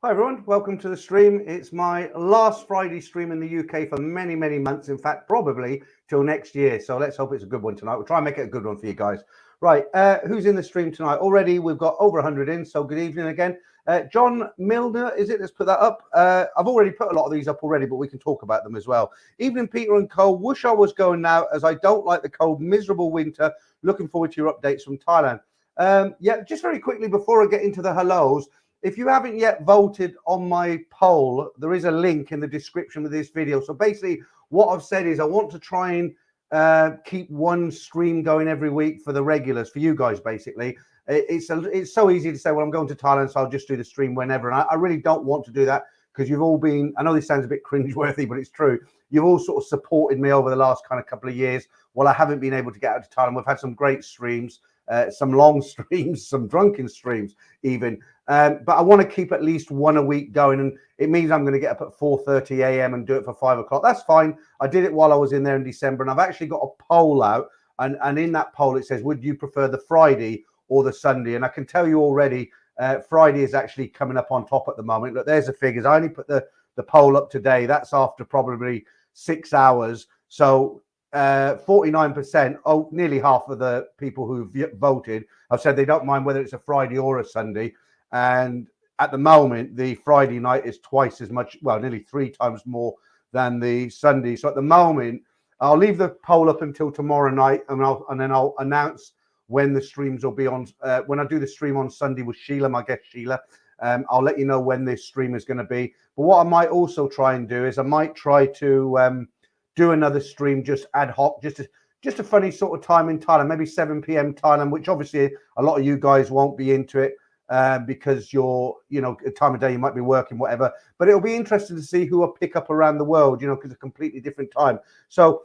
Hi everyone, welcome to the stream. It's my last Friday stream in the UK for many, many months. In fact, probably till next year. So let's hope it's a good one tonight. We'll try and make it a good one for you guys. Right, who's in the stream tonight? Already we've got over 100 in, so good evening again. John Milner, is it? Let's put that up. I've already put a lot of these up already, but we can talk about them as well. Evening, Peter and Cole. Wish I was going now, as I don't like the cold, miserable winter. Looking forward to your updates from Thailand. Yeah, just very quickly before I get into the hellos, if you haven't yet voted on my poll, there is a link in the description of this video. So basically what I've said is I want to try and keep one stream going every week for the regulars, for you guys, basically. It's so easy to say, well, I'm going to Thailand, so I'll just do the stream whenever. And I really don't want to do that because you've all been, I know this sounds a bit cringeworthy, but it's true. You've all sort of supported me over the last kind of couple of years while I haven't been able to get out to Thailand. We've had some great streams. Some long streams, some drunken streams even. But I want to keep at least one a week going. And it means I'm going to get up at 4:30 a.m. and do it for 5 o'clock. That's fine. I did it while I was in there in December. And I've actually got a poll out. And in that poll, it says, would you prefer the Friday or the Sunday? And I can tell you already, Friday is actually coming up on top at the moment. Look, there's the figures. I only put the poll up today. That's after probably 6 hours. So 49%, nearly half of the people who've voted have said they don't mind whether it's a Friday or a Sunday. And at the moment, the Friday night is twice as much, well, nearly 3 times more than the Sunday. So at the moment, I'll leave the poll up until tomorrow night, and then I'll announce when the streams will be on. When I do the stream on Sunday with Sheila, my guest Sheila, I'll let you know when this stream is going to be. But what I might also try and do is I might try to do another stream just ad hoc, just a funny sort of time in Thailand, maybe 7 p.m. Thailand, which obviously a lot of you guys won't be into it because you're, a time of day you might be working, whatever. But it'll be interesting to see who I pick up around the world, because a completely different time. So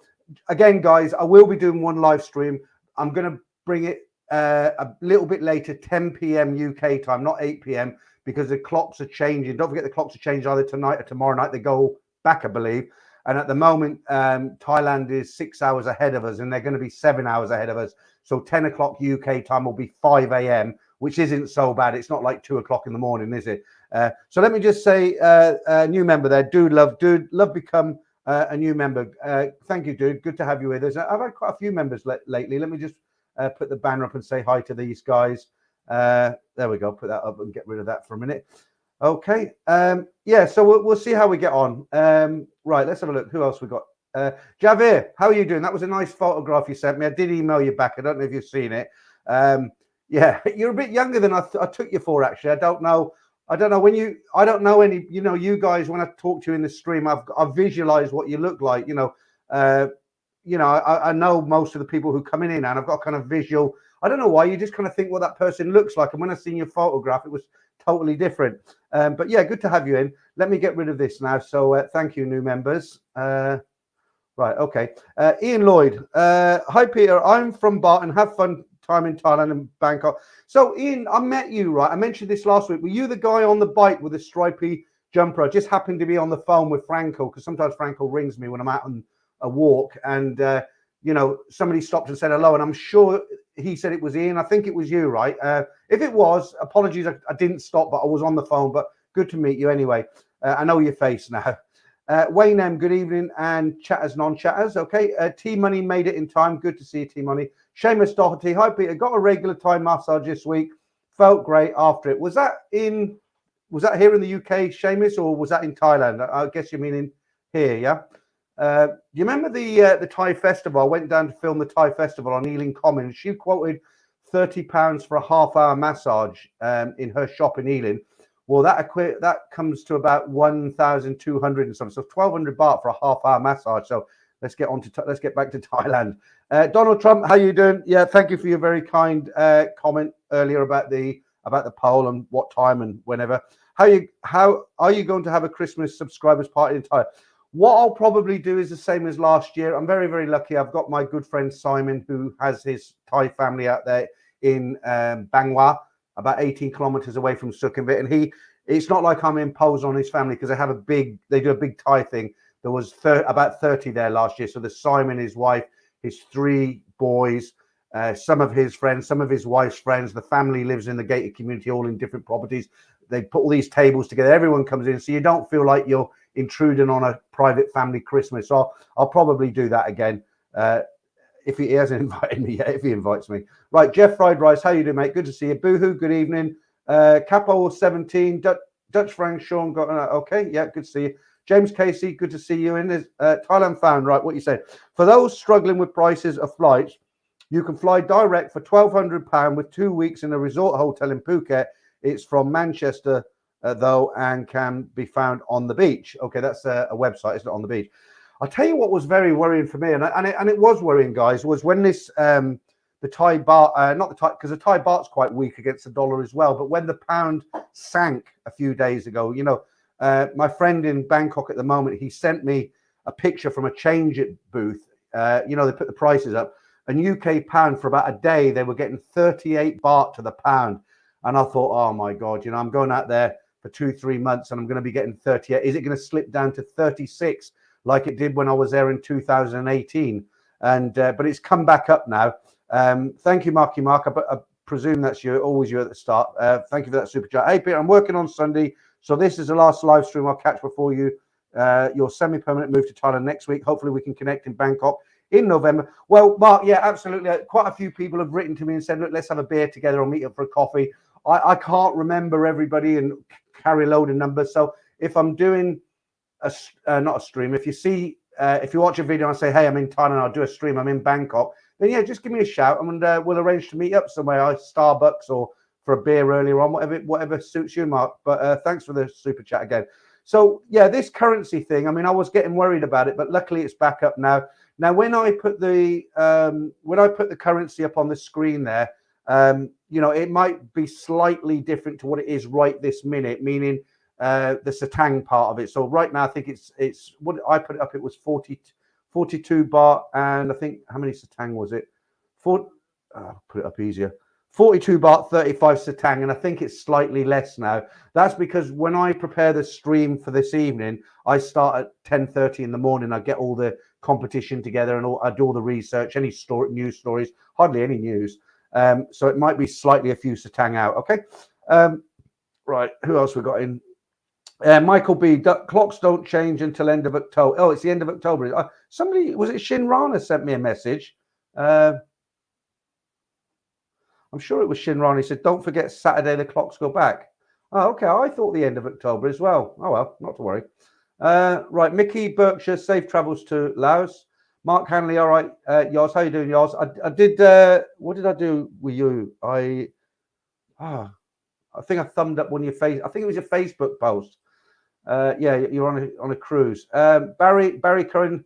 again, guys, I will be doing one live stream. I'm going to bring it a little bit later, 10 p.m. UK time, not 8 p.m. because the clocks are changing. Don't forget the clocks are changing either tonight or tomorrow night. They go back, I believe. And at the moment, Thailand is 6 hours ahead of us, and they're going to be 7 hours ahead of us. So 10 o'clock UK time will be 5 a.m., which isn't so bad. It's not like 2 o'clock in the morning, is it? So let me just say, new member there, Dude Love become a new member. Thank you, Dude. Good to have you with us. I've had quite a few members lately. Let me just put the banner up and say hi to these guys. There we go. Put that up and get rid of that for a minute. Okay. Yeah, so we'll see how we get on. Right, let's have a look. Who else we got? Javier, how are you doing? That was a nice photograph you sent me. I did email you back. I don't know if you've seen it. Yeah, you're a bit younger than I took you for, actually. I don't know when you, I don't know any, you guys, when I talk to you in the stream, I've visualized what you look like, I know most of the people who come in and I've got kind of visual. I don't know why, you just kind of think what that person looks like. And when I seen your photograph, it was totally different. But yeah, good to have you in. Let me get rid of this now. So thank you, new members. Right, okay. Ian Lloyd. Hi, Peter. I'm from Barton. Have fun time in Thailand and Bangkok. So, Ian, I met you, right? I mentioned this last week. Were you the guy on the bike with the stripy jumper? I just happened to be on the phone with Franco because sometimes Franco rings me when I'm out on a walk and, somebody stopped and said hello. And I'm sure he said it was Ian. I think it was you, right? If it was, apologies, I didn't stop, but I was on the phone. But good to meet you anyway. I know your face now. Wayne M, good evening, and chatters, non-chatters. Okay, T-Money made it in time. Good to see you, T-Money. Seamus Doherty, hi Peter. Got a regular Thai massage this week. Felt great after it. Was that here in the UK, Seamus, or was that in Thailand? I guess you mean in here, yeah. Do you remember the Thai festival? I went down to film the Thai festival on Ealing Common. She quoted £30 for a half-hour massage in her shop in Ealing. Well, that comes to about 1,200 and something. So 1,200 baht for a half-hour massage. So let's get back to Thailand. Donald Trump, how you doing? Yeah, thank you for your very kind comment earlier about the poll and what time and whenever. How are you going to have a Christmas subscribers party in Thailand? What I'll probably do is the same as last year. I'm very, very lucky. I've got my good friend Simon, who has his Thai family out there in Bangwa, about 18 kilometers away from Sukhumvit. And it's not like I'm imposed on his family because they do a big Thai thing. There was about 30 there last year. So there's Simon, his wife, his 3 boys, some of his friends, some of his wife's friends. The family lives in the gated community, all in different properties. they put all these tables together. Everyone comes in, so you don't feel like you're intruding on a private family Christmas. So I'll probably do that again. If he hasn't invited me yet, if he invites me. Right, Jeff Fried Rice, how you doing, mate? Good to see you. Boohoo, good evening. Capo 17, Dutch Frank, Sean got okay, yeah, good to see you. James Casey, good to see you in this. Thailand found, right, what you said. For those struggling with prices of flights, you can fly direct for £1,200 with 2 weeks in a resort hotel in Phuket. It's from Manchester, though, and can be found on the beach. Okay, that's a website, it's not on the beach. I'll tell you what was very worrying for me, and it was worrying, guys, was when this the Thai baht, not the Thai, because the Thai baht's quite weak against the dollar as well, but when the pound sank a few days ago, you know, my friend in Bangkok at the moment, he sent me a picture from a change it booth. You know, they put the prices up, and UK pound for about a day, they were getting 38 baht to the pound. And I thought, oh my God, you know, I'm going out there for 2-3 months and I'm going to be getting 38. Is it going to slip down to 36? Like it did when I was there in 2018, but it's come back up now. Thank you, Marky Mark. I presume that's you, always you at the start. Thank you for that super chat. Hey, Peter, I'm working on Sunday, so this is the last live stream I'll catch before you your semi-permanent move to Thailand next week. Hopefully, we can connect in Bangkok in November. Well, Mark, yeah, absolutely. Quite a few people have written to me and said, look, let's have a beer together or meet up for a coffee. I can't remember everybody and carry a load of numbers, so if I'm doing not a stream. If you watch a video and I say, hey, I'm in Thailand, I'll do a stream, I'm in Bangkok, then yeah, just give me a shout and we'll arrange to meet up somewhere, Starbucks or for a beer earlier on, whatever suits you, Mark. But thanks for the super chat again. So yeah, this currency thing, I mean, I was getting worried about it, but luckily it's back up now. Now, when I put the currency up on the screen there, you know, it might be slightly different to what it is right this minute, meaning the satang part of it. So right now I think it's what I put it up, it was 42 baht, and I think how many satang was it? Put it up easier. 42 baht 35 satang, and I think it's slightly less now. That's because when I prepare the stream for this evening, I start at 10:30 in the morning. I get all the competition together and I do all the research, any news stories, hardly any news. So it might be slightly a few satang out. Okay. Right, who else we got in? Michael B. Clocks don't change until end of October. Oh, it's the end of October. Somebody, was it Shin Rana sent me a message? I'm sure it was Shin Rana. He said, don't forget Saturday the clocks go back. Oh, okay. I thought the end of October as well. Oh, well, not to worry. Right, Mickey Berkshire, safe travels to Laos. Mark Hanley, all right. Yoz, how you doing, Yoz? I did, what did I do with you? I think I thumbed up one of your face. I think it was your Facebook post. Yeah, you're on a cruise. Barry Curran,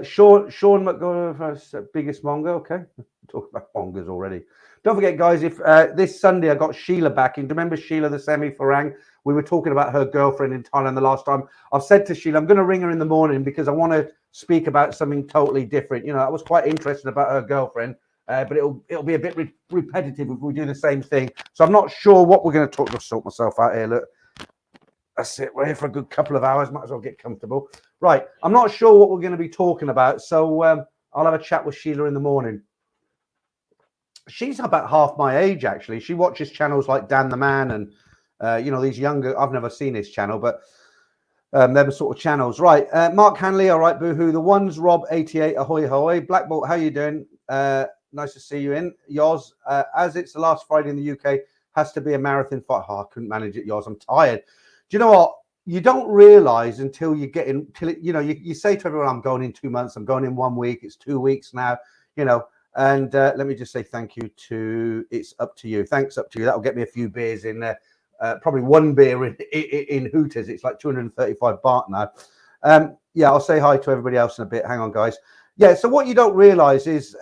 Sean McGovern, biggest manga. Okay, talk about mangas already. Don't forget, guys, if this Sunday I got Sheila back in. Do you remember Sheila, the Semi Farang? We were talking about her girlfriend in Thailand the last time. I've said to Sheila, I'm going to ring her in the morning because I want to speak about something totally different. You know, I was quite interested about her girlfriend. But it'll be a bit repetitive if we do the same thing. So I'm not sure what we're going to talk. I'll sort myself out here. Look, that's it. We're here for a good couple of hours. Might as well get comfortable. Right. I'm not sure what we're going to be talking about. So I'll have a chat with Sheila in the morning. She's about half my age, actually. She watches channels like Dan the Man and, you know, these younger. I've never seen his channel, but them sort of channels. Right. Mark Hanley. All right. Boohoo. The ones, Rob 88. Ahoy, ahoy. Black Bolt. How you doing? Nice to see you in. Yoz, as it's the last Friday in the UK, has to be a marathon fight. Oh, I couldn't manage it, Yoz. I'm tired. Do you know what? You don't realize until you get in, you know, you say to everyone, I'm going in 2 months, I'm going in 1 week, it's 2 weeks now, you know. And let me just say thank you to It's Up to You. Thanks, Up to You. That'll get me a few beers in there. Probably one beer in Hooters. It's like 235 baht now. Yeah, I'll say hi to everybody else in a bit. Hang on, guys. Yeah, so what you don't realize is,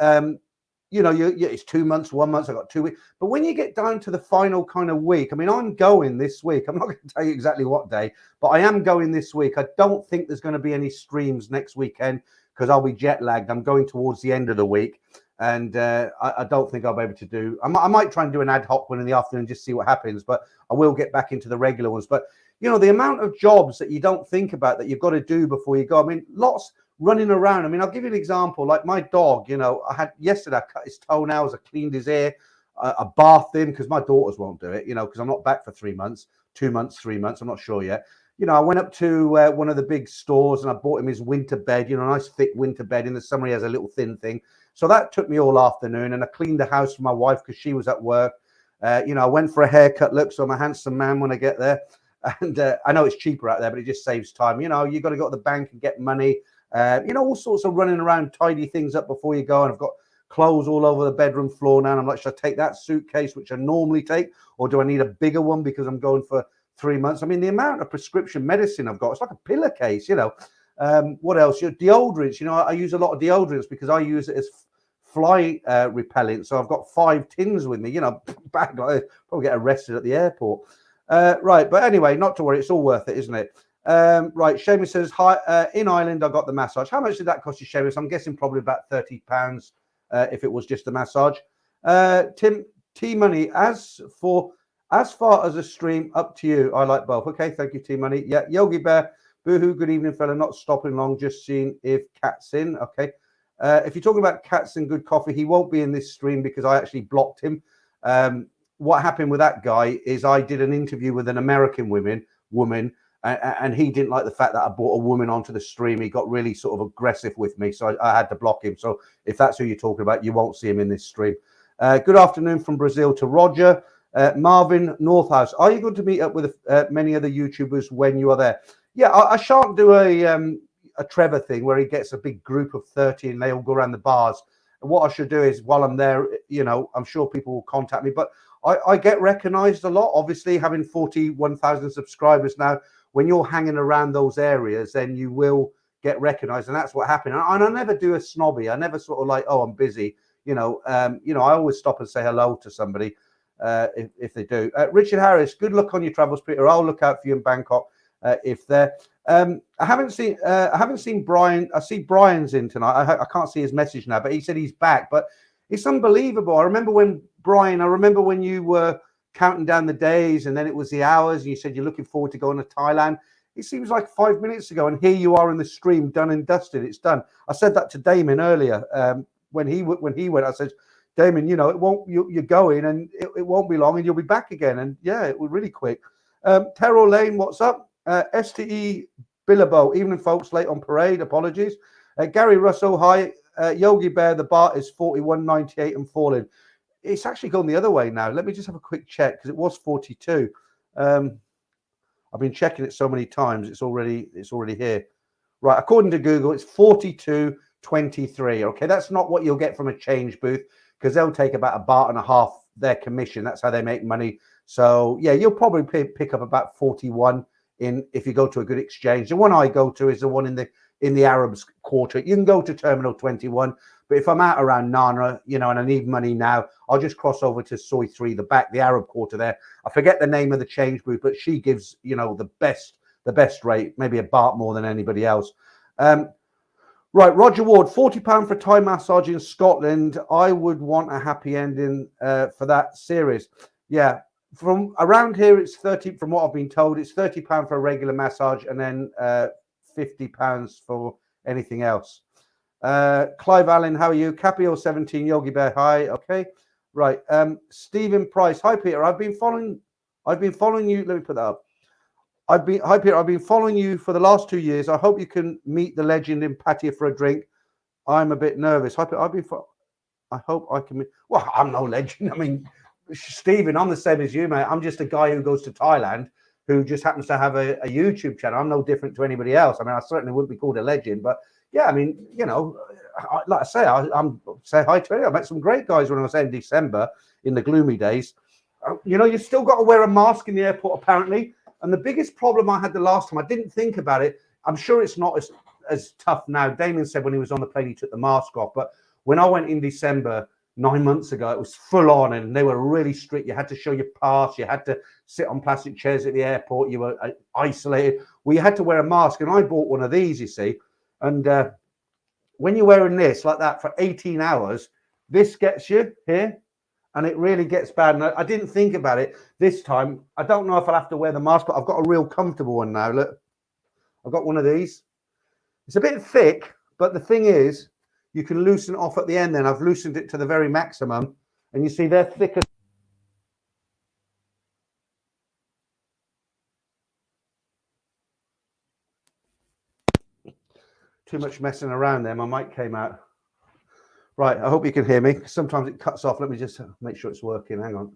you know, it's 2 months, 1 month, I got 2 weeks. But when you get down to the final kind of week, I mean, I'm going this week. I'm not going to tell you exactly what day, but I am going this week. I don't think there's going to be any streams next weekend because I'll be jet lagged. I'm going towards the end of the week. And I don't think I'll be able to do. I might try and do an ad hoc one in the afternoon and just see what happens. But I will get back into the regular ones. But, you know, the amount of jobs that you don't think about that you've got to do before you go. I mean, lots running around. I mean, I'll give you an example. Like my dog, you know, yesterday I cut his toenails, I cleaned his hair. a bath in, because my daughters won't do it, you know, because I'm not back for 3 months, 2 months, 3 months. I'm not sure yet. You know, I went up to one of the big stores and I bought him his winter bed, you know, a nice thick winter bed. In the summer, he has a little thin thing. So that took me all afternoon, and I cleaned the house for my wife because she was at work. You know, I went for a haircut look, so I'm a handsome man when I get there. And I know it's cheaper out there, but it just saves time. You know, you got to go to the bank and get money. You know, all sorts of running around, tidy things up before you go. And I've got clothes all over the bedroom floor now. And I'm like, should I take that suitcase, which I normally take, or do I need a bigger one because I'm going for 3 months? I mean, the amount of prescription medicine I've got, it's like a pillowcase, you know. What else? Your deodorants. You know, I use a lot of deodorants because I use it as fly repellent. So I've got 5 tins with me, you know, bag like this. Probably get arrested at the airport. Right, but anyway, not to worry, it's all worth it, isn't it? Right, Seamus says, hi, in Ireland I got the massage. How much did that cost you, Seamus? I'm guessing probably about £30 if it was just a massage. Tim T Money, as far as a stream, up to you. I like both. Okay, thank you, T Money. Yeah, Yogi Bear, boohoo, good evening, fella. Not stopping long, just seeing if Cat's in. Okay. If you're talking about Cats and good coffee, he won't be in this stream because I actually blocked him. What happened with that guy is I did an interview with an American woman, and he didn't like the fact that I brought a woman onto the stream. He got really sort of aggressive with me, so I had to block him. So if that's who you're talking about, you won't see him in this stream. Good afternoon from Brazil to Roger. Marvin Northhouse, are you going to meet up with many other YouTubers when you are there? Yeah, I shan't do a Trevor thing where he gets a big group of 30 and they all go around the bars. And what I should do is, while I'm there, you know, I'm sure people will contact me, but I get recognized a lot. Obviously, having 41,000 subscribers now, when you're hanging around those areas, then you will get recognized. And that's what happened. And I never do a snobby. I never sort of like, oh, I'm busy. You know, I always stop and say hello to somebody if they do. Richard Harris, good luck on your travels, Peter. I'll look out for you in Bangkok if they're. I haven't seen Brian. I see Brian's in tonight. I can't see his message now, but he said he's back. But it's unbelievable. I remember when you were counting down the days and then it was the hours and you said you're looking forward to going to Thailand. It seems like 5 minutes ago, and here you are in the stream, done and dusted. It's done. I said that to Damon earlier when he went. I said, Damon, you know, you're going and it won't be long and you'll be back again. And yeah, it was really quick. Terrell Lane, what's up? STE Billabo, evening folks, late on parade, apologies. Gary Russell, hi. Yogi Bear, the bar is 41.98 and falling. It's actually gone the other way now. Let me just have a quick check because it was 42. I've been checking it so many times. It's already here. Right, according to Google, it's 42.23. Okay, that's not what you'll get from a change booth because they'll take about $1.50 their commission. That's how they make money. So yeah, you'll probably pick up about 41 if you go to a good exchange. The one I go to is the one in the Arabs quarter. You can go to Terminal 21, but if I'm out around Nana, you know, and I need money now, I'll just cross over to Soy 3, the Arab quarter there. I forget the name of the change booth, but she gives, you know, the best rate, maybe $1 more than anybody else. Right, Roger Ward, £40 for Thai massage in Scotland. I would want a happy ending for that series. Yeah, from around here, it's 30. From what I've been told, it's £30 for a regular massage, and then £50 for anything else. Clive Allen, how are you? Capio 17, Yogi Bear, hi. Okay, right. Stephen Price, hi Peter. I've been following you. Let me put that up. Hi Peter. I've been following you for the last 2 years. I hope you can meet the legend in Pattaya for a drink. I'm a bit nervous. Hi Peter. I hope I can meet. Well, I'm no legend. I mean, Stephen, I'm the same as you, mate. I'm just a guy who goes to Thailand who just happens to have a YouTube channel. I'm no different to anybody else. I mean, I certainly wouldn't be called a legend, but yeah, I mean, you know, like I say, I'm say hi to anyone. I met some great guys when I was there in December in the gloomy days. You know, you still got to wear a mask in the airport, apparently. And the biggest problem I had the last time, I didn't think about it. I'm sure it's not as tough now. Damien said when he was on the plane, he took the mask off. But when I went in December 9 months ago, it was full on and they were really strict. You had to show your pass. You had to sit on plastic chairs at the airport. You were isolated. Well, you had to wear a mask. And I bought one of these, you see. And when you're wearing this like that for 18 hours, this gets you here. And it really gets bad. And I didn't think about it this time. I don't know if I'll have to wear the mask, but I've got a real comfortable one now. Look, I've got one of these. It's a bit thick, but the thing is, you can loosen it off at the end. Then I've loosened it to the very maximum. And you see they're thicker Too much messing around there. My mic came out. Right, I hope you can hear me. Sometimes it cuts off. Let me just make sure it's working. Hang on.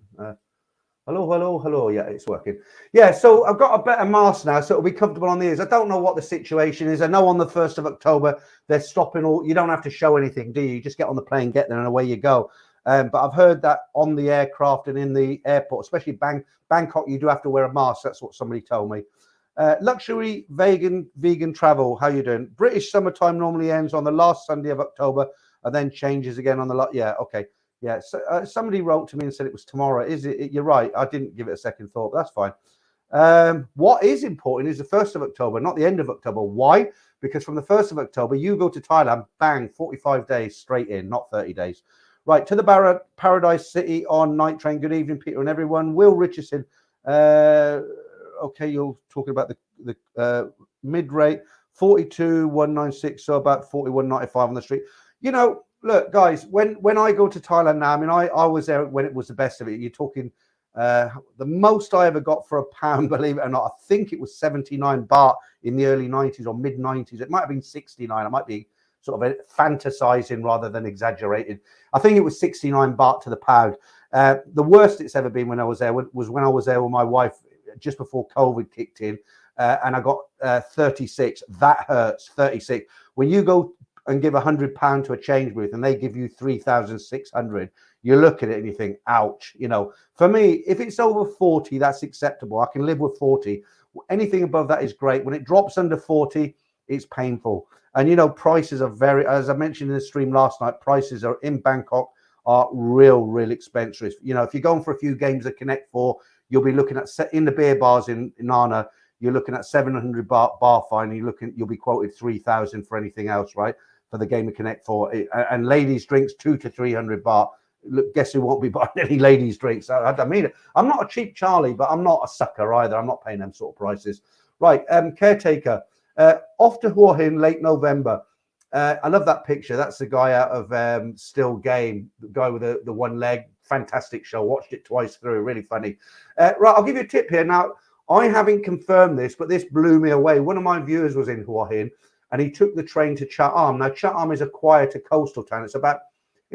Hello. Yeah, it's working. Yeah, so I've got a better mask now, so it'll be comfortable on the ears. I don't know what the situation is. I know on the 1st of October, they're stopping all. You don't have to show anything, do you? You just get on the plane, get there, and away you go. But I've heard that on the aircraft and in the airport, especially Bangkok, you do have to wear a mask. That's what somebody told me. Luxury vegan travel. How you doing? British summertime normally ends on the last Sunday of October and then changes again on the yeah. Okay. Yeah. So somebody wrote to me and said it was tomorrow. Is it? You're right. I didn't give it a second thought. But that's fine. What is important is the 1st of October, not the end of October. Why? Because from the 1st of October, you go to Thailand, bang, 45 days straight in, not 30 days. Right, to the Paradise City on night train. Good evening, Peter and everyone. Will Richardson. Okay, you're talking about the mid rate, 42,196, so about 41.95 on the street. You know, look, guys, when I go to Thailand now, I mean, I was there when it was the best of it. You're talking the most I ever got for a pound, believe it or not, I think it was 79 baht in the early 90s or mid 90s. It might have been 69. I might be sort of fantasizing rather than exaggerated. I think it was 69 baht to the pound. The worst it's ever been when I was there was when I was there with my wife just before COVID kicked in, and I got 36. That hurts. 36. When you go and give £100 to a change booth and they give you 3,600, you look at it and you think, ouch. You know, for me, if it's over 40, that's acceptable. I can live with 40. Anything above that is great. When it drops under 40, it's painful. And you know, prices are very, as I mentioned in the stream last night, prices are in Bangkok are real expensive. You know, if you're going for a few games of Connect 4, you'll be looking at in the beer bars in Nana, you're looking at 700 bar fine. You'll be quoted 3,000 for anything else, right? For the game of Connect 4, and ladies' drinks 200 to 300 baht. Look, guess who won't be buying any ladies' drinks? I mean, I'm not a cheap Charlie, but I'm not a sucker either. I'm not paying them sort of prices. Right, caretaker. Off to Hua Hin late November. I love that picture. That's the guy out of Still Game, the guy with the one leg. Fantastic show. Watched it twice through. Really funny. Right, I'll give you a tip here. Now, I haven't confirmed this, but this blew me away. One of my viewers was in Hua Hin, and he took the train to Chatham. Now, Chatham is a quieter coastal town. It's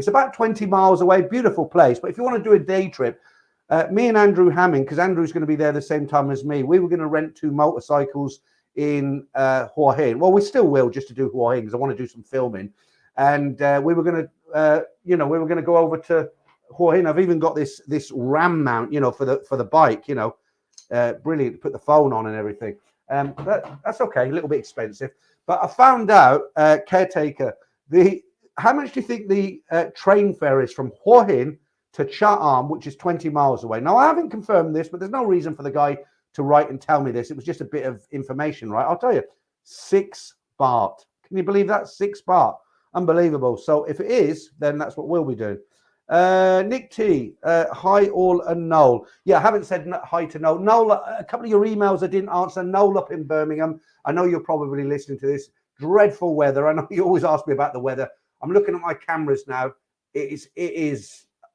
about 20 miles away. Beautiful place. But if you want to do a day trip, me and Andrew Hamming, because Andrew's going to be there the same time as me, we were going to rent 2 motorcycles in Hua Hin. Well, we still will, just to do Hua Hin, because I want to do some filming. And we were going to, we were going to go over to Hua Hin. I've even got this RAM mount, for the bike, brilliant. Put the phone on and everything. That's okay. A little bit expensive. But I found out, caretaker, how much do you think the train fare is from Hua Hin to Chatham, which is 20 miles away? Now, I haven't confirmed this, but there's no reason for the guy to write and tell me this. It was just a bit of information, right? I'll tell you, 6 baht. Can you believe that? 6 baht. Unbelievable. So if it is, then that's what we'll be doing. Nick T, hi all and Noel. Yeah, I haven't said hi to Noel. Noel, a couple of your emails I didn't answer. Noel up in Birmingham. I know you're probably listening to this. Dreadful weather. I know you always ask me about the weather. I'm looking at my cameras now. It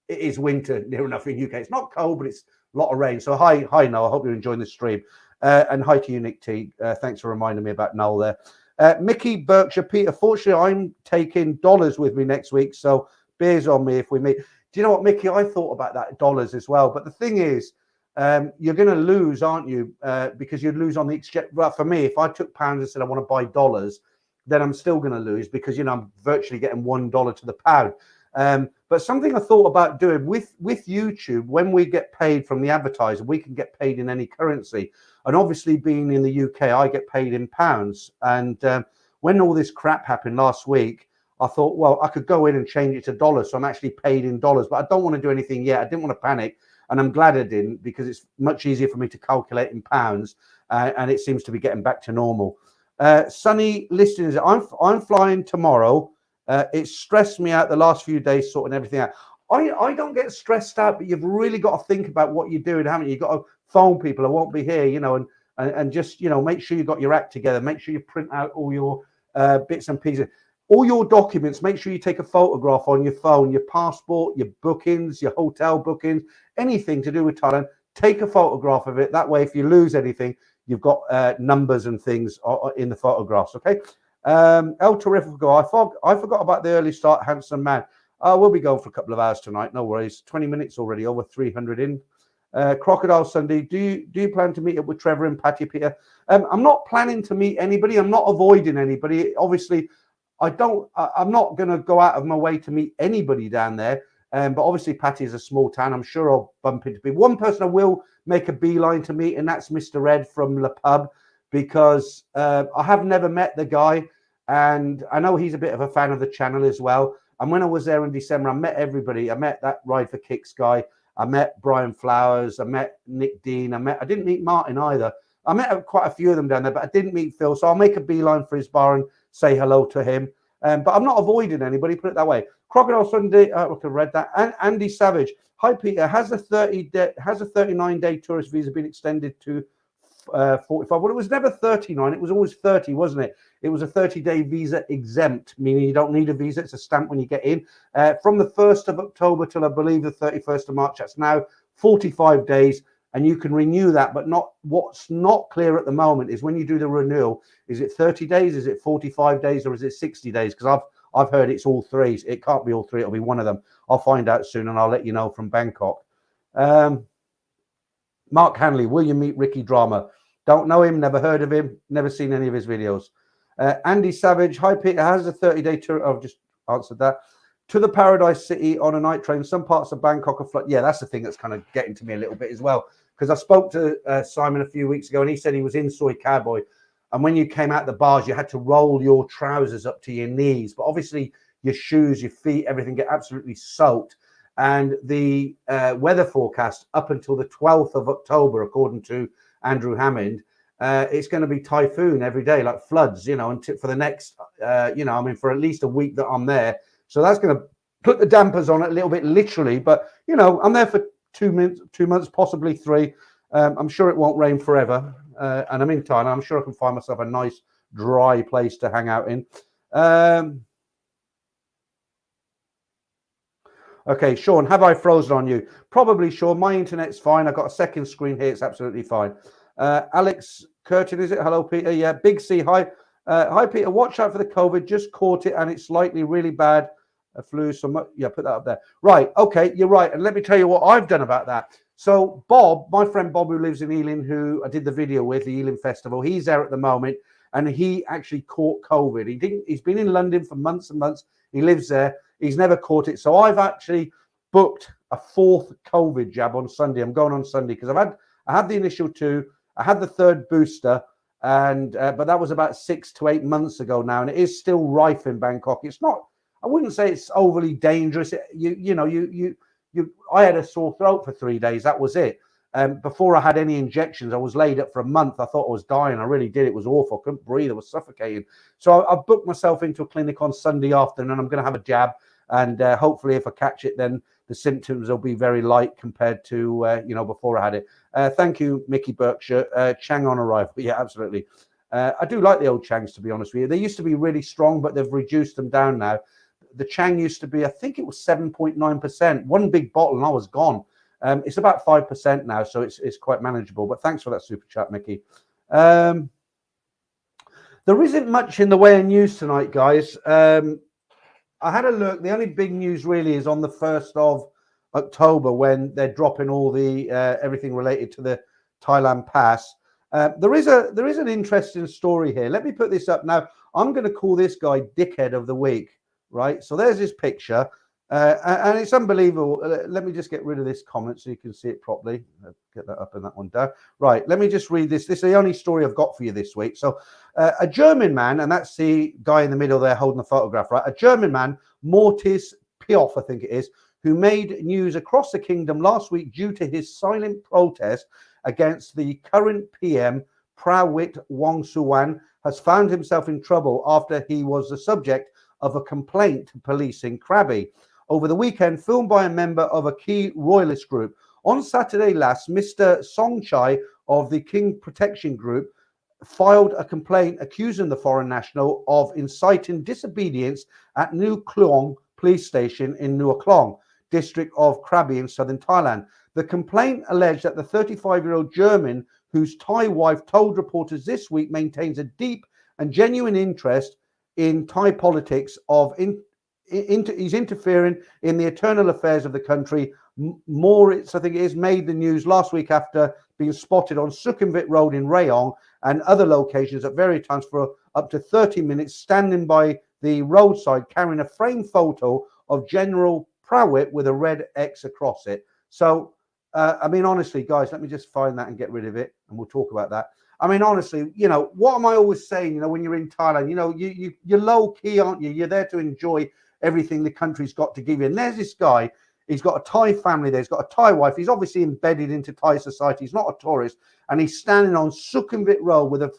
is winter near enough in UK. It's not cold, but it's a lot of rain. So hi Noel. I hope you're enjoying the stream. And hi to you, Nick T. Thanks for reminding me about Noel there. Mickey Berkshire Peter. Fortunately, I'm taking dollars with me next week, so beers on me if we meet. Do you know what, Mickey? I thought about that, dollars as well. But the thing is, you're going to lose, aren't you? Because you'd lose on the exchange. Well, for me, if I took pounds and said I want to buy dollars, then I'm still going to lose because I'm virtually getting $1 to the pound. But something I thought about doing with YouTube, when we get paid from the advertiser, we can get paid in any currency. And obviously, being in the UK, I get paid in pounds. And when all this crap happened last week, I thought, well, I could go in and change it to dollars. So I'm actually paid in dollars, but I don't want to do anything yet. I didn't want to panic. And I'm glad I didn't, because it's much easier for me to calculate in pounds. And it seems to be getting back to normal. Sunny listeners, I'm flying tomorrow. It's stressed me out the last few days sorting everything out. I don't get stressed out, but you've really got to think about what you're doing, haven't you? You've got to phone people. I won't be here, and just, make sure you got your act together. Make sure you print out all your bits and pieces. All your documents, make sure you take a photograph on your phone, your passport, your bookings, your hotel bookings, anything to do with Thailand. Take a photograph of it. That way, if you lose anything, you've got numbers and things in the photographs, okay? El Terrifico, I forgot about the early start, handsome man. We'll be going for a couple of hours tonight, no worries. 20 minutes already, over 300 in. Crocodile Sunday, do you plan to meet up with Trevor and Patty Peter? I'm not planning to meet anybody. I'm not avoiding anybody. Obviously, I'm not going to go out of my way to meet anybody down there. But obviously, Patty is a small town. I'm sure I'll bump into people. One person I will make a beeline to meet, and that's Mr. Ed from Le Pub, because I have never met the guy, and I know he's a bit of a fan of the channel as well. And when I was there in December, I met everybody. I met that Ride for Kicks guy. I met Brian Flowers. I met Nick Dean. I didn't meet Martin either. I met quite a few of them down there, but I didn't meet Phil. So I'll make a beeline for his bar and say hello to him. But I'm not avoiding anybody, put it that way. Crocodile Sunday, I could have read that. And Andy Savage. Hi, Peter. Has a 39-day tourist visa been extended to 45? Well, it was never 39. It was always 30, wasn't it? It was a 30-day visa exempt, meaning you don't need a visa. It's a stamp when you get in. From the 1st of October till I believe the 31st of March, that's now 45 days. And you can renew that, but what's not clear at the moment is when you do the renewal, is it 30 days, is it 45 days, or is it 60 days? Because I've heard it's all three. It can't be all three. It'll be one of them. I'll find out soon, and I'll let you know from Bangkok. Mark Hanley, will you meet Ricky Drama? Don't know him, never heard of him, never seen any of his videos. Andy Savage, hi Peter, has a 30-day tour? I've just answered that. To the Paradise City on a night train. Some parts of Bangkok are flooded. Yeah, that's the thing that's kind of getting to me a little bit as well. Because I spoke to Simon a few weeks ago, and he said he was in Soy Cowboy. And when you came out the bars, you had to roll your trousers up to your knees. But obviously, your shoes, your feet, everything get absolutely soaked. And the weather forecast up until the 12th of October, according to Andrew Hammond, it's going to be typhoon every day, like floods, until for the next, for at least a week that I'm there. So that's going to put the dampers on it a little bit, literally. But, I'm there for 2 months, possibly 3. I'm sure it won't rain forever. And I'm in Thailand. I'm sure I can find myself a nice, dry place to hang out in. Okay, Sean, have I frozen on you? Probably, Sean. My internet's fine. I've got a second screen here. It's absolutely fine. Alex Curtin, is it? Hello, Peter. Yeah, Big C, hi. Hi, Peter. Watch out for the COVID. Just caught it, and it's likely really bad. A flu, yeah, put that up there. Right, okay, you're right. And let me tell you what I've done about that. So Bob, my friend Bob, who lives in Ealing, who I did the video with, the Ealing Festival, he's there at the moment, and he actually caught COVID. He's been in London for months and months. He lives there. He's never caught it. So I've actually booked a 4th COVID jab on Sunday. I'm going on Sunday because I had the initial 2. I had the 3rd booster, and but that was about 6 to 8 months ago now, and it is still rife in Bangkok. It's not. I wouldn't say it's overly dangerous. I had a sore throat for 3 days. That was it. Before I had any injections, I was laid up for a month. I thought I was dying. I really did. It was awful. I couldn't breathe. I was suffocating. So I booked myself into a clinic on Sunday afternoon, and I'm going to have a jab. And hopefully, if I catch it, then the symptoms will be very light compared to before I had it. Thank you, Mickey Berkshire. Chang on arrival. Yeah, absolutely. I do like the old Changs, to be honest with you. They used to be really strong, but they've reduced them down now. The Chang used to be, I think it was 7.9%. One big bottle, and I was gone. It's about 5% now, so it's quite manageable. But thanks for that super chat, Mickey. There isn't much in the way of news tonight, guys. I had a look. The only big news really is on the 1st of October when they're dropping all the everything related to the Thailand pass. There is an interesting story here. Let me put this up now. I'm going to call this guy Dickhead of the Week, right? So there's his picture, and it's unbelievable. Let me just get rid of this comment so you can see it properly. Get that up and that one down. Right, let me just read this. This is the only story I've got for you this week. So a German man, and that's the guy in the middle there holding the photograph, right? A German man, Mortis Pioff, I think it is, who made news across the kingdom last week due to his silent protest against the current PM, Prawit Wongsuwan, has found himself in trouble after he was the subject of a complaint to police in Krabi. Over the weekend, filmed by a member of a key royalist group. On Saturday last, Mr. Songchai of the King Protection Group filed a complaint accusing the foreign national of inciting disobedience at New Klong police station in Nuo Klong, district of Krabi in southern Thailand. The complaint alleged that the 35-year-old German, whose Thai wife told reporters this week maintains a deep and genuine interest in Thai politics of he's interfering in the internal affairs of the country. More, I think it is made the news last week after being spotted on Sukhumvit Road in Rayong and other locations at various times for up to 30 minutes, standing by the roadside carrying a framed photo of General Prawit with a red X across it. So, I mean, honestly, guys, let me just find that and get rid of it, and we'll talk about that. I mean, honestly, you know, what am I always saying? You know, when you're in Thailand, you know, you're low key, aren't you? You're there to enjoy everything the country's got to give you. And there's this guy. He's got a Thai family there. He's got a Thai wife. He's obviously embedded into Thai society. He's not a tourist. And he's standing on Sukhumvit Road with a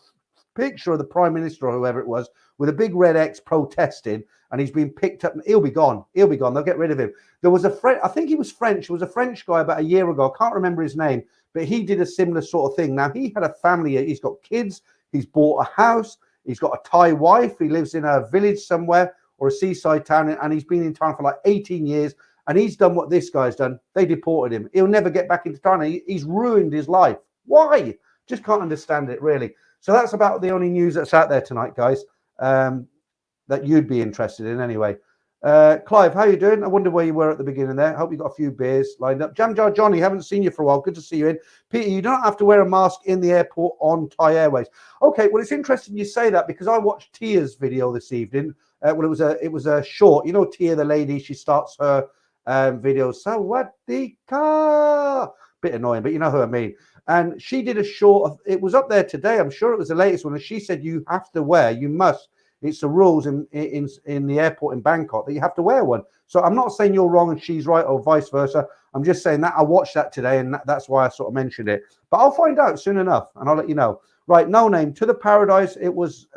picture of the Prime Minister or whoever it was with a big red X protesting. And he's been picked up. And he'll be gone. He'll be gone. They'll get rid of him. There was I think he was French. It was a French guy about a year ago. I can't remember his name. But he did a similar sort of thing. Now, he had a family. He's got kids. He's bought a house. He's got a Thai wife. He lives in a village somewhere or a seaside town. And he's been in Thailand for like 18 years. And he's done what this guy's done. They deported him. He'll never get back into Thailand. He's ruined his life. Why? Just can't understand it, really. So that's about the only news that's out there tonight, guys, that you'd be interested in anyway. Clive, how you doing? I wonder where you were at the beginning there. Hope you got a few beers lined up. Jam Jar Johnny, haven't seen you for a while. Good to see you in. Peter, you don't have to wear a mask in the airport on Thai Airways. Okay, well, it's interesting you say that because I watched Tia's video this evening. Well, it was a short. You know, Tia, the lady, she starts her videos. So what the car? Bit annoying, but you know who I mean. And she did a short. It was up there today. I'm sure it was the latest one. And she said you have to wear. You must. It's the rules in the airport in Bangkok that you have to wear one. So I'm not saying you're wrong and she's right or vice versa. I'm just saying that I watched that today and that's why I sort of mentioned it. But I'll find out soon enough and I'll let you know. Right, no name. To the Paradise, it was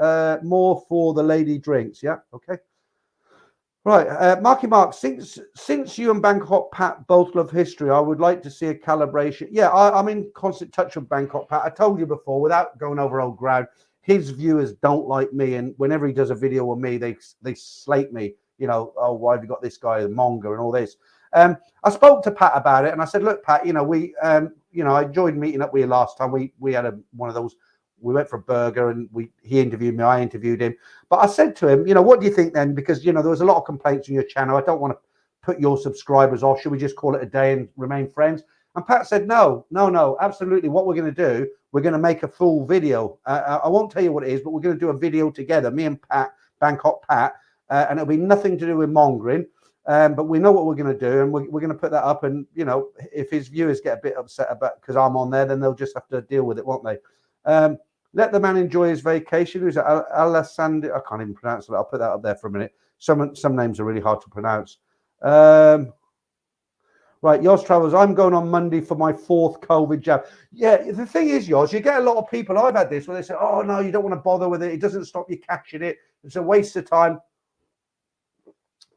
more for the lady drinks. Yeah, okay. Right, Marky Mark, since you and Bangkok Pat both love history, I would like to see a calibration. Yeah, I'm in constant touch with Bangkok Pat. I told you before, without going over old ground, his viewers don't like me, and whenever he does a video with me, they slate me. You know, oh, why have you got this guy, Manga, and all this? I spoke to Pat about it, and I said, look, Pat, you know, I enjoyed meeting up with you last time. We had one of those. We went for a burger, and he interviewed me. I interviewed him, but I said to him, you know, what do you think then? Because you know, there was a lot of complaints on your channel. I don't want to put your subscribers off. Should we just call it a day and remain friends? And Pat said, no, absolutely. What we're going to do, we're going to make a full video. I won't tell you what it is, but we're going to do a video together, me and Pat, Bangkok Pat, and it'll be nothing to do with mongering. But we know what we're going to do, and we're going to put that up. And, you know, if his viewers get a bit upset about because I'm on there, then they'll just have to deal with it, won't they? Let the man enjoy his vacation. Who's Alessandro? I can't even pronounce it. I'll put that up there for a minute. Some names are really hard to pronounce. Right, Yoz Travels, I'm going on Monday for my 4th COVID jab. Yeah, the thing is, Yoz, you get a lot of people, I've had this, where they say, oh, no, you don't want to bother with it. It doesn't stop you catching it. It's a waste of time.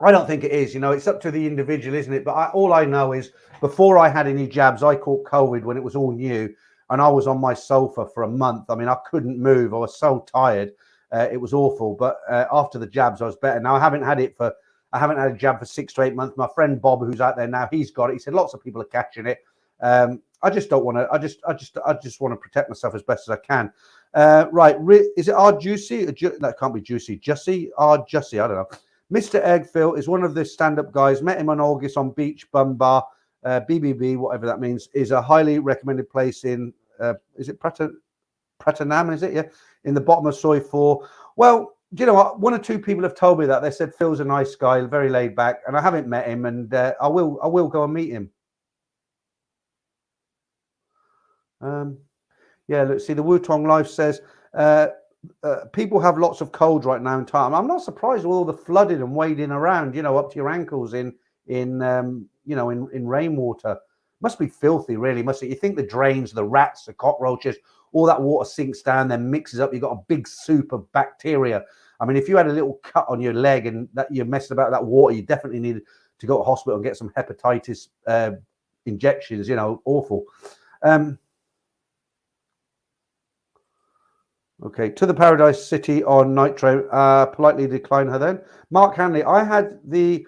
I don't think it is. You know, it's up to the individual, isn't it? But all I know is before I had any jabs, I caught COVID when it was all new. And I was on my sofa for a month. I mean, I couldn't move. I was so tired. It was awful. But after the jabs, I was better. Now, I haven't had a jab for 6 to 8 months. My friend Bob, who's out there now, he's got it. He said lots of people are catching it. I just don't want to. I just want to protect myself as best as I can. Right, is it R Juicy? That can't be Juicy. Jussie, R Jussie. I don't know. Mr. Eggfield is one of the stand-up guys. Met him in August on Beach Bum Bar. BBB, whatever that means, is a highly recommended place in. Is it Pratanam? Is it? Yeah, in the bottom of Soi 4. Well, do you know what? 1 or 2 people have told me that. They said Phil's a nice guy, very laid back, and I haven't met him, and I will go and meet him. Yeah, look, see, the Wutong Life says people have lots of cold right now in Thailand. I'm not surprised with all the flooding and wading around, you know, up to your ankles in rainwater. Must be filthy, really, must it? You think the drains, the rats, the cockroaches, all that water sinks down, then mixes up. You've got a big soup of bacteria. I mean, if you had a little cut on your leg and that you're messing about that water, you definitely needed to go to hospital and get some hepatitis injections. You know, awful. Okay, to the Paradise City on night train. Politely decline her then. Mark Hanley, I had the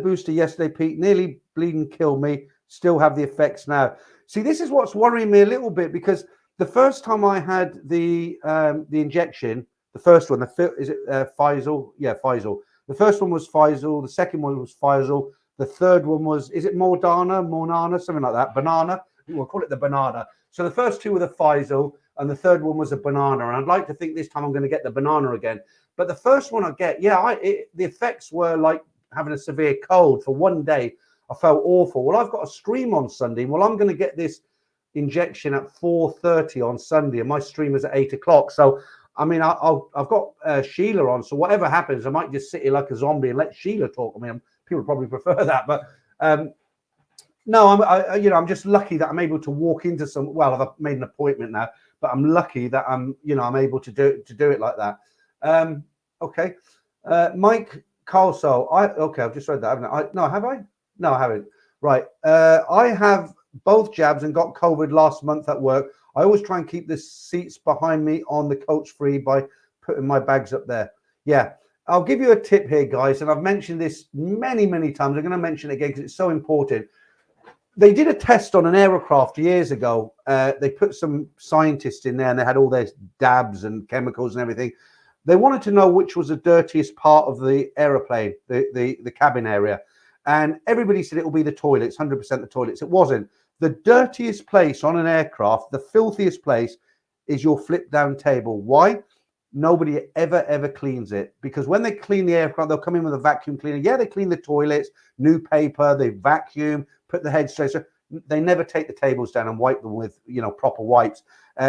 booster yesterday, Pete. Nearly bleeding killed me. Still have the effects now. See, this is what's worrying me a little bit because the first time I had the injection, The first one, is it Faisal? Yeah, Faisal. The first one was Faisal. The second one was Faisal. The third one was, is it Mornana, something like that. Banana. We'll call it the banana. So the first two were the Faisal, and the third one was a banana. And I'd like to think this time I'm going to get the banana again. But the first one I get, yeah, the effects were like having a severe cold for one day. I felt awful. Well, I've got a stream on Sunday. Well, I'm going to get this injection at 4:30 on Sunday, and my stream is at 8 o'clock. So, I mean, I've got Sheila on. So whatever happens, I might just sit here like a zombie and let Sheila talk. I mean, people probably prefer that, but no, I'm just lucky that I'm able to walk into some. Well, I've made an appointment now, but I'm lucky that I'm able to do it like that. Okay, Mike Carlso. I've just read that, haven't I? No, have I? No, I haven't. Right. I have both jabs and got COVID last month at work. I always try and keep the seats behind me on the coach free by putting my bags up there. Yeah. I'll give you a tip here, guys, and I've mentioned this many, many times. I'm going to mention it again because it's so important. They did a test on an aircraft years ago. They put some scientists in there and they had all their dabs and chemicals and everything. They wanted to know which was the dirtiest part of the aeroplane, the cabin area. And everybody said it will be the toilets, 100% the toilets. It wasn't. The dirtiest place on an aircraft, the filthiest place, is your flip down table. Why? Nobody ever cleans it, because when they clean the aircraft, they'll come in with a vacuum cleaner. Yeah, they clean the toilets, new paper, they vacuum, put the head straight. So they never take the tables down and wipe them with proper wipes.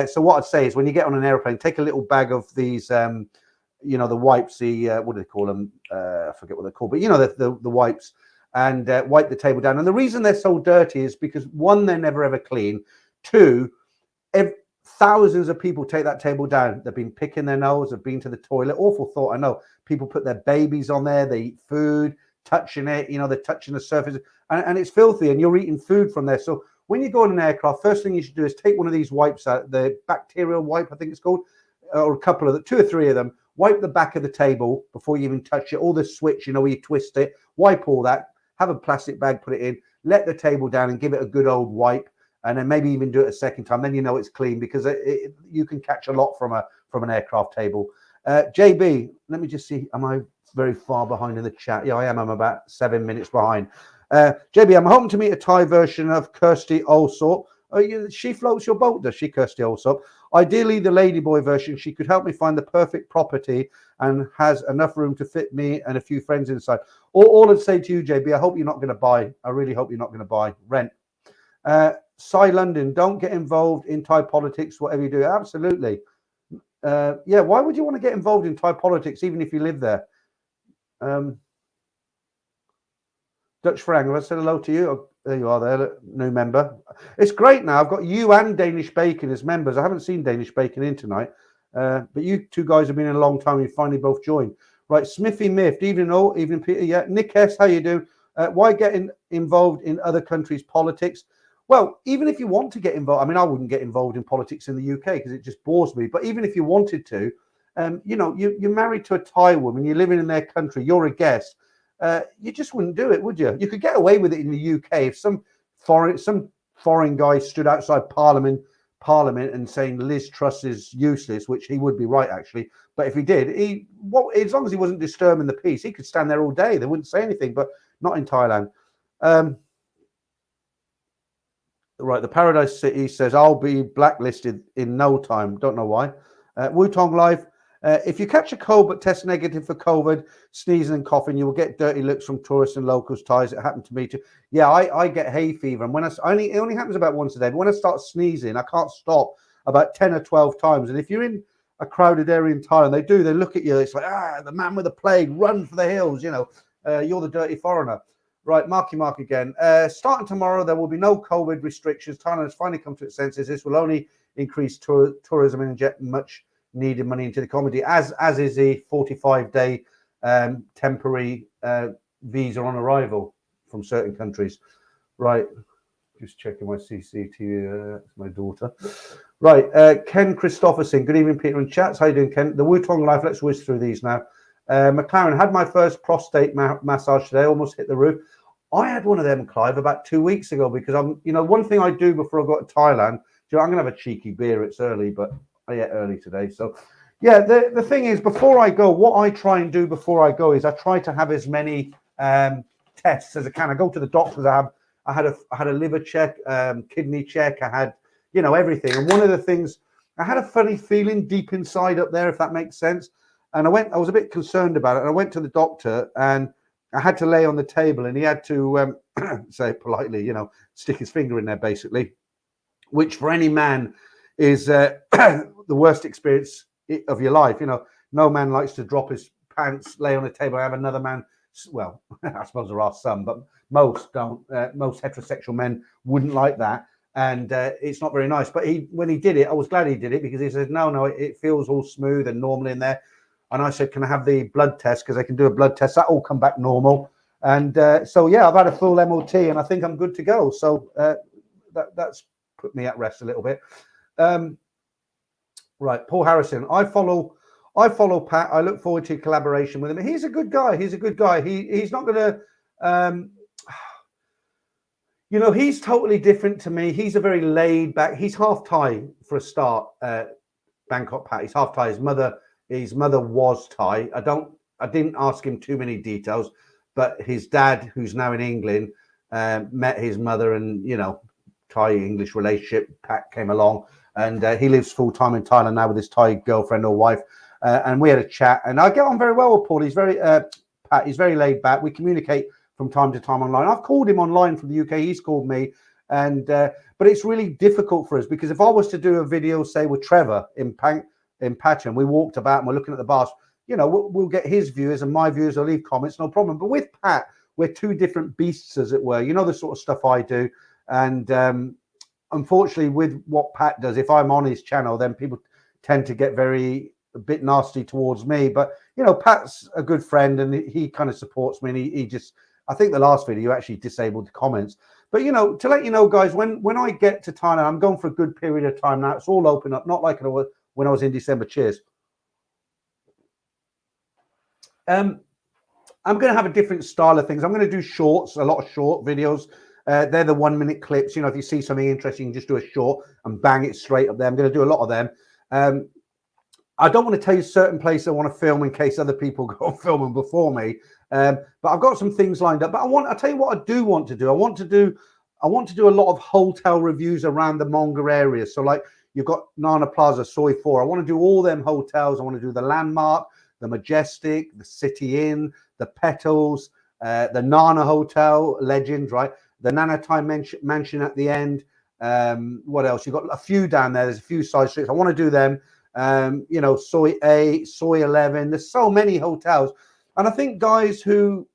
So what I'd say is, when you get on an airplane, take a little bag of these the wipes, what do they call them? I forget what they're called, but the wipes, and wipe the table down. And the reason they're so dirty is because, one, they're never ever clean. Two, thousands of people take that table down. They've been picking their nose, they've been to the toilet. Awful thought, I know. People put their babies on there, they eat food, touching it, they're touching the surface, and it's filthy, and you're eating food from there. So when you go on an aircraft, first thing you should do is take one of these wipes out, the bacterial wipe, I think it's called, or a couple of them, 2 or 3 of them. Wipe the back of the table before you even touch it. All the switch, where you twist it, wipe all that, have a plastic bag, put it in, let the table down and give it a good old wipe. And then maybe even do it a second time. Then it's clean, because you can catch a lot from an aircraft table. JB, let me just see. Am I very far behind in the chat? Yeah, I am. I'm about 7 minutes behind. JB, I'm hoping to meet a Thai version of Kirsty Allsop. Oh, she floats your boat, does she, Kirsty Allsop? Ideally, the ladyboy version. She could help me find the perfect property and has enough room to fit me and a few friends inside. All I'd say to you, JB, I hope you're not going to buy. I really hope you're not going to buy. Rent. Cy London, don't get involved in Thai politics, whatever you do. Absolutely. Yeah, why would you want to get involved in Thai politics, even if you live there? Dutch Frank, have I said hello to you? Oh, there you are, there, new member. It's great now. I've got you and Danish Bacon as members. I haven't seen Danish Bacon in tonight, but you two guys have been in a long time. You finally both joined. Right, Smithy Miffed, evening all, evening Peter. Yeah, Nick S, how you doing? Why getting involved in other countries' politics? Well, even if you want to get involved, I mean, I wouldn't get involved in politics in the UK because it just bores me. But even if you wanted to, you're married to a Thai woman, you're living in their country, you're a guest. You just wouldn't do it, would you? You could get away with it in the UK if some foreign guy stood outside Parliament and saying Liz Truss is useless, which he would be right, actually. But if he did, as long as he wasn't disturbing the peace, he could stand there all day. They wouldn't say anything, but not in Thailand. Right, the Paradise City says, I'll be blacklisted in no time. Don't know why. Wutong Life, if you catch a cold but test negative for COVID, sneezing and coughing, you will get dirty looks from tourists and locals. Ties. It happened to me too. Yeah, I get hay fever, and when it only happens about once a day. But when I start sneezing, I can't stop about 10 or 12 times. And if you're in a crowded area in Thailand, they look at you. It's like, the man with the plague, run for the hills. You're the dirty foreigner. Right, Marky Mark again. Starting tomorrow, there will be no COVID restrictions. Thailand has finally come to its senses. This will only increase tourism and inject much needed money into the economy, as is the 45-day temporary visa on arrival from certain countries. Right, just checking my CCTV. That's my daughter. Right, Ken Christopherson. Good evening, Peter and chats. How you doing, Ken? The Wutong Life. Let's whiz through these now. McLaren, had my first prostate massage today. Almost hit the roof. I had one of them, Clive, about 2 weeks ago, because one thing I do before I got to Thailand, I'm going to have a cheeky beer. It's early, but I ate early today. So, Yeah, the thing is, before I go, what I try and do before I go is I try to have as many tests as I can. I go to the doctors. I had a liver check, kidney check. I had, you know, everything. And one of the things, I had a funny feeling deep inside up there, if that makes sense. And I was a bit concerned about it. And I went to the doctor, and I had to lay on the table, and he had to say it politely, you know, stick his finger in there, basically, which for any man is the worst experience of your life. You know, no man likes to drop his pants, lay on the table, have another man. Well, I suppose there are some, but most don't. Most heterosexual men wouldn't like that, and it's not very nice. But when he did it, I was glad he did it, because he said, no, it feels all smooth and normal in there. And I said, can I have the blood test? Because I can do a blood test. That all come back normal. And so, yeah, I've had a full MOT, and I think I'm good to go. So that's put me at rest a little bit. Right, Paul Harrison. I follow Pat. I look forward to collaboration with him. He's a good guy. He's not going to, you know, he's totally different to me. He's a very laid back. He's half Thai for a start. Bangkok Pat. He's half Thai. His mother was Thai. I didn't ask him too many details, but his dad, who's now in England, met his mother, and, you know, Thai English relationship. Pat came along, and he lives full time in Thailand now with his Thai girlfriend or wife. And we had a chat, and I get on very well with Paul. He's very Pat. He's very laid back. We communicate from time to time online. I've called him online from the UK. He's called me, and but it's really difficult for us, because if I was to do a video, say with Trevor in Pattaya, we walked about and we're looking at the bars, you know, we'll get his viewers and my viewers. I'll leave comments, no problem. But with Pat, we're two different beasts, as it were. You know, the sort of stuff I do. And unfortunately, with what Pat does, if I'm on his channel, then people tend to get a bit nasty towards me. But, you know, Pat's a good friend, and he kind of supports me. And he just, I think the last video actually disabled the comments. But, you know, to let you know, guys, when I get to Thailand, I'm going for a good period of time now. It's all open up, not like it was when I was in December. Cheers. I'm going to have a different style of things. I'm going to do shorts, a lot of short videos. They're the 1 minute clips. You know, if you see something interesting, just do a short and bang it straight up there. I'm going to do a lot of them. I don't want to tell you certain places I want to film in case other people go and film them before me. But I've got some things lined up. But I'll tell you what I do want to do. I want to do a lot of hotel reviews around the Manga area. So like you've got Nana Plaza, Soi 4. I want to do all them hotels. I want to do the Landmark, the Majestic, the City Inn, the Petals, the Nana Hotel, Legend, right? The Nana Thai mansion at the end. What else? You've got a few down there. There's a few side streets. I want to do them. You know, Soi 8, Soi 11. There's so many hotels. And I think guys who,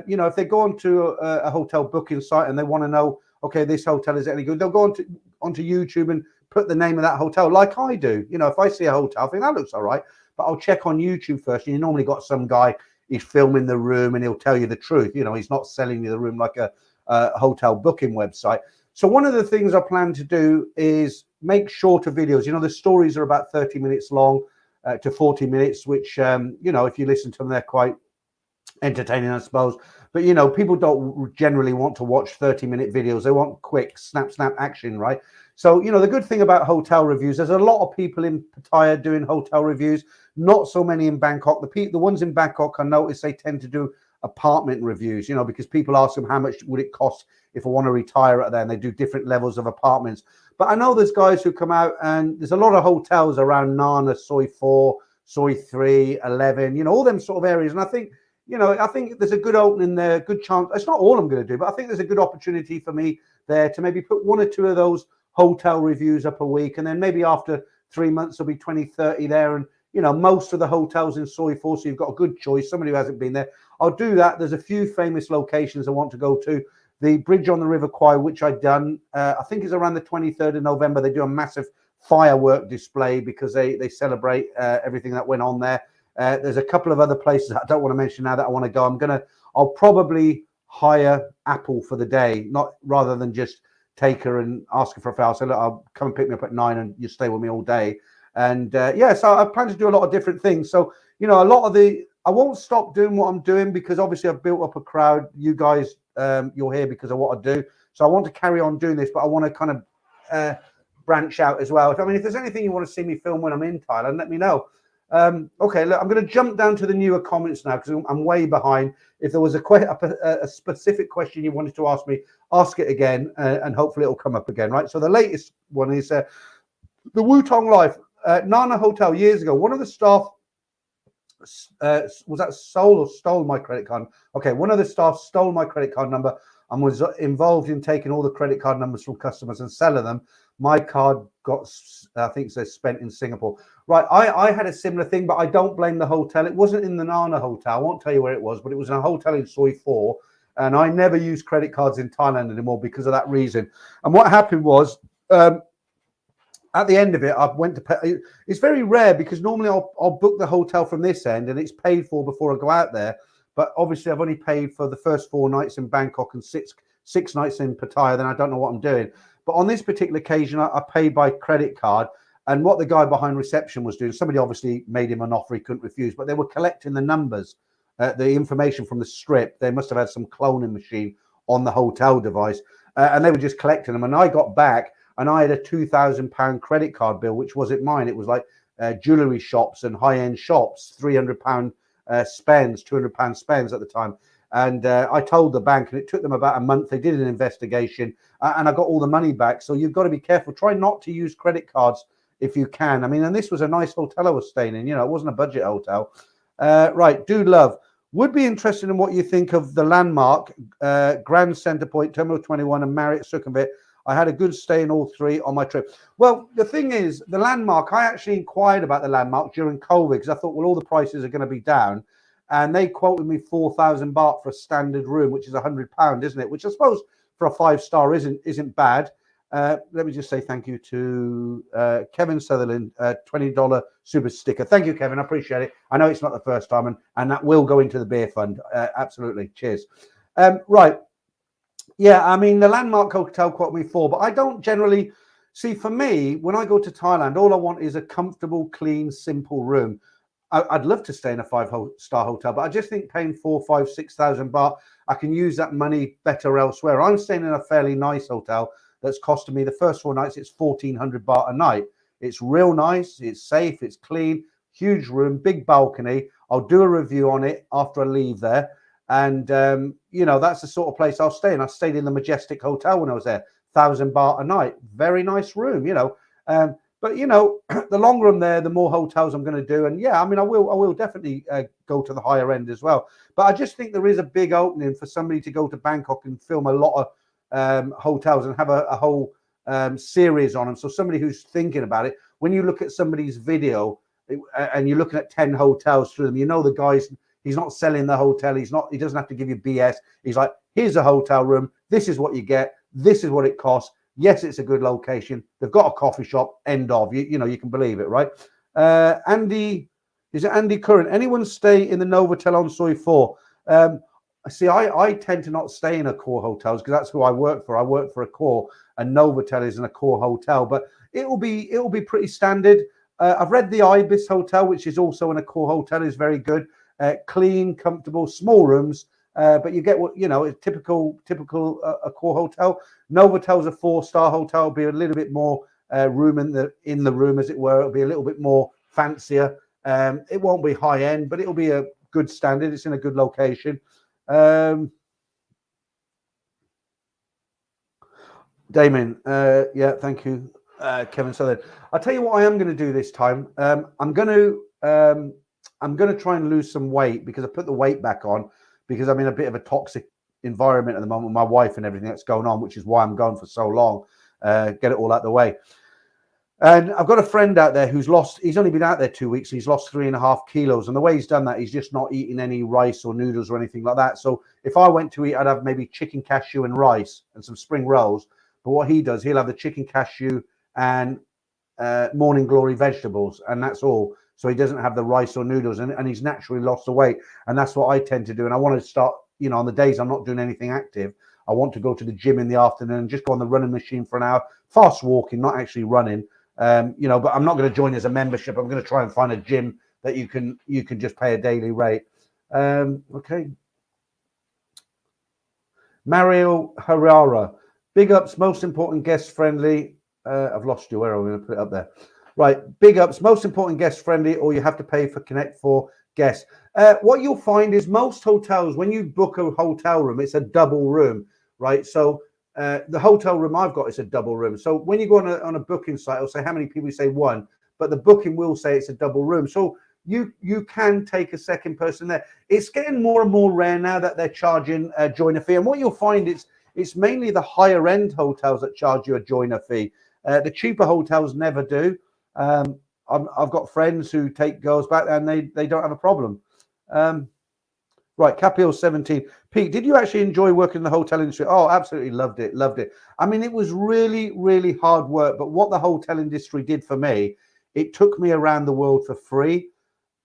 you know, if they go onto a hotel booking site and they want to know, okay, this hotel is any good, they'll go onto YouTube and put the name of that hotel, like I do. You know, if I see a hotel, I think that looks all right, but I'll check on YouTube first. And you normally got some guy, he's filming the room and he'll tell you the truth. You know, he's not selling you the room like a hotel booking website. So one of the things I plan to do is make shorter videos. You know, the stories are about 30 minutes long to 40 minutes, which, you know, if you listen to them, they're quite entertaining, I suppose. But, you know, people don't generally want to watch 30-minute videos. They want quick, snap action, right? So, you know, the good thing about hotel reviews, there's a lot of people in Pattaya doing hotel reviews, not so many in Bangkok. The ones in Bangkok, I notice they tend to do apartment reviews, you know, because people ask them how much would it cost if I want to retire at there, and they do different levels of apartments. But I know there's guys who come out, and there's a lot of hotels around Nana, Soi 4, Soi 3, 11, you know, all them sort of areas. And I think, you know, I think there's a good opening there, good chance. It's not all I'm going to do, but I think there's a good opportunity for me there to maybe put one or two of those hotel reviews up a week. And then maybe after 3 months, there'll be 20, 30 there. And, you know, most of the hotels in Soi 4, so you've got a good choice. Somebody who hasn't been there, I'll do that. There's a few famous locations I want to go to. The bridge on the River Kwai, which I've done, I think is around the 23rd of November. They do a massive firework display because they celebrate everything that went on there. There's a couple of other places I don't want to mention now that I want to go. I'll probably hire Apple for the day, not rather than just take her and ask her for a fare. So look, I'll come and pick me up at 9 and you stay with me all day. And yeah, so I plan to do a lot of different things. So, you know, I won't stop doing what I'm doing because obviously I've built up a crowd. You guys, you're here because of what I do. So I want to carry on doing this, but I want to kind of branch out as well. I mean, if there's anything you want to see me film when I'm in Thailand, let me know. Okay, look, I'm going to jump down to the newer comments now because I'm way behind. If there was a specific question you wanted to ask me, ask it again, and hopefully it'll come up again, right? So the latest one is the Wutong Life, Nana Hotel years ago. One of the staff, was that stole my credit card? Okay, one of the staff stole my credit card number and was involved in taking all the credit card numbers from customers and selling them. My card got, I think it says, spent in Singapore. Right, I had a similar thing, but I don't blame the hotel. It wasn't in the Nana Hotel. I won't tell you where it was, but it was in a hotel in Soi 4. And I never use credit cards in Thailand anymore because of that reason. And what happened was, at the end of it, I went to pay. It's very rare because normally I'll book the hotel from this end and it's paid for before I go out there. But obviously, I've only paid for the first 4 nights in Bangkok and six nights in Pattaya. Then I don't know what I'm doing. But on this particular occasion, I paid by credit card. And what the guy behind reception was doing, somebody obviously made him an offer he couldn't refuse, but they were collecting the numbers, the information from the strip. They must have had some cloning machine on the hotel device, and they were just collecting them. And I got back, and I had a £2,000 credit card bill, which wasn't mine. It was like jewellery shops and high-end shops, £300 spends, £200 spends at the time. And I told the bank, and it took them about a month. They did an investigation, and I got all the money back. So you've got to be careful. Try not to use credit cards if you can. I mean, and this was a nice hotel I was staying in. You know, it wasn't a budget hotel. Right, Dude Love. Would be interested in what you think of the Landmark, Grand Centre Point, Terminal 21, and Marriott Sukhumvit. I had a good stay in all 3 on my trip. Well, the thing is, the Landmark, I actually inquired about the Landmark during COVID because I thought, well, all the prices are going to be down. And they quoted me 4,000 baht for a standard room, which is £100, isn't it? Which I suppose for a 5-star isn't bad. Let me just say thank you to Kevin Sutherland, $20 super sticker. Thank you, Kevin. I appreciate it. I know it's not the first time, and that will go into the beer fund. Absolutely. Cheers. Right. Yeah, I mean, the Landmark Hotel quoted me 4, but I don't generally see. For me, when I go to Thailand, all I want is a comfortable, clean, simple room. I'd love to stay in a 5-star hotel, but I just think paying 4, 5, 6,000 baht, I can use that money better elsewhere. I'm staying in a fairly nice hotel that's costing me the first 4 nights. It's 1,400 baht a night. It's real nice. It's safe. It's clean. Huge room, big balcony. I'll do a review on it after I leave there. And, you know, that's the sort of place I'll stay in. I stayed in the Majestic Hotel when I was there, 1,000 baht a night. Very nice room, you know. But, you know, the longer I'm there, the more hotels I'm going to do. And, yeah, I mean, I will definitely go to the higher end as well. But I just think there is a big opening for somebody to go to Bangkok and film a lot of hotels and have a whole series on them. So somebody who's thinking about it, when you look at somebody's video and you're looking at 10 hotels through them, you know the guy's, he's not selling the hotel. He doesn't have to give you BS. He's like, here's a hotel room. This is what you get. This is what it costs. Yes, it's a good location. They've got a coffee shop. End of. You know, you can believe it, right? Andy, is it Andy Curran? Anyone stay in the Novotel on Soi 4? See, I tend to not stay in Accor hotels because that's who I work for. I work for Accor, and Novotel is an Accor hotel, but it will be pretty standard. I've read the Ibis Hotel, which is also an Accor hotel, is very good. Clean, comfortable, small rooms, but you get what, you know, a typical Accor hotel. Novotel's a 4-star hotel. It'll be a little bit more room in the room, as it were. It'll be a little bit more fancier. It won't be high end, but it'll be a good standard. It's in a good location. Damien, yeah, thank you, Kevin Sutherland. I'll tell you what I am going to do this time. I'm going to try and lose some weight because I put the weight back on because I'm in a bit of a toxic environment at the moment with my wife and everything that's going on, which is why I'm gone for so long. Get it all out the way. And I've got a friend out there who's he's only been out there 2 weeks. And he's lost 3.5 kilos. And the way he's done that, he's just not eating any rice or noodles or anything like that. So if I went to eat, I'd have maybe chicken cashew and rice and some spring rolls. But what he does, he'll have the chicken cashew and morning glory vegetables. And that's all. So he doesn't have the rice or noodles. And he's naturally lost the weight. And that's what I tend to do. And I want to start, you know, on the days I'm not doing anything active, I want to go to the gym in the afternoon and just go on the running machine for an hour. Fast walking, not actually running. You know, but I'm not going to join as a membership. I'm going to try and find a gym that you can just pay a daily rate. Okay. Mario Herrera, big ups, most important guest friendly. I've lost you. Where are we going to put it up there? Right, big ups. Most important, guest friendly, or you have to pay for Connect for guests. What you'll find is most hotels, when you book a hotel room, it's a double room, right? So the hotel room I've got is a double room. So when you go on a booking site, it'll say how many people, you say one, but the booking will say it's a double room. So you can take a second person there. It's getting more and more rare now that they're charging a joiner fee. And what you'll find is it's mainly the higher end hotels that charge you a joiner fee. The cheaper hotels never do. I've got friends who take girls back there and they don't have a problem. Right, Capio 17. Pete, did you actually enjoy working in the hotel industry? Oh, absolutely loved it. Loved it. I mean, it was really, really hard work. But what the hotel industry did for me, it took me around the world for free.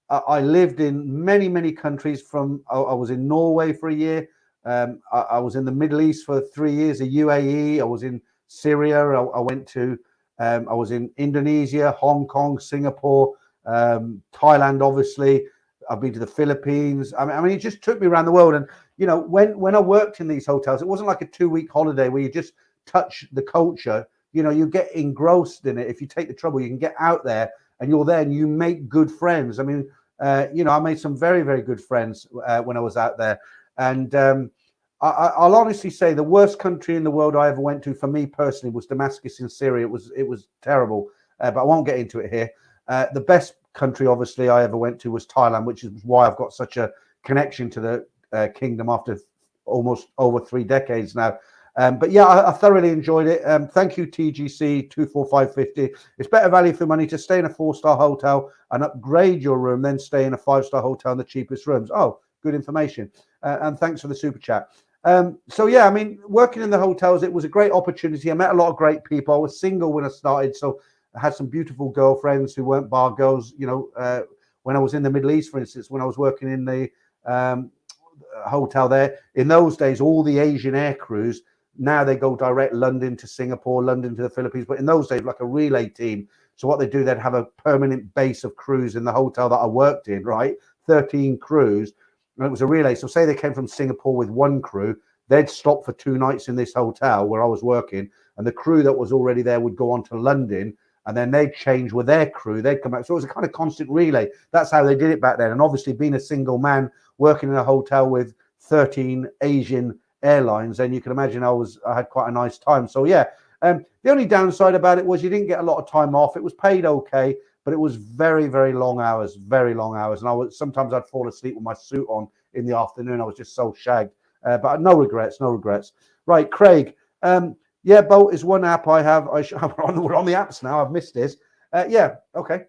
I lived in many, many countries. I was in Norway for a year. I was in the Middle East for 3 years, the UAE. I was in Syria. I went to, I was in Indonesia, Hong Kong, Singapore, Thailand, obviously. I've been to the Philippines. I mean, it just took me around the world. And, you know, when I worked in these hotels, it wasn't like a 2-week holiday where you just touch the culture. You know, you get engrossed in it. If you take the trouble, you can get out there and you're there and you make good friends. I mean, you know, I made some very, very good friends when I was out there. And I'll honestly say the worst country in the world I ever went to, for me personally, was Damascus in Syria. It was terrible, but I won't get into it here. The best country, obviously, I ever went to was Thailand, which is why I've got such a connection to the kingdom after almost over 3 decades now. But yeah, I thoroughly enjoyed it. Thank you, TGC 24550. It's better value for money to stay in a 4-star hotel and upgrade your room than stay in a 5-star hotel in the cheapest rooms. Oh, good information. And thanks for the super chat. So yeah, I mean, working in the hotels, it was a great opportunity. I met a lot of great people. I was single when I started, so I had some beautiful girlfriends who weren't bar girls. You know, when I was in the Middle East, for instance, when I was working in the hotel there, in those days, all the Asian air crews, now they go direct London to Singapore, London to the Philippines. But in those days, like a relay team. So what they do, they'd have a permanent base of crews in the hotel that I worked in, right? 13 crews. And it was a relay. So say they came from Singapore with 1 crew, they'd stop for 2 nights in this hotel where I was working. And the crew that was already there would go on to London. And then they'd change with their crew. They'd come back. So it was a kind of constant relay. That's how they did it back then. And obviously, being a single man working in a hotel with 13 Asian airlines, then you can imagine I had quite a nice time. So yeah, the only downside about it was you didn't get a lot of time off. It was paid okay, but it was very, very long hours, very long hours. And sometimes I'd fall asleep with my suit on in the afternoon. I was just so shagged. But no regrets, no regrets. Right, Craig. Yeah, Bolt is one app I have. We're on the apps now. I've missed this. Yeah, okay.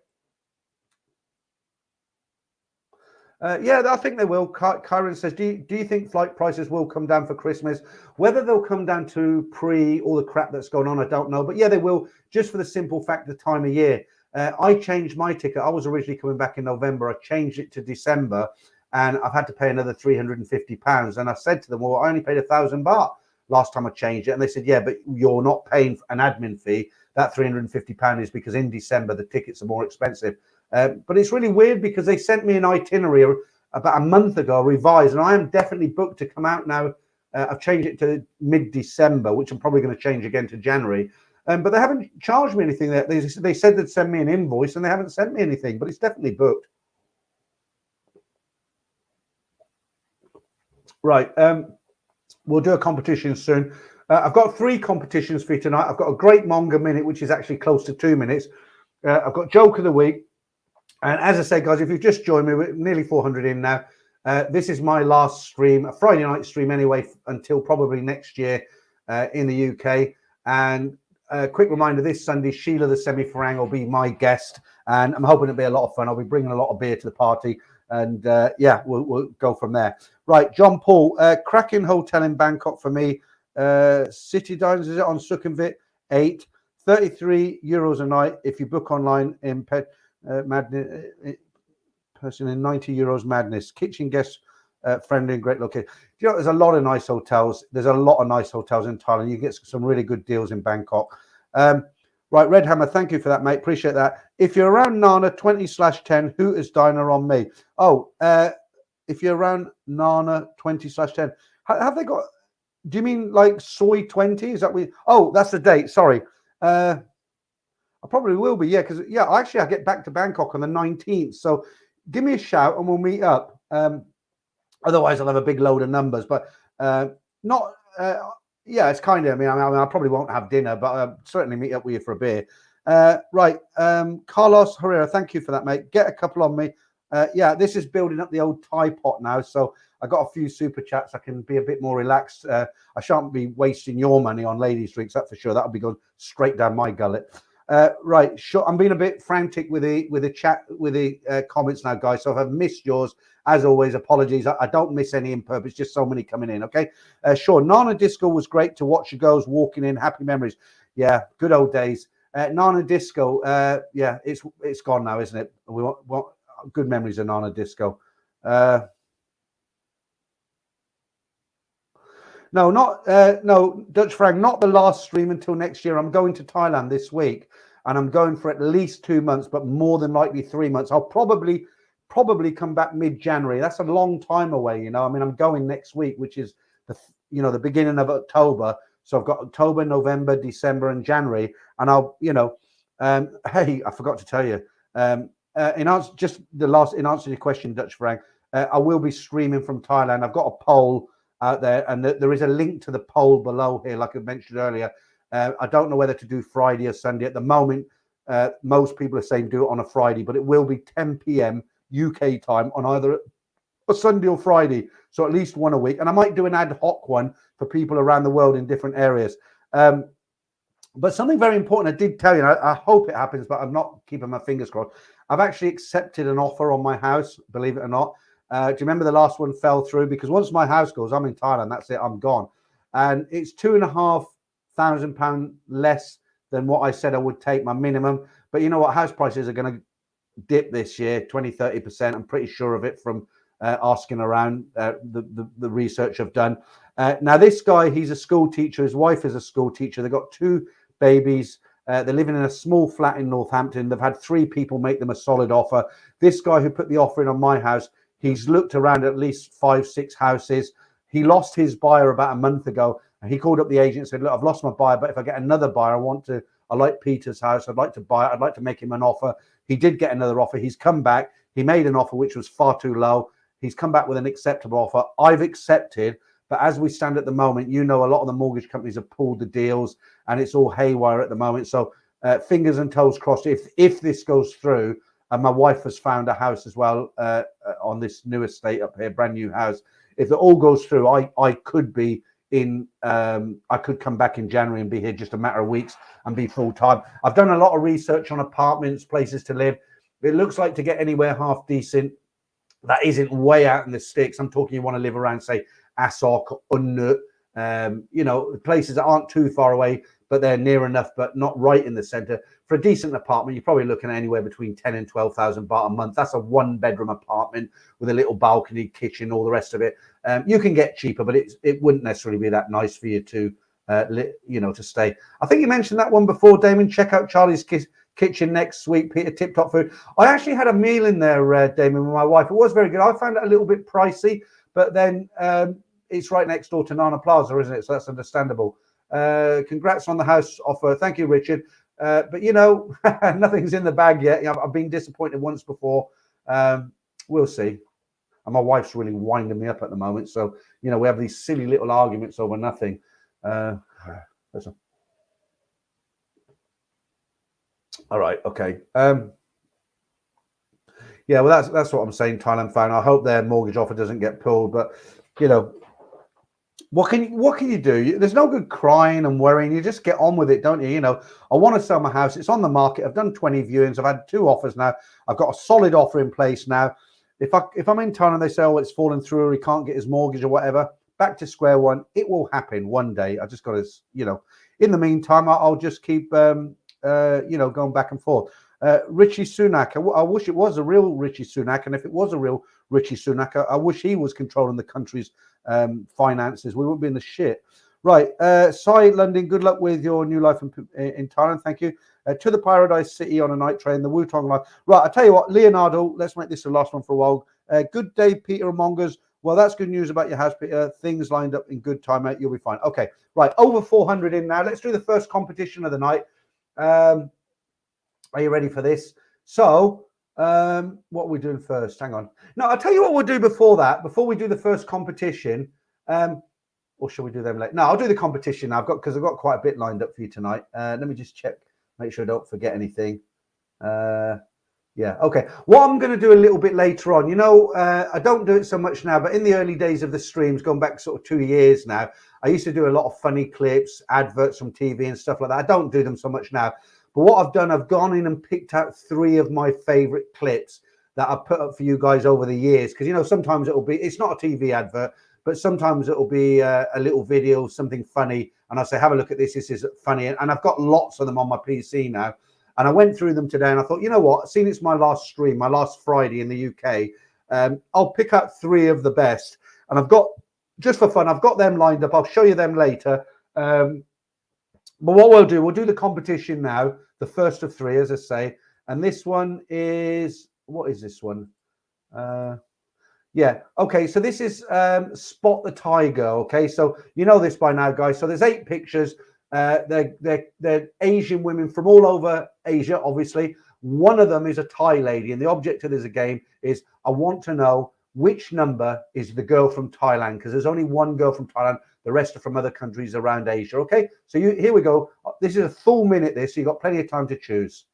Yeah, I think they will. Kyron says, do you think flight prices will come down for Christmas? Whether they'll come down to pre all the crap that's going on, I don't know. But yeah, they will, just for the simple fact of the time of year. I changed my ticket. I was originally coming back in November. I changed it to December, and I've had to pay another £350. And I said to them, well, I only paid £1,000 last time I changed it. And they said, yeah, but you're not paying an admin fee. That £350 is because in December the tickets are more expensive. But it's really weird because they sent me an itinerary about a month ago, revised, and I am definitely booked to come out now. I've changed it to mid-December, which I'm probably going to change again to January. But they haven't charged me anything. They said they'd send me an invoice, and they haven't sent me anything, but it's definitely booked. Right. We'll do a competition soon. I've got 3 competitions for you tonight. I've got a great manga minute, which is actually close to 2 minutes. I've got joke of the week. And as I say, guys, if you've just joined me, we're nearly 400 in now. This is my last stream, a Friday night stream anyway, until probably next year in the UK. And a quick reminder, this Sunday, Sheila the Semi-Farang will be my guest. And I'm hoping it'll be a lot of fun. I'll be bringing a lot of beer to the party. And yeah, we'll go from there. Right, John Paul, cracking hotel in Bangkok for me. City Diners, is it on Sukhumvit 8? €33 a night if you book online in Madness, person in €90 Madness. Kitchen guest friendly and great location. You know, there's a lot of nice hotels. There's a lot of nice hotels in Thailand. You get some really good deals in Bangkok. Right, Red Hammer, thank you for that, mate. Appreciate that. If you're around Nana 20/10, Hooters Diner on me. Oh, if you're around Nana 20/10, have they got? Do you mean like Soy 20? Is that we? Oh, that's the date. Sorry. I'm I probably will be, yeah, because actually I get back to Bangkok on the 19th. So give me a shout and we'll meet up. Otherwise, I'll have a big load of numbers, but not. Yeah, it's kind of. I mean, I probably won't have dinner, but certainly meet up with you for a beer. Right, Carlos Herrera, thank you for that, mate. Get a couple on me. Yeah, this is building up the old Thai pot now, so I got a few super chats. I can be a bit more relaxed. I shan't be wasting your money on ladies' drinks, that's for sure. That'll be going straight down my gullet. Right, sure. I'm being a bit frantic with the chat, with the comments now, guys. So if I've missed yours, as always, apologies. I don't miss any in purpose, just so many coming in. Okay, sure. Nana Disco was great to watch you girls walking in. Happy memories. Yeah, good old days. Nana Disco. Yeah, it's gone now, isn't it? We want good memories of Nana Disco. No, no, Dutch Frank, not the last stream until next year. I'm going to Thailand this week, and I'm going for at least 2 months, but more than likely 3 months. I'll probably come back mid-January. That's a long time away, you know. I mean, I'm going next week, which is the beginning of October. So I've got October, November, December, and January, and I'll, hey, I forgot to tell you, in answer to your question, Dutch Frank, I will be streaming from Thailand. I've got a poll out there, and there is a link to the poll below here, like I mentioned earlier. I don't know whether to do Friday or Sunday at the moment. Most people are saying do it on a Friday, but it will be 10 p.m. UK time on either a Sunday or Friday, so at least one a week. And I might do an ad hoc one for people around the world in different areas. But something very important I did tell you, and I hope it happens, but I'm not keeping my fingers crossed. I've actually accepted an offer on my house, believe it or not. Do you remember the last one fell through? Because once my house goes, I'm in Thailand, that's it, I'm gone. And it's £2,500 less than what I said I would take, my minimum. But you know what? House prices are going to dip this year, 20-30%. I'm pretty sure of it from asking around the research I've done. Now, this guy, he's a school teacher. His wife is a school teacher. They've got 2 babies. They're living in a small flat in Northampton. They've had 3 people make them a solid offer. This guy who put the offer in on my house, he's looked around at least 5-6 houses. He lost his buyer about a month ago, and he called up the agent and said, look, I've lost my buyer, but if I get another buyer, I like Peter's house. I'd like to buy it. I'd like to make him an offer. He did get another offer. He's come back. He made an offer which was far too low. He's come back with an acceptable offer. I've accepted, but as we stand at the moment, a lot of the mortgage companies have pulled the deals, and it's all haywire at the moment. So fingers and toes crossed. If this goes through, and my wife has found a house as well on this new estate up here, brand new house. If it all goes through, I could be in. I could come back in January and be here just a matter of weeks and be full time. I've done a lot of research on apartments, places to live. It looks like to get anywhere half decent, that isn't way out in the sticks. I'm talking you want to live around, say, Asok, Unnut, places that aren't too far away, but they're near enough, but not right in the center. For a decent apartment, you're probably looking at anywhere between 10 and 12,000 baht a month. That's a 1-bedroom apartment with a little balcony, kitchen, all the rest of it. You can get cheaper, but it wouldn't necessarily be that nice for you to, to stay. I think you mentioned that one before, Damon. Check out Charlie's Kitchen next week, Peter. Tip top food. I actually had a meal in there, Damon, with my wife. It was very good. I found it a little bit pricey, but then it's right next door to Nana Plaza, isn't it? So that's understandable. Congrats on the house offer. Thank you, Richard. But nothing's in the bag yet. I've been disappointed once before. We'll see. And my wife's really winding me up at the moment. So, we have these silly little arguments over nothing. All right. Okay. Yeah, well, that's what I'm saying, Thailand fan. I hope their mortgage offer doesn't get pulled. But, what can you do? There's no good crying and worrying. You just get on with it, don't you? I want to sell my house. It's on the market. I've done 20 viewings. I've had 2 offers now. I've got a solid offer in place now. If I'm in town and they say, oh, it's fallen through, or he can't get his mortgage or whatever, back to square one. It will happen one day. I just got to, in the meantime, I'll just keep, going back and forth. Richie Sunak. I wish it was a real Richie Sunak. And if it was a real Richie Sunak, I wish he was controlling the country's finances. We wouldn't be in the shit. Right. Sai London, good luck with your new life in Thailand. Thank you. To the Paradise City on a night train, the Wutong Line. Right. I'll tell you what, Leonardo, let's make this the last one for a while. Good day, Peter and Mongers. Well, that's good news about your house, Peter. Things lined up in good time, mate. You'll be fine. Okay. Right. Over 400 in now. Let's do the first competition of the night. Are you ready for this? So, what are we doing first? Hang on. No, I'll tell you what we'll do before that. Before we do the first competition, or shall we do them later? No, I'll do the competition now. Because I've got quite a bit lined up for you tonight. Let me just check, make sure I don't forget anything. Yeah, okay. What I'm going to do a little bit later on, you know, I don't do it so much now, but in the early days of the streams, going back sort of 2 years now, I used to do a lot of funny clips, adverts from TV and stuff like that. I don't do them so much now. But what I've done, I've gone in and picked out 3 of my favorite clips that I've put up for you guys over the years. Because, you know, sometimes it'll be, it's not a TV advert, but sometimes it'll be a little video, something funny. And I'll say, have a look at this. This is funny. And I've got lots of them on my PC now. And I went through them today and I thought, you know what, seeing it's my last stream, my last Friday in the UK, I'll pick out 3 of the best. And I've got, just for fun, I've got them lined up. I'll show you them later. But what we'll do the competition now, the first of 3, as I say. And this one is, what is this one? Yeah, okay, so this is Spot the Tiger, okay? So you know this by now, guys. So there's 8 pictures. They're Asian women from all over Asia, obviously. One of them is a Thai lady, and the objective of the game is I want to know which number is the girl from Thailand, because there's only one girl from Thailand. The rest are from other countries around Asia. Okay, so here we go. This is a full minute, this, so you've got plenty of time to choose.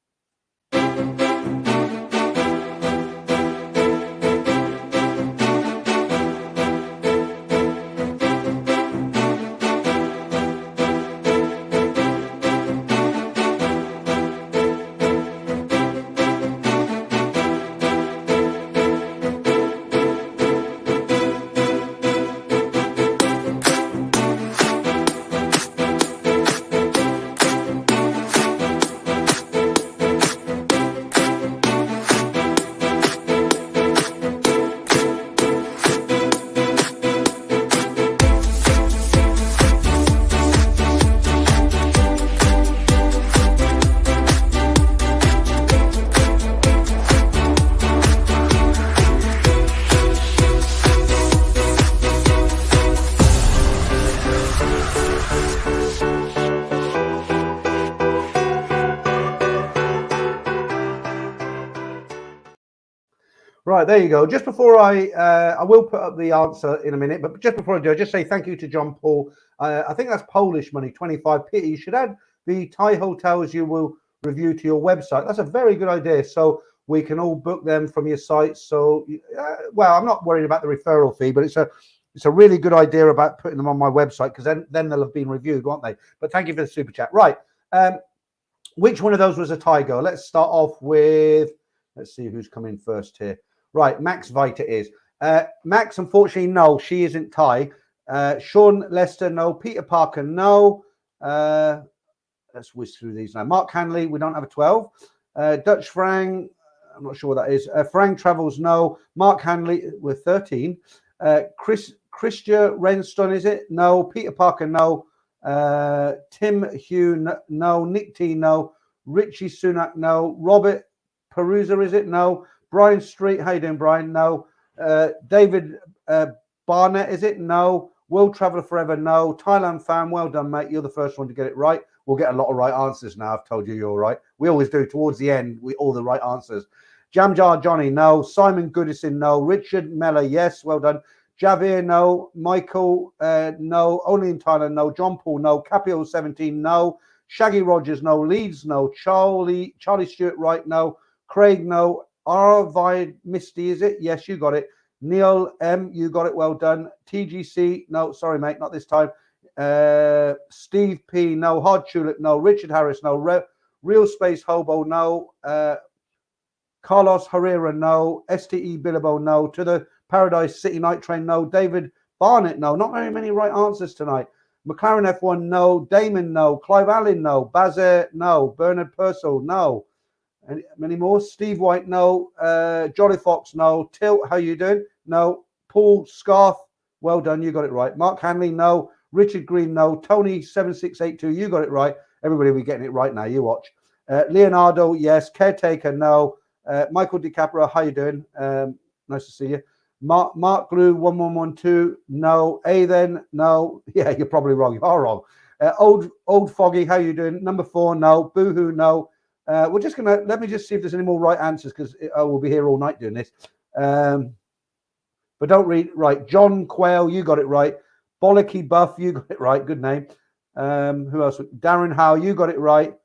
Right, there you go. Just before I will put up the answer in a minute, but just before I do, I just say thank you to John Paul. I think that's Polish money, 25p. You should add the Thai hotels you will review to your website. That's a very good idea. So we can all book them from your site. So, well, I'm not worried about the referral fee, but it's a really good idea about putting them on my website, because then they'll have been reviewed, won't they? But thank you for the super chat. Right. Which one of those was a Thai girl? Let's start off with, let's see who's coming first here. Right, Max Vita is. Max, unfortunately, no, she isn't Thai. Sean Lester, no. Peter Parker, no. Let's whiz through these now. Mark Hanley, we don't have a 12. Dutch Frank, I'm not sure what that is. Frank Travels, no. Mark Hanley, we're 13. Christia Renston, is it? No. Peter Parker, no. Tim Hugh, no. Nick T, no. Richie Sunak, no. Robert Perusa, is it? No. Brian Street, how you doing, Brian? No. David Barnett, is it? No. World Traveller Forever, no. Thailand fan, well done, mate. You're the first one to get it right. We'll get a lot of right answers now. I've told you you're right. We always do towards the end, all the right answers. Jam Jar Johnny, no. Simon Goodison, no. Richard Meller, yes, well done. Javier, no. Michael, no. Only in Thailand, no. John Paul, no. Capio 17, no. Shaggy Rogers, no. Leeds, no. Charlie Stewart, right, no. Craig, no. Arvide Misty, is it? Yes, you got it. Neil M, you got it. Well done. TGC, no, sorry, mate, not this time. Steve P, no. Hard Tulip, no. Richard Harris, no. Real Space Hobo, no. Carlos Herrera, no. STE Billabo, no. To the Paradise City Night Train, no. David Barnett, no. Not very many right answers tonight. McLaren F1, no. Damon, no. Clive Allen, no. Bazer, no. Bernard Purcell, no. Many more. Steve White, no. Jolly Fox, no. Tilt, how you doing? No. Paul Scarf, well done, you got it right. Mark Hanley, no. Richard Green, no. Tony 7682, you got it right. Everybody will be getting it right now, you watch. Leonardo, yes. Caretaker, no. Michael DiCaprio, how you doing? Nice to see you. Mark Glue 1112, no. Then, no. Yeah, you're probably wrong. You are wrong. Old Foggy, how you doing? Number 4, no. Boohoo, no. We're just going to, let me just see if there's any more right answers, because we'll be here all night doing this. But don't read, right. John Quayle, you got it right. Bollocky Buff, you got it right. Good name. Who else? Darren Howe, you got it right.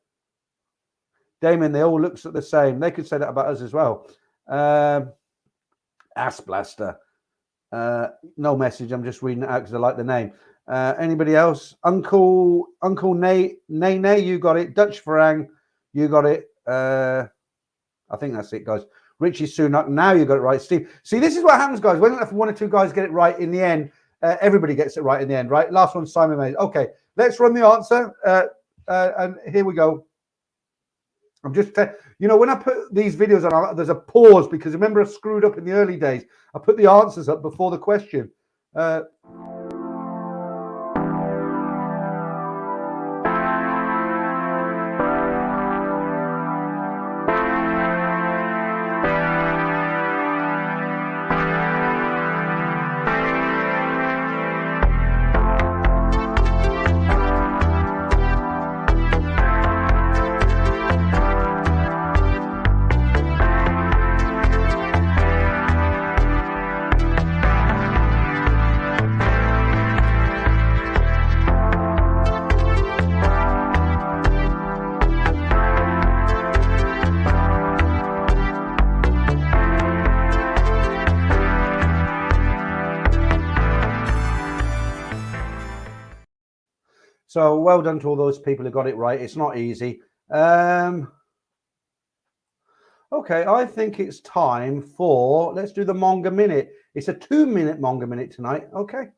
Damien, they all look the same. They could say that about us as well. Ass Blaster. No message. I'm just reading it out because I like the name. Anybody else? Uncle Nay, you got it. Dutch Farang, you got it. I think that's it, guys. Richie Sunak, now you got it right. Steve, see, this is what happens, guys. When one or two guys get it right in the end, everybody gets it right in the end, right? Last one, Simon Mays. Okay, let's run the answer. And here we go. I'm just, when I put these videos on, there's a pause because remember I screwed up in the early days. I put the answers up before the question. So well done to all those people who got it right. It's not easy. Okay, I think it's time for, let's do the Manga Minute. It's a 2-minute Manga Minute tonight. Okay.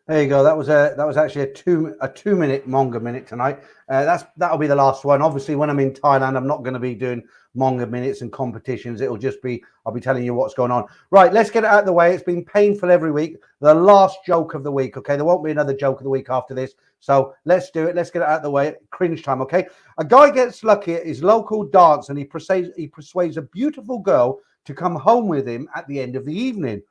There you go. That was actually a 2-minute Manga Minute tonight. That'll be the last one. Obviously, when I'm in Thailand, I'm not going to be doing Manga Minutes and competitions. It'll just be, I'll be telling you what's going on. Right, let's get it out of the way. It's been painful every week. The last joke of the week, okay? There won't be another joke of the week after this. So let's do it. Let's get it out of the way. Cringe time, okay? A guy gets lucky at his local dance and he persuades a beautiful girl to come home with him at the end of the evening.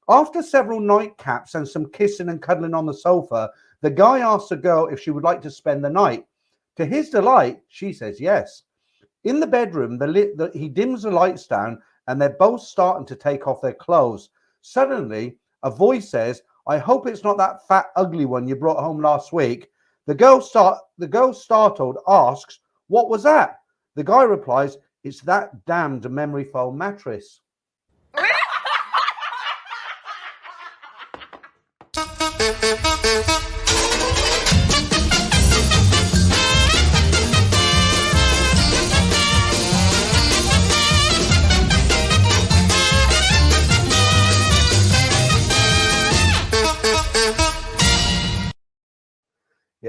After several nightcaps and some kissing and cuddling on the sofa, the guy asks the girl if she would like to spend the night. To his delight, she says yes. In the bedroom, he dims the lights down and they're both starting to take off their clothes. Suddenly, a voice says, "I hope it's not that fat, ugly one you brought home last week." The girl startled asks, "What was that?" The guy replies, "It's that damned memory foam mattress."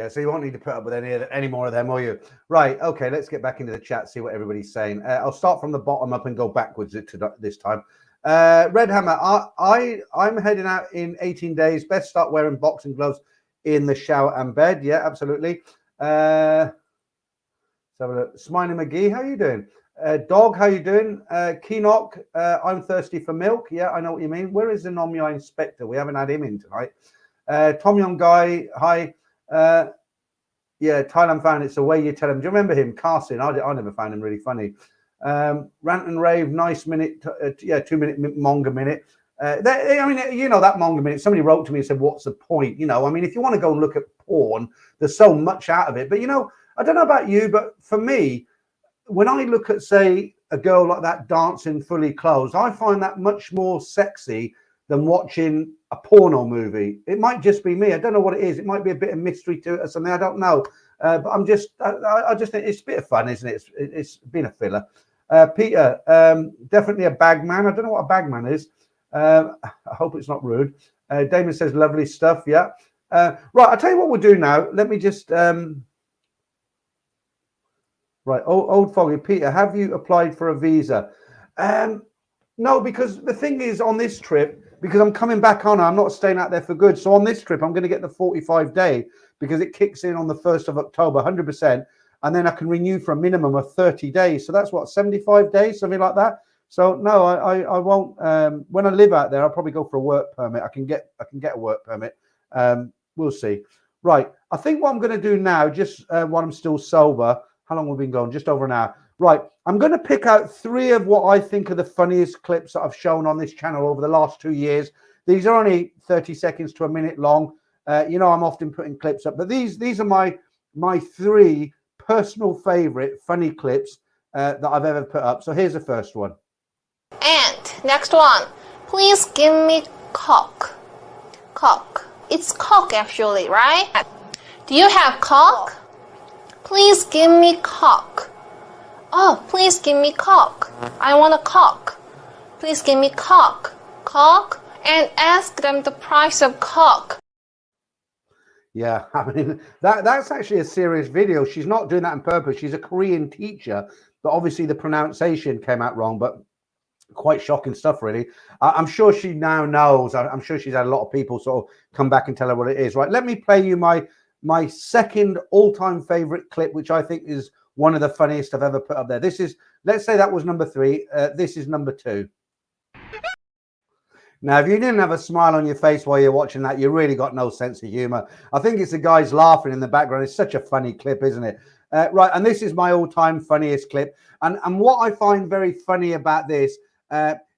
Yeah, so you won't need to put up with any more of them, will you? Right. Okay. Let's get back into the chat. See what everybody's saying. I'll start from the bottom up and go backwards to this time. Red Hammer. I'm heading out in 18 days. Best start wearing boxing gloves in the shower and bed. Yeah, absolutely. Smiley McGee, how you doing? Dog, how you doing? Keenock, I'm thirsty for milk. Yeah, I know what you mean. Where is the Nomya Inspector? We haven't had him in tonight. Tom Young Guy, hi. Yeah, Thailand fan, it's the way you tell him. Do you remember him? Carson, I never found him really funny. Rant and Rave, nice minute. 2-minute manga minute. I mean, you know, that manga minute, somebody wrote to me and said, what's the point? You know, I mean, if you want to go and look at porn, there's so much out of it. But, you know, I don't know about you, but for me, when I look at, say, a girl like that dancing fully clothed, I find that much more sexy than watching a porno movie. It might just be me. I don't know what it is. It might be a bit of mystery to it or something. I don't know. But I just think it's a bit of fun, isn't it? It's been a filler. Peter, definitely a bag man. I don't know what a bag man is. I hope it's not rude. Damon says lovely stuff. Yeah. Right. I'll tell you what we'll do now. Let me just... Right, old foggy Peter, have you applied for a visa? No, because the thing is, on this trip, because I'm coming back on, I'm not staying out there for good. So on this trip, I'm going to get the 45-day because it kicks in on the 1st of October, 100%, and then I can renew for a minimum of 30 days. So that's what, 75 days, something like that. So no, I won't. When I live out there, I'll probably go for a work permit. I can get a work permit. We'll see. Right, I think what I'm going to do now, just while I'm still sober. How long have we been going? Just over an hour. Right. I'm going to pick out 3 of what I think are the funniest clips that I've shown on this channel over the last 2 years. These are only 30 seconds to a minute long. You know, I'm often putting clips up, but these are my 3 personal favorite funny clips that I've ever put up. So here's the first one. And next one. Please give me cock. Cock. It's cock actually, right? Do you have cock? Please give me cock. Oh, please give me cock. I want a cock. Please give me cock. Cock, and ask them the price of cock. Yeah, I mean, that's actually a serious video. She's not doing that on purpose. She's a Korean teacher, but obviously the pronunciation came out wrong, but quite shocking stuff, really. I'm sure she now knows. I'm sure she's had a lot of people sort of come back and tell her what it is. Right, let me play you my second all-time favorite clip, which I think is one of the funniest I've ever put up there. This is, let's say that was number 3. This is number 2. Now, if you didn't have a smile on your face while you're watching that, you really got no sense of humor. I think it's the guys laughing in the background. It's such a funny clip, isn't it? Right, and this is my all-time funniest clip. And what I find very funny about this,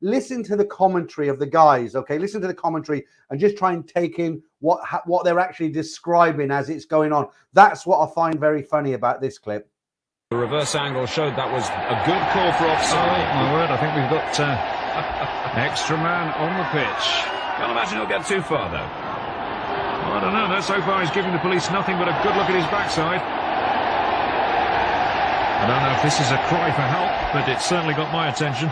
listen to the commentary of the guys, okay? Listen to the commentary and just try and take in what they're actually describing as it's going on. That's what I find very funny about this clip. The reverse angle showed that was a good call for offside. Oh, my word, I think we've got extra man on the pitch. Can't imagine he'll get too far, though. Well, I don't know. So far, he's giving the police nothing but a good look at his backside. I don't know if this is a cry for help, but it certainly got my attention.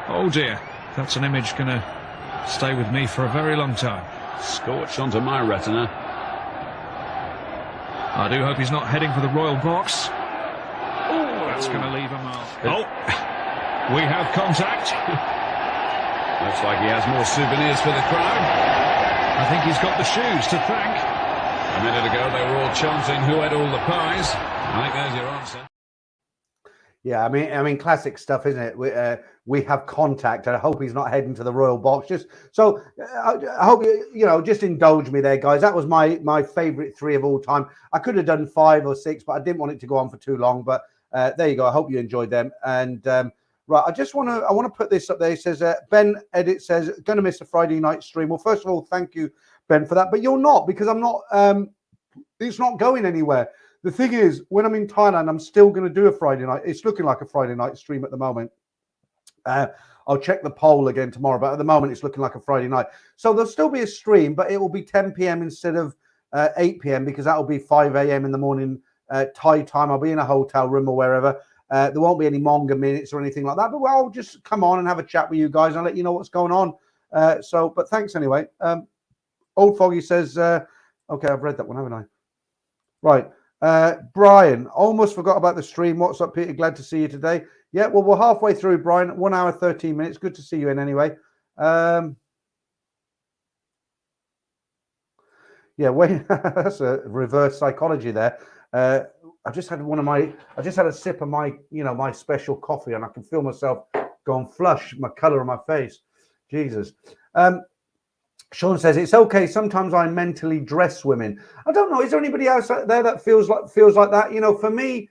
Oh, dear. That's an image going to stay with me for a very long time. Scorch onto my retina. I do hope he's not heading for the royal box. Oh, that's going to leave a mark. Oh, we have contact. Looks like he has more souvenirs for the crowd. I think he's got the shoes to thank. A minute ago, they were all chanting who had all the pies. I think there's your answer. Yeah, I mean, classic stuff, isn't it? We have contact, and I hope he's not heading to the royal box. Just so, I hope you know. Just indulge me there, guys. That was my favorite 3 of all time. I could have done 5 or 6, but I didn't want it to go on for too long. But there you go. I hope you enjoyed them. And right, I want to put this up there. He says Ben Edit says going to miss a Friday night stream. Well, first of all, thank you, Ben, for that. But you're not, because I'm not. It's not going anywhere. The thing is, when I'm in Thailand, I'm still going to do a Friday night. It's looking like a Friday night stream at the moment. I'll check the poll again tomorrow, but at the moment, it's looking like a Friday night. So there'll still be a stream, but it will be 10 p.m. instead of 8 p.m. because that will be 5 a.m. in the morning Thai time. I'll be in a hotel room or wherever. There won't be any manga minutes or anything like that, but I'll just come on and have a chat with you guys and I'll let you know what's going on. But thanks anyway. Old Foggy says... Okay, I've read that one, haven't I? Right. Brian, almost forgot about the stream. What's up, Peter? Glad to see you today. Yeah, well, we're halfway through, Brian. 1 hour, 13 minutes. Good to see you in anyway. Yeah, wait, that's a reverse psychology there. I just had a sip of my, my special coffee, and I can feel myself going flush, my color on my face. Jesus. Sean says it's okay. Sometimes I mentally dress women. I don't know. Is there anybody else out there that feels like that? For me,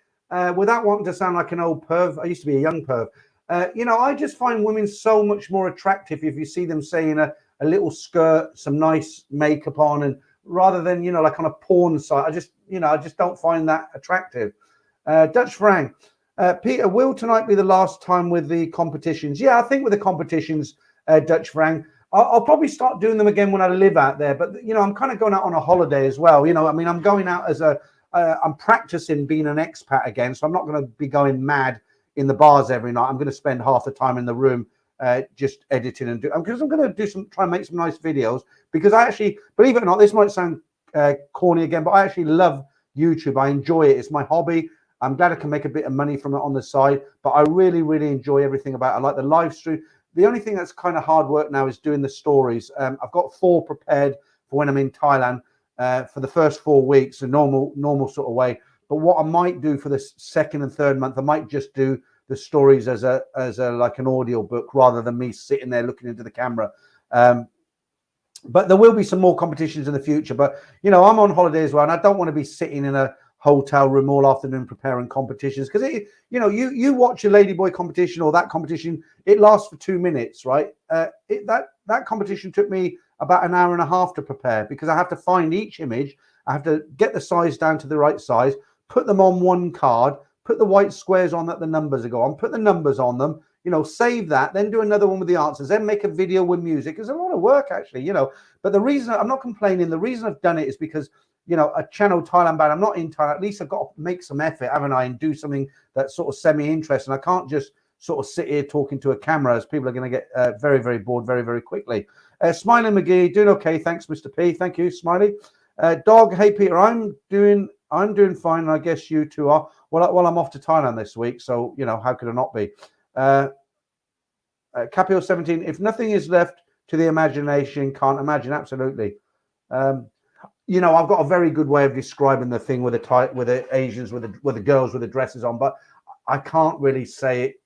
without wanting to sound like an old perv, I used to be a young perv. I just find women so much more attractive if you see them, say, in a little skirt, some nice makeup on, and rather than like on a porn site. I just don't find that attractive. Dutch Frank, Peter, will tonight be the last time with the competitions? Yeah, I think with the competitions, Dutch Frank. I'll probably start doing them again when I live out there. But, I'm kind of going out on a holiday as well. I'm going out as I'm practicing being an expat again. So I'm not going to be going mad in the bars every night. I'm going to spend half the time in the room just editing and because I'm going to try and make some nice videos, because I actually, believe it or not, this might sound corny again, but I actually love YouTube. I enjoy it. It's my hobby. I'm glad I can make a bit of money from it on the side, but I really, really enjoy everything about it. I like the live stream. The only thing that's kind of hard work now is doing the stories. I've got 4 prepared for when I'm in Thailand for the first 4 weeks, a normal sort of way. But what I might do for the second and third month, I might just do the stories as a like an audio book rather than me sitting there looking into the camera. But there will be some more competitions in the future. But I'm on holiday as well, and I don't want to be sitting in a hotel room all afternoon preparing competitions, because you watch a ladyboy competition or that competition, it lasts for 2 minutes, right? That competition took me about an hour and a half to prepare, because I have to find each image, I have to get the size down to the right size, put them on one card, put the white squares on that the numbers go on, put the numbers on them, save that, then do another one with the answers, then make a video with music. It's a lot of work, actually, but the reason I'm not complaining, the reason I've done it is because a channel Thailand band, I'm not in Thailand. At least I've got to make some effort, haven't I, and do something that's sort of semi-interesting. I can't just sort of sit here talking to a camera, as people are going to get very, very bored very, very quickly. Smiley McGee, doing okay. Thanks, Mr. P. Thank you, Smiley. Dog, hey, Peter, I'm doing fine, and I guess you two are. Well, I'm off to Thailand this week, so, how could I not be? Capio 17, if nothing is left to the imagination, can't imagine. Absolutely. I've got a very good way of describing the thing with the Asians, with the girls with the dresses on, but I can't really say it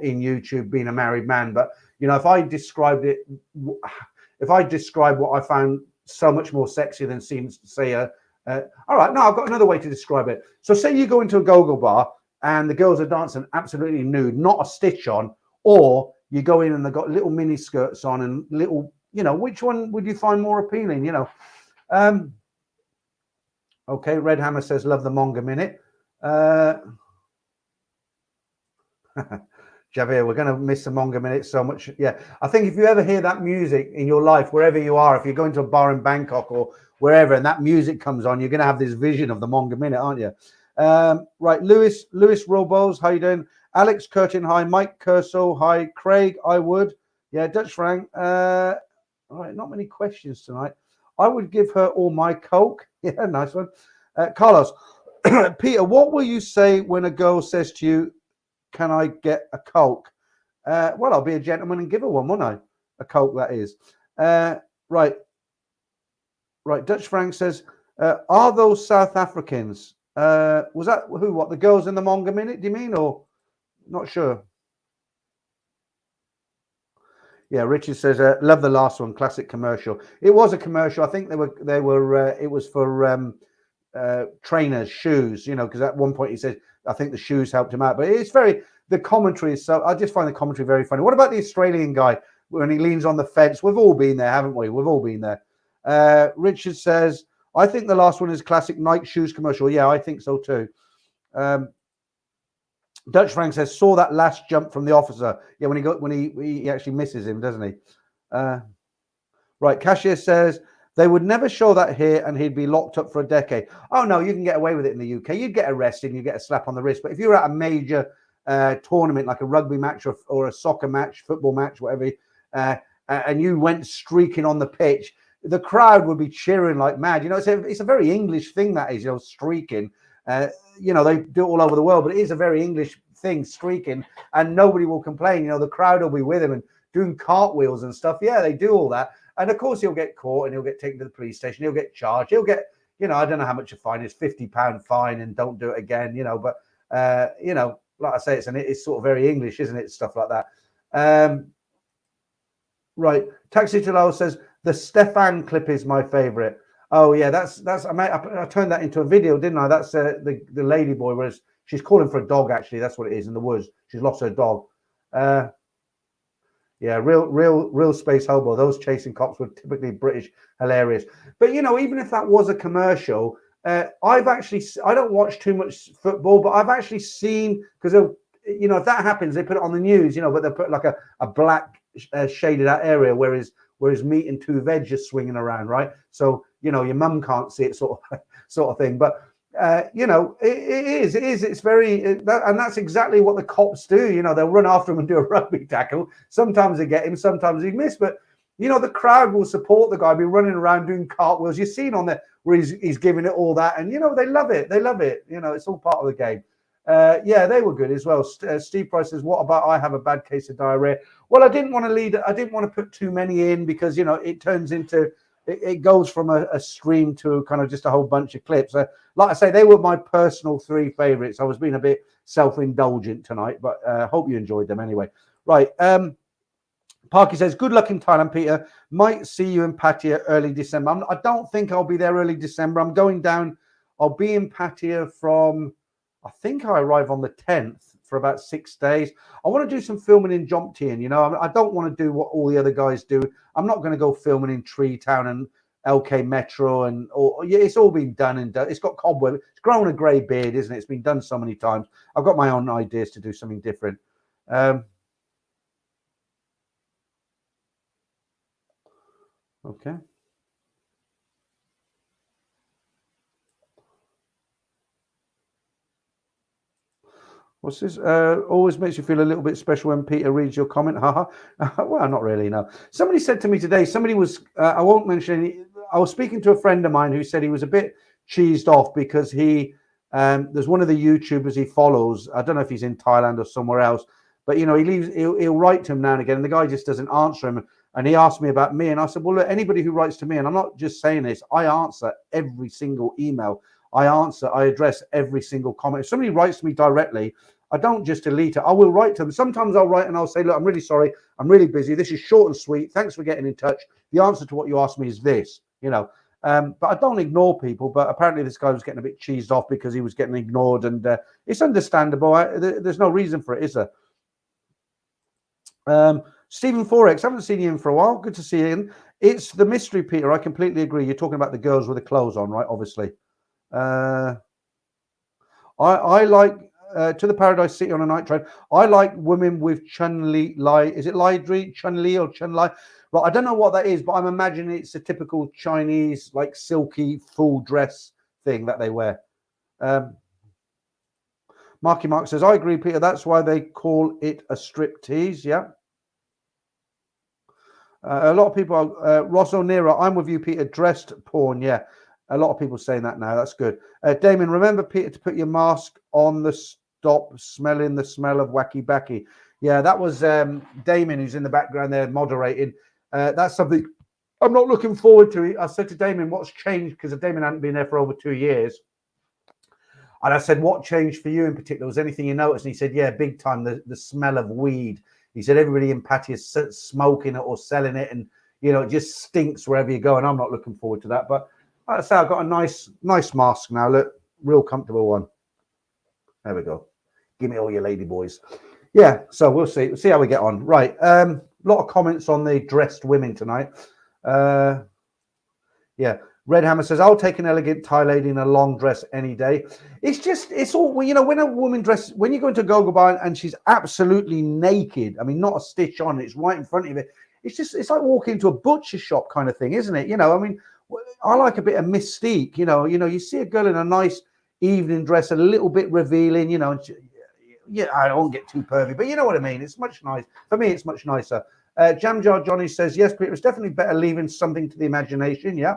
in YouTube, being a married man. But if I describe what I found so much more sexy than seems to say all right, no, I've got another way to describe it. So say you go into a go-go bar and the girls are dancing absolutely nude, not a stitch on, or you go in and they've got little mini skirts on and little, which one would you find more appealing? Okay, Red Hammer says, love the Manga Minute. Javier, we're going to miss the Manga Minute so much. Yeah, I think if you ever hear that music in your life, wherever you are, if you're going to a bar in Bangkok or wherever, and that music comes on, you're going to have this vision of the Manga Minute, aren't you? Right, Lewis Robos, how you doing? Alex Curtin, hi. Mike Curso, hi. Craig, I would. Yeah, Dutch Frank. All right, not many questions tonight. I would give her all my Coke. Yeah, nice one. Carlos, Peter, what will you say when a girl says to you, can I get a Coke? Well, I'll be a gentleman and give her one, won't I? A Coke, that is. Right. Dutch Frank says, are those South Africans? Was that who? What, the girls in the Manga Minute, do you mean? Or not sure. Yeah, Richard says, love the last one, classic commercial. It was a commercial. I think they were it was for trainers, shoes, because at one point he said, I think the shoes helped him out. But it's the commentary is so, I just find the commentary very funny. What about the Australian guy when he leans on the fence? We've all been there, haven't we? We've all been there. Richard says, I think the last one is classic Nike shoes commercial. Yeah, I think so too. Dutch Frank says, saw that last jump from the officer. Yeah, when he actually misses him, doesn't he? Right, Cashier says, they would never show that here and he'd be locked up for a decade. Oh, no, you can get away with it in the UK. You'd get arrested and you get a slap on the wrist. But if you're at a major tournament, like a rugby match or a soccer match, football match, whatever, and you went streaking on the pitch, the crowd would be cheering like mad. You know, it's a very English thing, that is, you know, streaking. You know, they do it all over the world, but it is a very English thing, streaking, and nobody will complain. You know, the crowd will be with him and doing cartwheels and stuff. Yeah, they do all that. And of course, he'll get caught and he'll get taken to the police station. He'll get charged. He'll get, you know, I don't know how much a fine is, £50 fine, and don't do it again, you know. But, you know, like I say, it's sort of very English, isn't it? Stuff like that. Right. Taxi Jalal says, the Stefan clip is my favorite. Oh, yeah, that's I turned that into a video, didn't I? That's the ladyboy, whereas she's calling for a dog, actually. That's what it is, in the woods. She's lost her dog. Yeah, real space hobo. Those chasing cops were typically British, hilarious. But, you know, even if that was a commercial, I don't watch too much football, but I've actually seen, because, you know, if that happens, they put it on the news, you know, but they put like a black shaded out area where his meat and two veg just swinging around, right? So, you know, your mum can't see it, sort of thing. But you know, it's very, and that's exactly what the cops do. You know, they'll run after him and do a rugby tackle. Sometimes they get him, sometimes he miss. But, you know, the crowd will support the guy, be running around doing cartwheels. You've seen on there where he's giving it all that, and, you know, they love it. They love it. You know, it's all part of the game. Yeah, they were good as well. Steve Price says, what about I have a bad case of diarrhea? Well, I didn't want to put too many in, because, you know, it turns into, it goes from a stream to kind of just a whole bunch of clips. Like I say, they were my personal 3 favorites. I was being a bit self-indulgent tonight, but hope you enjoyed them anyway. Right. Parky says, good luck in Thailand, Peter. Might see you in Pattaya early December. I don't think I'll be there early December. I'm going down. I'll be in Pattaya from, I think I arrive on the 10th for about 6 days. I want to do some filming in Jomtien. You know, I don't want to do what all the other guys do. I'm not going to go filming in Tree Town and LK Metro, and yeah, it's all been done and done. It's got cobweb. It's grown a grey beard, isn't it? It's been done so many times. I've got my own ideas to do something different. Okay. What's this? Always makes you feel a little bit special when Peter reads your comment. Haha. Well, not really, no. Somebody said to me today, somebody was, I won't mention any, I was speaking to a friend of mine who said he was a bit cheesed off because there's one of the YouTubers he follows. I don't know if he's in Thailand or somewhere else, but, you know, he'll write to him now and again, and the guy just doesn't answer him. And he asked me about me, and I said, well, look, anybody who writes to me, and I'm not just saying this, I answer every single email. I address every single comment. If somebody writes to me directly, I don't just delete it. I will write to them. Sometimes I'll write and I'll say, look, I'm really sorry. I'm really busy. This is short and sweet. Thanks for getting in touch. The answer to what you asked me is this, you know. But I don't ignore people. But apparently this guy was getting a bit cheesed off because he was getting ignored. And it's understandable. There's no reason for it, is there? Stephen Forex, haven't seen you in for a while. Good to see you in. It's the mystery, Peter. I completely agree. You're talking about the girls with the clothes on, right? Obviously. I like to the Paradise City on a night train. I like women with Chun-Li. Is it Chun-Li or Chun-Li? Right, I don't know what that is, but I'm imagining it's a typical Chinese, like, silky full dress thing that they wear. Marky Mark says, I agree, Peter. That's why they call it a strip tease. Yeah. A lot of people, Ross O'Neill, I'm with you, Peter. Dressed porn. Yeah. A lot of people saying that now. That's good. Damon, remember, Peter, to put your mask on the stop smelling the smell of wacky backy. Yeah, that was Damon, who's in the background there moderating. That's something I'm not looking forward to. I said to Damon, what's changed? Because Damon hadn't been there for over 2 years. And I said, what changed for you in particular? Was anything you noticed? And he said, yeah, big time, the smell of weed. He said, everybody in Pattaya is smoking it or selling it. And, you know, it just stinks wherever you go. And I'm not looking forward to that. But like I say, I've got a nice mask now. Look, real comfortable one. There we go. Give me all your lady boys. Yeah, so we'll see. We'll see how we get on. Right. A lot of comments on the dressed women tonight. Yeah. Red Hammer says, I'll take an elegant Thai lady in a long dress any day. It's all, you know, when a woman when you go into a go-go bar and she's absolutely naked, I mean, not a stitch on, it's right in front of it. It's like walking into a butcher shop kind of thing, isn't it? You know, I mean, I like a bit of mystique, you know, you see a girl in a nice evening dress, a little bit revealing, you know, yeah, I won't get too pervy, but you know what I mean? It's much nice. For me, it's much nicer. Jam Jar Johnny says, yes, Peter, it's definitely better leaving something to the imagination. Yeah.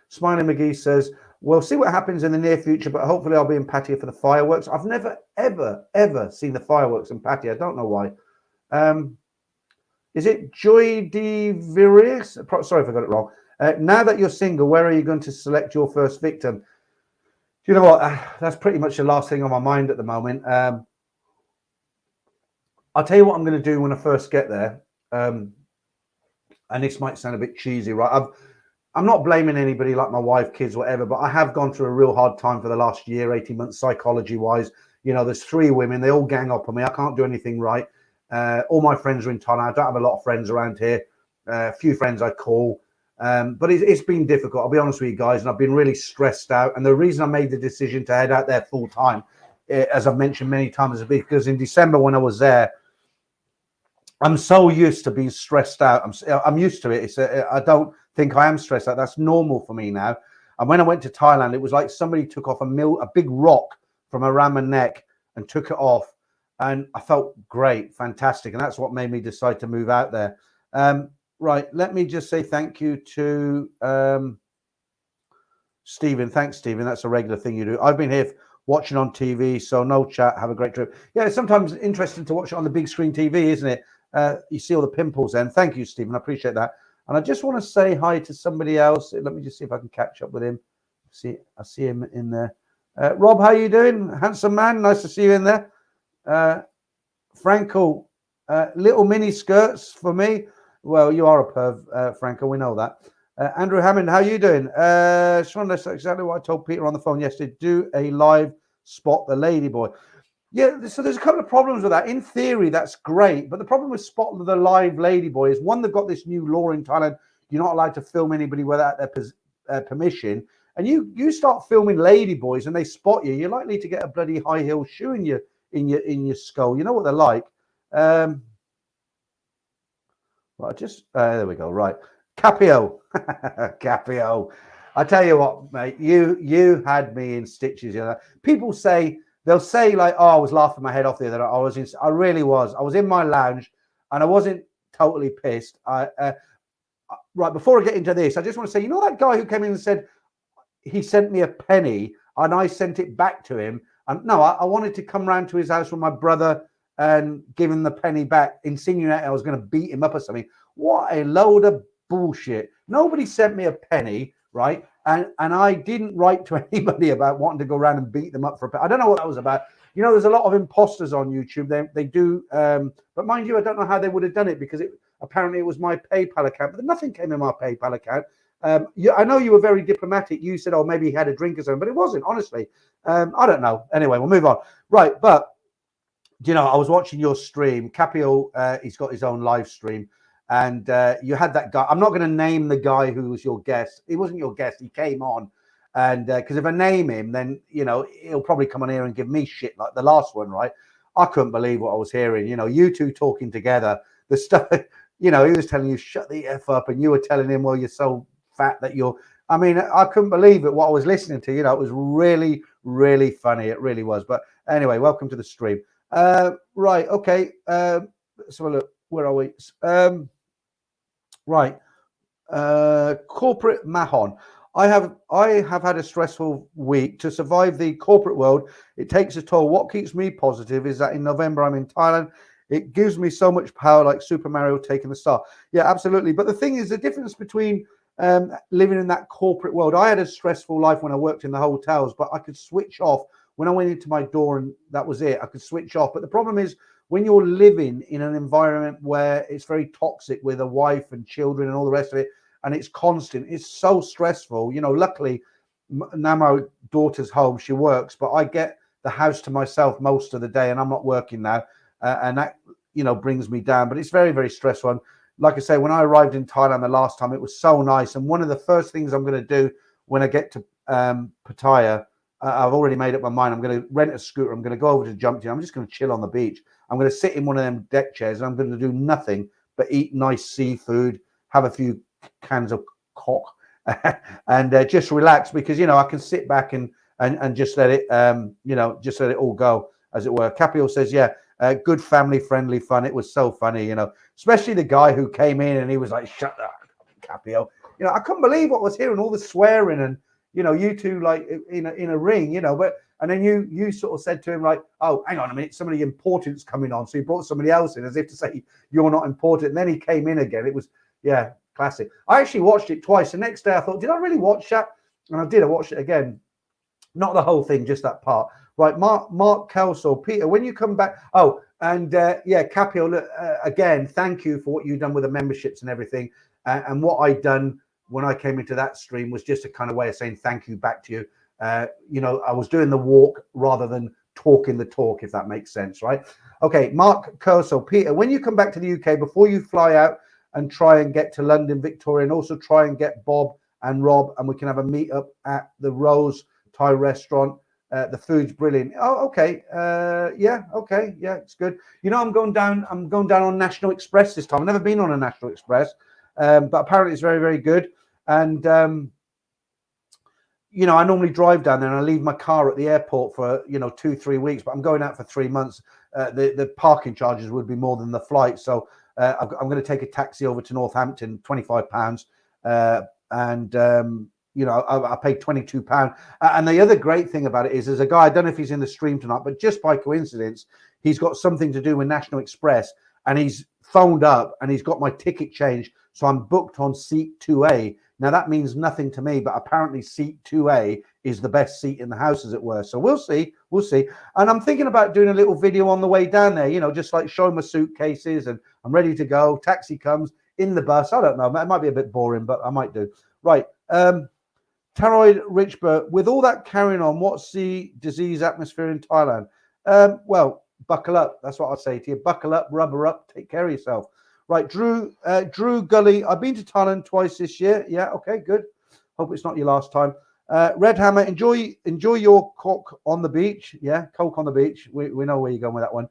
Smiling McGee says, we'll see what happens in the near future, but hopefully I'll be in Pattaya for the fireworks. I've never, ever seen the fireworks in Pattaya. I don't know why. Is it Joy de Viris? Sorry if I got it wrong. Now that you're single, where are you going to select your first victim? Do you know what? That's pretty much the last thing on my mind at the moment. I'll tell you what I'm going to do when I first get there. And this might sound a bit cheesy, right? I'm not blaming anybody like my wife, kids, whatever, but I have gone through a real hard time for the last year, 18 months, psychology-wise. You know, there's 3 women. They all gang up on me. I can't do anything right. All my friends are in Thailand. I don't have a lot of friends around here. A few friends I call. But it's been difficult, I'll be honest with you guys, and I've been really stressed out. And the reason I made the decision to head out there full time, as I've mentioned many times, is because in December when I was there, I'm so used to being stressed out. I'm used to it. I don't think I am stressed out. That's normal for me now. And when I went to Thailand, it was like somebody took off a big rock from around my neck and took it off. And I felt great, fantastic. And that's what made me decide to move out there. Right, let me just say thank you to Stephen. Thanks, Stephen. That's a regular thing you do. I've been here watching on TV, so no chat. Have a great trip. Yeah, it's sometimes interesting to watch it on the big screen TV, isn't it? You see all the pimples then. Thank you, Stephen. I appreciate that. And I just want to say hi to somebody else. Let me just see if I can catch up with him. I see him in there. Rob, how you doing? Handsome man. Nice to see you in there. Franco, little mini skirts for me. Well, you are a perv, Franco. We know that. Andrew Hammond, how you doing? Sean, that's exactly what I told Peter on the phone yesterday. Do a live spot the ladyboy. Yeah, so there's a couple of problems with that. In theory, that's great. But the problem with Spot the Live Ladyboy is, one, they've got this new law in Thailand. You're not allowed to film anybody without their permission. And you start filming ladyboys and they spot you, you're likely to get a bloody high heel shoe in your skull. You know what they're like. Well, there we go. Right. Capio. Capio. I tell you what, mate, you had me in stitches. You know, people say, they'll say like, oh, I was laughing my head off the other night. I really was. I was in my lounge and I wasn't totally pissed. Right, before I get into this, I just want to say, you know that guy who came in and said he sent me a penny and I sent it back to him? And no, I wanted to come round to his house with my brother and give him the penny back, insinuating I was going to beat him up or something. What a load of bullshit. Nobody sent me a penny, right? And I didn't write to anybody about wanting to go around and beat them up for a penny. I don't know what that was about. You know, there's a lot of imposters on YouTube. They do, but mind you, I don't know how they would have done it, because apparently it was my PayPal account, but nothing came in my PayPal account. I know you were very diplomatic. You said, oh, maybe he had a drink or something, but it wasn't, honestly. I don't know. Anyway, we'll move on. Right, but, you know, I was watching your stream. Capio, he's got his own live stream. And you had that guy. I'm not going to name the guy who was your guest. He wasn't your guest. He came on. And because if I name him, then, you know, he'll probably come on here and give me shit like the last one, right? I couldn't believe what I was hearing. You know, you two talking together. The stuff, you know, he was telling you, shut the F up. And you were telling him, well, you're so fat that you're... I mean, I couldn't believe it, what I was listening to. You know, it was really, really funny. It really was. But anyway, welcome to the stream. Right, okay. So look, where are we? Right. Corporate Mahon. I have had a stressful week. To survive the corporate world, it takes a toll. What keeps me positive is that in November I'm in Thailand. It gives me so much power, like Super Mario taking the star. Yeah, absolutely. But the thing is, the difference between living in that corporate world, I had a stressful life when I worked in the hotels, but I could switch off when I went into my door, and that was it. I could switch off. But the problem is, when you're living in an environment where it's very toxic with a wife and children and all the rest of it, and it's constant, it's so stressful. You know, luckily now my daughter's home, she works, but I get the house to myself most of the day, and I'm not working now, and that, you know, brings me down. But it's very, very stressful. And like I say, when I arrived in Thailand the last time, it was so nice. And one of the first things I'm going to do when I get to Pattaya, I've already made up my mind. I'm going to rent a scooter. I'm going to go over to Jump Team. I'm just going to chill on the beach. I'm going to sit in one of them deck chairs, and I'm going to do nothing but eat nice seafood, have a few cans of cock, and just relax, because, you know, I can sit back and just let it, you know, just let it all go. as it were. Capio says, yeah, good family-friendly fun. It was so funny, you know, especially the guy who came in and he was like, shut up, Capio. You know, I couldn't believe what I was hearing, all the swearing and, you know, you two like in a ring, you know, and then you sort of said to him like, oh, hang on a minute, somebody important's coming on. So he brought somebody else in as if to say you're not important. And then he came in again. It was, yeah, classic. I actually watched it twice. The next day I thought, did I really watch that? And I did. I watched it again. Not the whole thing, just that part. Right, Mark Kelso, Peter, when you come back. Oh, and yeah, Capio, look, again, thank you for what you've done with the memberships and everything. And what I done when I came into that stream was just a kind of way of saying thank you back to you. You know, I was doing the walk rather than talking the talk, if that makes sense, right? Okay, Mark Kelso, Peter, when you come back to the UK, before you fly out and try and get to London, Victoria, and also try and get Bob and Rob, and we can have a meet up at the Rose Thai restaurant. The food's brilliant. Oh, okay. Yeah, okay. Yeah, it's good. You know, I'm going down on National Express this time. I've never been on a National Express, but apparently it's very, very good. And you know, I normally drive down there and I leave my car at the airport for, you know, 2-3 weeks, but I'm going out for 3 months. The parking charges would be more than the flight. So I'm going to take a taxi over to Northampton, £25. You know, I paid £22. And the other great thing about it is there's a guy, I don't know if he's in the stream tonight, but just by coincidence, he's got something to do with National Express and he's phoned up and he's got my ticket changed. So I'm booked on seat 2A. Now that means nothing to me, but apparently seat 2A is the best seat in the house, as it were. So we'll see. And I'm thinking about doing a little video on the way down there, you know, just like showing my suitcases and I'm ready to go. Taxi comes in the bus. I don't know. It might be a bit boring, but I might do. Right. Taroid Richburg, with all that carrying on, what's the disease atmosphere in Thailand? Well, buckle up. That's what I'd say to you. Buckle up, rubber up, take care of yourself. Right, Drew Gully, I've been to Thailand twice this year. Yeah, okay, good. Hope it's not your last time. Red Hammer, enjoy your coke on the beach. Yeah, coke on the beach. We know where you're going with that one.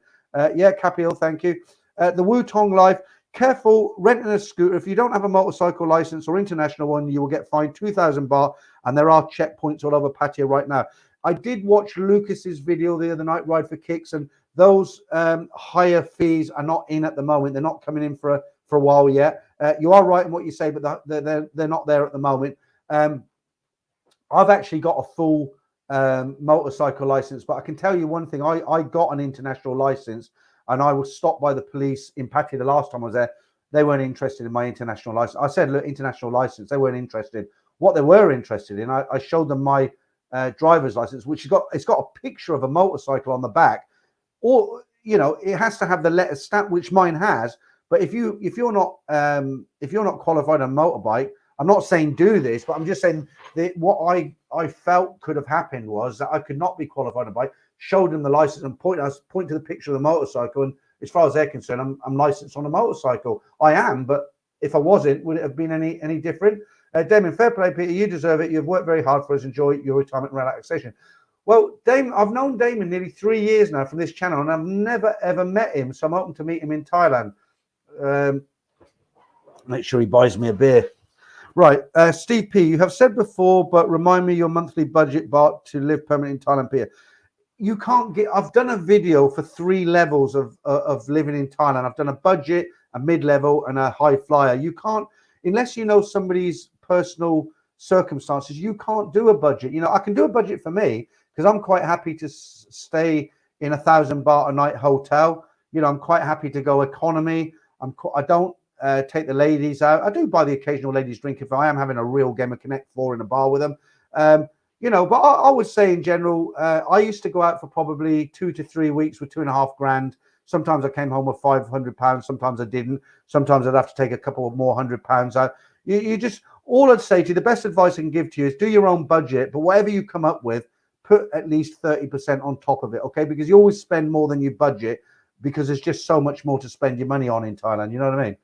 Yeah, Capio, thank you. The Wutong Life, careful renting a scooter. If you don't have a motorcycle license or international one, you will get fined 2,000 baht, and there are checkpoints all over Pattaya right now. I did watch Lucas's video the other night, Ride for Kicks, and those higher fees are not in at the moment. They're not coming in for a while yet. You are right in what you say, but they're not there at the moment. I've actually got a full motorcycle license, but I can tell you one thing. I got an international license, and I was stopped by the police in Pattaya the last time I was there. They weren't interested in my international license. I said, look, international license. They weren't interested. What they were interested in, I showed them my driver's license, which it's got a picture of a motorcycle on the back. Or, you know, it has to have the letter stamp, which mine has. But if you're not qualified on motorbike, I'm not saying do this, but I'm just saying that what I felt could have happened was that I could not be qualified on bike. Showed them the license and point to the picture of the motorcycle, and as far as they're concerned, I'm licensed on a motorcycle. I am, but if I wasn't, would it have been any different? Damon, fair play, Peter. You deserve it. You've worked very hard for us. Enjoy your retirement and relaxation. Well, Damon, I've known Damon nearly 3 years now from this channel, and I've never, ever met him. So I'm hoping to meet him in Thailand. Make sure he buys me a beer. Right. Steve P, you have said before, but remind me your monthly budget, Bart, to live permanently in Thailand, Peter. You can't get, I've done a video for 3 levels of living in Thailand. I've done a budget, a mid-level, and a high flyer. You can't, unless you know somebody's personal circumstances, you can't do a budget. You know, I can do a budget for me, because I'm quite happy to stay in 1,000 baht a night hotel. You know, I'm quite happy to go economy. I don't take the ladies out. I do buy the occasional ladies drink if I am having a real game of Connect 4 in a bar with them. You know, but I would say in general, I used to go out for probably 2 to 3 weeks with 2.5 grand. Sometimes I came home with £500. Sometimes I didn't. Sometimes I'd have to take a couple of more £100 out. You just, all I'd say to you, the best advice I can give to you is do your own budget, but whatever you come up with, put at least 30% on top of it, okay? Because you always spend more than you budget, because there's just so much more to spend your money on in Thailand. You know what I mean?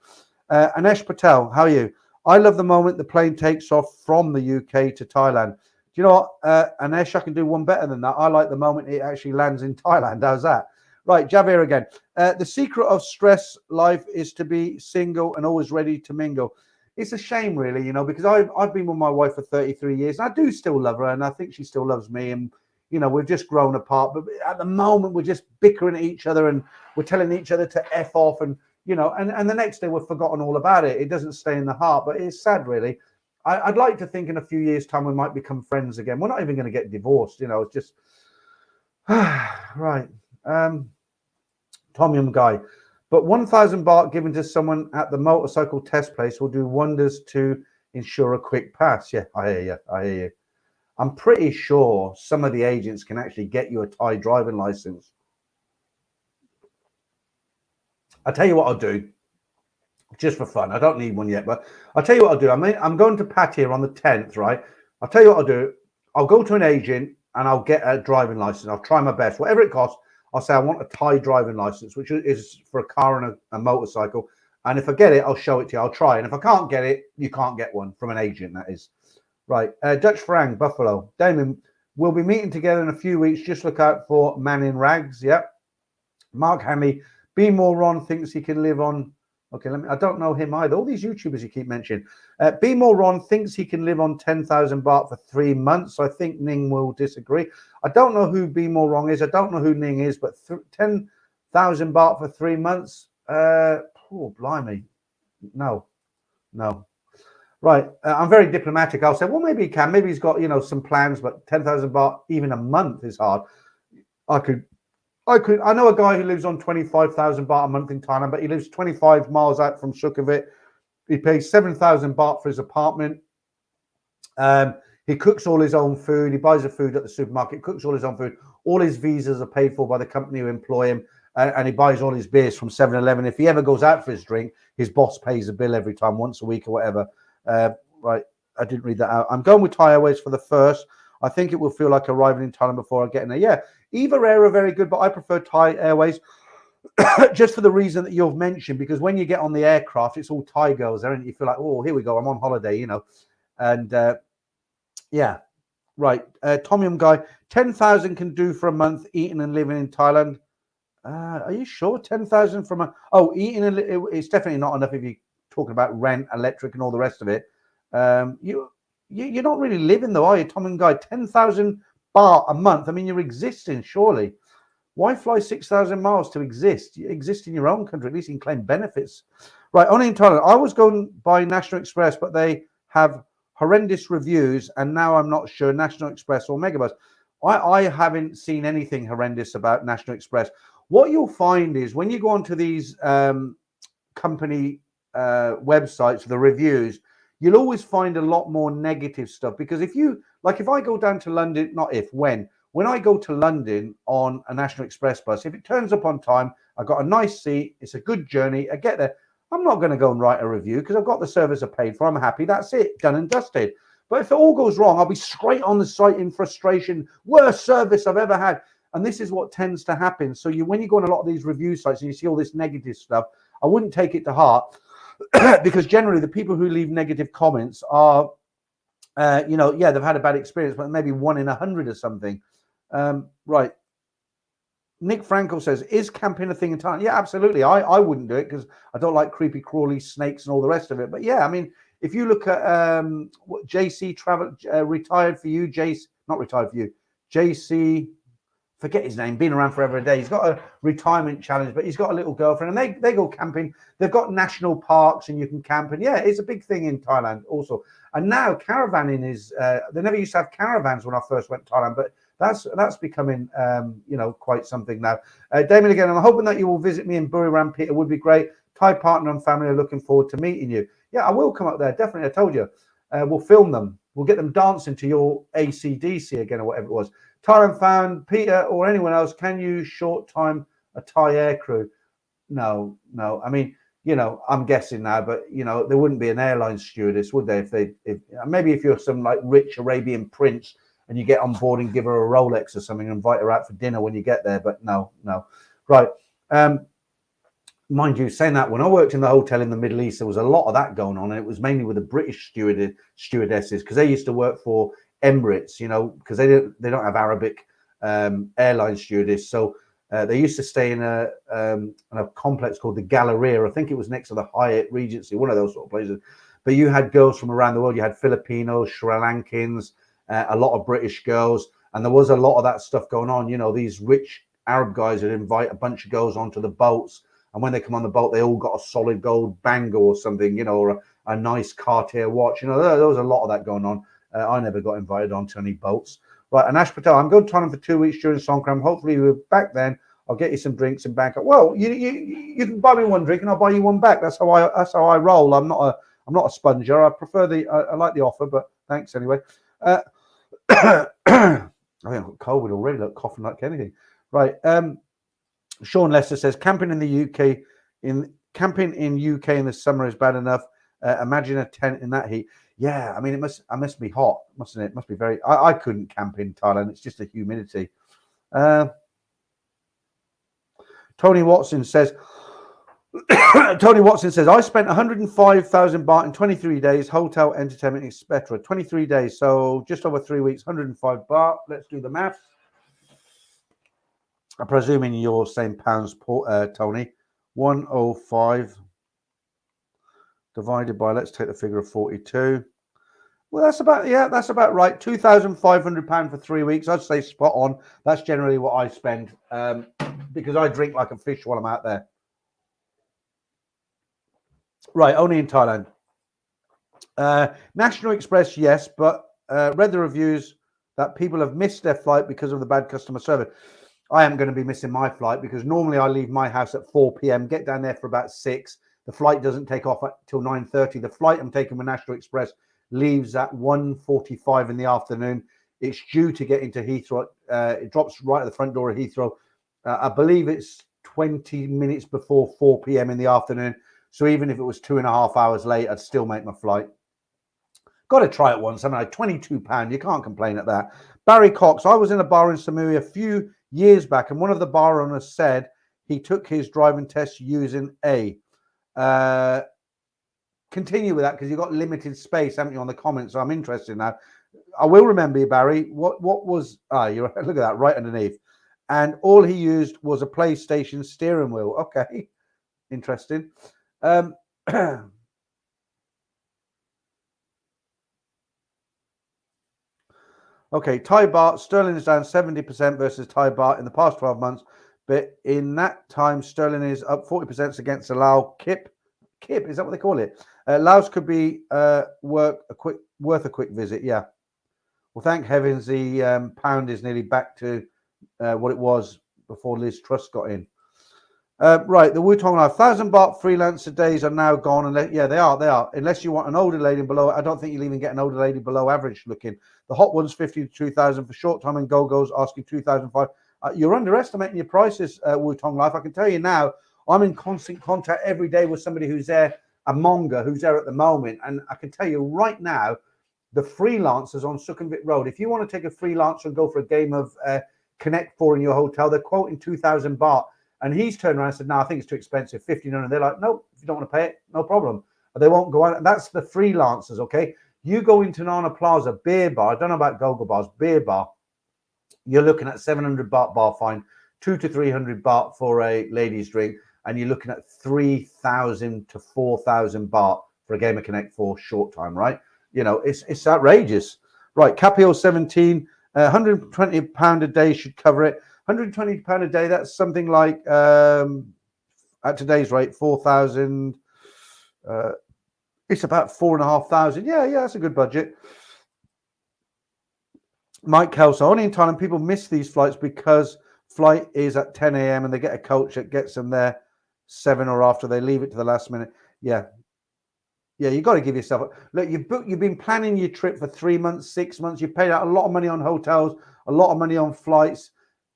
Anesh Patel, how are you? I love the moment the plane takes off from the UK to Thailand. Do you know what, Anesh, I can do one better than that. I like the moment it actually lands in Thailand. How's that? Right, Javier again. The secret of stress life is to be single and always ready to mingle. It's a shame, really, you know, because I've been with my wife for 33 years. And I do still love her, and I think she still loves me. And, you know, we've just grown apart. But at the moment, we're just bickering at each other and we're telling each other to F off. And, you know, and the next day we've forgotten all about it. It doesn't stay in the heart, but it's sad, really. I'd like to think in a few years' time we might become friends again. We're not even going to get divorced, you know. It's just right. Tom Yum Guy, but 1,000 baht given to someone at the motorcycle test place will do wonders to ensure a quick pass. Yeah, I hear you. I hear you. I'm pretty sure some of the agents can actually get you a Thai driving license. I'll tell you what I'll do. Just for fun. I don't need one yet, but I'll tell you what I'll do. I'm going to Pattaya on the 10th, right? I'll tell you what I'll do. I'll go to an agent and I'll get a driving license. I'll try my best. Whatever it costs, I'll say I want a Thai driving license, which is for a car and a motorcycle. And if I get it, I'll show it to you. I'll try. And if I can't get it, you can't get one from an agent, that is. Right. Dutch Farang, Buffalo. Damon, we'll be meeting together in a few weeks. Just look out for Man in Rags. Yep. Mark Hamley, Be More Ron thinks he can live on... Okay, I don't know him either. All these YouTubers you keep mentioning. Be More Ron thinks he can live on 10,000 baht for 3 months. So I think Ning will disagree. I don't know who Be More Ron is. I don't know who Ning is, but 10,000 baht for 3 months. Oh, blimey. No. Right. I'm very diplomatic. I'll say, well, maybe he can. Maybe he's got, you know, some plans, but 10,000 baht even a month is hard. I know a guy who lives on 25,000 baht a month in Thailand, but he lives 25 miles out from Sukhumvit. He pays 7,000 baht for his apartment. He cooks all his own food. He buys the food at the supermarket, cooks all his own food. All his visas are paid for by the company who employ him. And he buys all his beers from 7-Eleven. If he ever goes out for his drink, his boss pays a bill every time, once a week or whatever. Right, I didn't read that out. I'm going with Thai Airways for the first. I think it will feel like arriving in Thailand before I get in there. Yeah, either air are very good, but I prefer Thai Airways just for the reason that you've mentioned, because when you get on the aircraft, it's all Thai girls there, and you feel like, oh, here we go, I'm on holiday, you know. And yeah, right. Tom Yum Guy, 10,000 can do for a month eating and living in Thailand. Are you sure? 10,000 from a... Oh, eating and it's definitely not enough if you're talking about rent, electric, and all the rest of it. You're not really living though, are you, Tom and Guy? 10,000 baht a month. I mean, you're existing, surely. Why fly 6,000 miles to exist? You exist in your own country. At least you can claim benefits. Right, only in Thailand. I was going by National Express, but they have horrendous reviews, and now I'm not sure National Express or Megabus. I haven't seen anything horrendous about National Express. What you'll find is when you go onto these company websites, the reviews, you'll always find a lot more negative stuff. Because if I go down to London, when I go to London on a National Express bus, if it turns up on time, I've got a nice seat, it's a good journey, I get there, I'm not going to go and write a review because I've got the service I paid for, I'm happy, that's it, done and dusted. But if it all goes wrong, I'll be straight on the site in frustration, worst service I've ever had. And this is what tends to happen. So when you go on a lot of these review sites and you see all this negative stuff, I wouldn't take it to heart. Because generally the people who leave negative comments are, they've had a bad experience, but maybe 1 in 100 or something. Right. Nick Franco says, is camping a thing in Thailand? Yeah, absolutely. I wouldn't do it because I don't like creepy crawly snakes and all the rest of it. But yeah, I mean, if you look at what JC Travel retired for you, JC, forget his name, been around forever a day. He's got a retirement challenge, but he's got a little girlfriend and they go camping. They've got national parks and you can camp. And yeah, it's a big thing in Thailand also. And now caravanning is, they never used to have caravans when I first went to Thailand, but that's becoming, quite something now. Damien again, I'm hoping that you will visit me in Buriram, Peter. Would be great. Thai partner and family are looking forward to meeting you. Yeah, I will come up there. Definitely. I told you. We'll film them. We'll get them dancing to your AC/DC again or whatever it was. Thailand fan, Peter or anyone else, can you short time a Thai air crew? No. I mean, I'm guessing now, but there wouldn't be an airline stewardess, would they? If maybe if you're some like rich Arabian prince and you get on board and give her a Rolex or something and invite her out for dinner when you get there, but no. Right. Mind you, saying that, when I worked in the hotel in the Middle East, there was a lot of that going on, and it was mainly with the British stewardesses because they used to work for Emirates, because they don't have Arabic airline stewardess, so they used to stay in a complex called the Galleria. I think it was next to the Hyatt Regency, one of those sort of places. But you had girls from around the world. You had Filipinos, Sri Lankans, a lot of British girls, And there was a lot of that stuff going on. You know, these rich Arab guys would invite a bunch of girls onto the boats. And when they come on the boat, they all got a solid gold bangle or something, you know, or a nice Cartier watch. You know, there was a lot of that going on. I never got invited onto any boats. Right, and Ash Patel, I'm going to Thailand for 2 weeks during Songkran. Hopefully we're back then. I'll get you some drinks in Bangkok. Well, you can buy me one drink and I'll buy you one back. That's how I roll. I'm not a sponger. I prefer I like the offer, but thanks anyway. I think I've got COVID already. Look, coughing like anything. Right. Sean Lester says camping in the UK in UK in the summer is bad enough. Imagine a tent in that heat. Yeah, I mean it must be hot, mustn't it? It must be very. I couldn't camp in Thailand. It's just the humidity. Tony Watson says. I spent 105,000 baht in 23 days, hotel, entertainment, etc. 23 days, so just over 3 weeks, 105 baht. Let's do the maths. I'm presuming you're saying pounds, Tony. 105 divided by, let's take the figure of 42. Well, that's about right. £2,500 for 3 weeks. I'd say spot on. That's generally what I spend because I drink like a fish while I'm out there. Right, only in Thailand. National Express, yes, but read the reviews that people have missed their flight because of the bad customer service. I am going to be missing my flight because normally I leave my house at 4 p.m., get down there for about 6. The flight doesn't take off until 9:30. The flight I'm taking with National Express leaves at 1:45 in the afternoon. It's due to get into Heathrow. It drops right at the front door of Heathrow. I believe it's 20 minutes before 4 p.m. in the afternoon. So even if it was 2.5 hours late, I'd still make my flight. Got to try it once. I mean, like £22. You can't complain at that. Barry Cox. I was in a bar in Samui a few years back, and one of the bar owners said he took his driving test using A. Continue with that because you've got limited space, haven't you, on the comments? So I'm interested now. I will remember you, Barry. What was? You're look at that right underneath, and all he used was a PlayStation steering wheel. Okay, interesting. Okay, Thai baht, sterling is down 70% versus Thai baht in the past 12 months. But in that time, sterling is up 40% against the Lao Kip. Kip, is that what they call it? Laos could be worth a quick visit. Yeah. Well, thank heavens the pound is nearly back to what it was before Liz Truss got in. Right, the Wutong Life 1,000 baht freelancer days are now gone. And yeah, they are. Unless you want an older lady below, I don't think you'll even get an older lady below average looking. The hot ones 50 to 2,000 for short time, and Go-Go's asking 2,500. You're underestimating your prices, Wutong Life. I can tell you now, I'm in constant contact every day with somebody who's there, a Manga who's there at the moment, and I can tell you right now, the freelancers on Sukhumvit Road. If you want to take a freelancer and go for a game of Connect 4 in your hotel, they're quoting 2,000 baht. And he's turned around and said, no, I think it's too expensive, 1,500. They're like, no, if you don't want to pay it, no problem. They won't go on. That's the freelancers, okay? You go into Nana Plaza, beer bar, I don't know about Go-Go bars, beer bar, you're looking at 700 baht bar fine, 200 to 300 baht for a ladies drink, and you're looking at 3,000 to 4,000 baht for a game of Connect 4 short time, right? You know, it's outrageous. Right, Capio 17, £120 a day should cover it. £120 a day, that's something like, at today's rate, 4,000. It's about 4,500. Yeah, that's a good budget. Mike Kelso, only in Thailand, people miss these flights because flight is at 10 a.m. and they get a coach that gets them there 7 or after. They leave it to the last minute. Yeah, you got to give yourself look. You've been planning your trip for 3 months, 6 months. You paid out a lot of money on hotels, a lot of money on flights.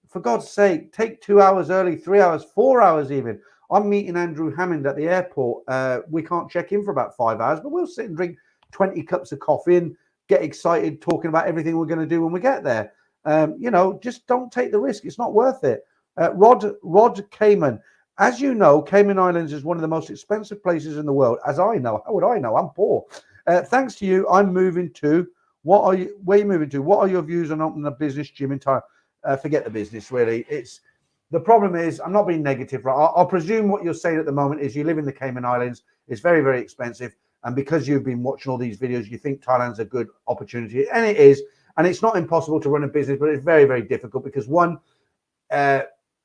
For God's sake, take 2 hours early, 3 hours, 4 hours even. I'm meeting Andrew Hammond at the airport. We can't check in for about 5 hours, but we'll sit and drink 20 cups of coffee and get excited talking about everything we're going to do when we get there. Just don't take the risk. It's not worth it. Rod Cayman. As you know, Cayman Islands is one of the most expensive places in the world. As I know. How would I know? I'm poor. Thanks to you, I'm moving to. Where are you moving to? What are your views on opening a business gym in Thailand? Forget the business, really. The problem is, I'm not being negative, right? I'll presume what you're saying at the moment is you live in the Cayman Islands. It's very, very expensive. And because you've been watching all these videos, you think Thailand's a good opportunity. And it is. and it's not impossible to run a business, but it's very, very difficult because one,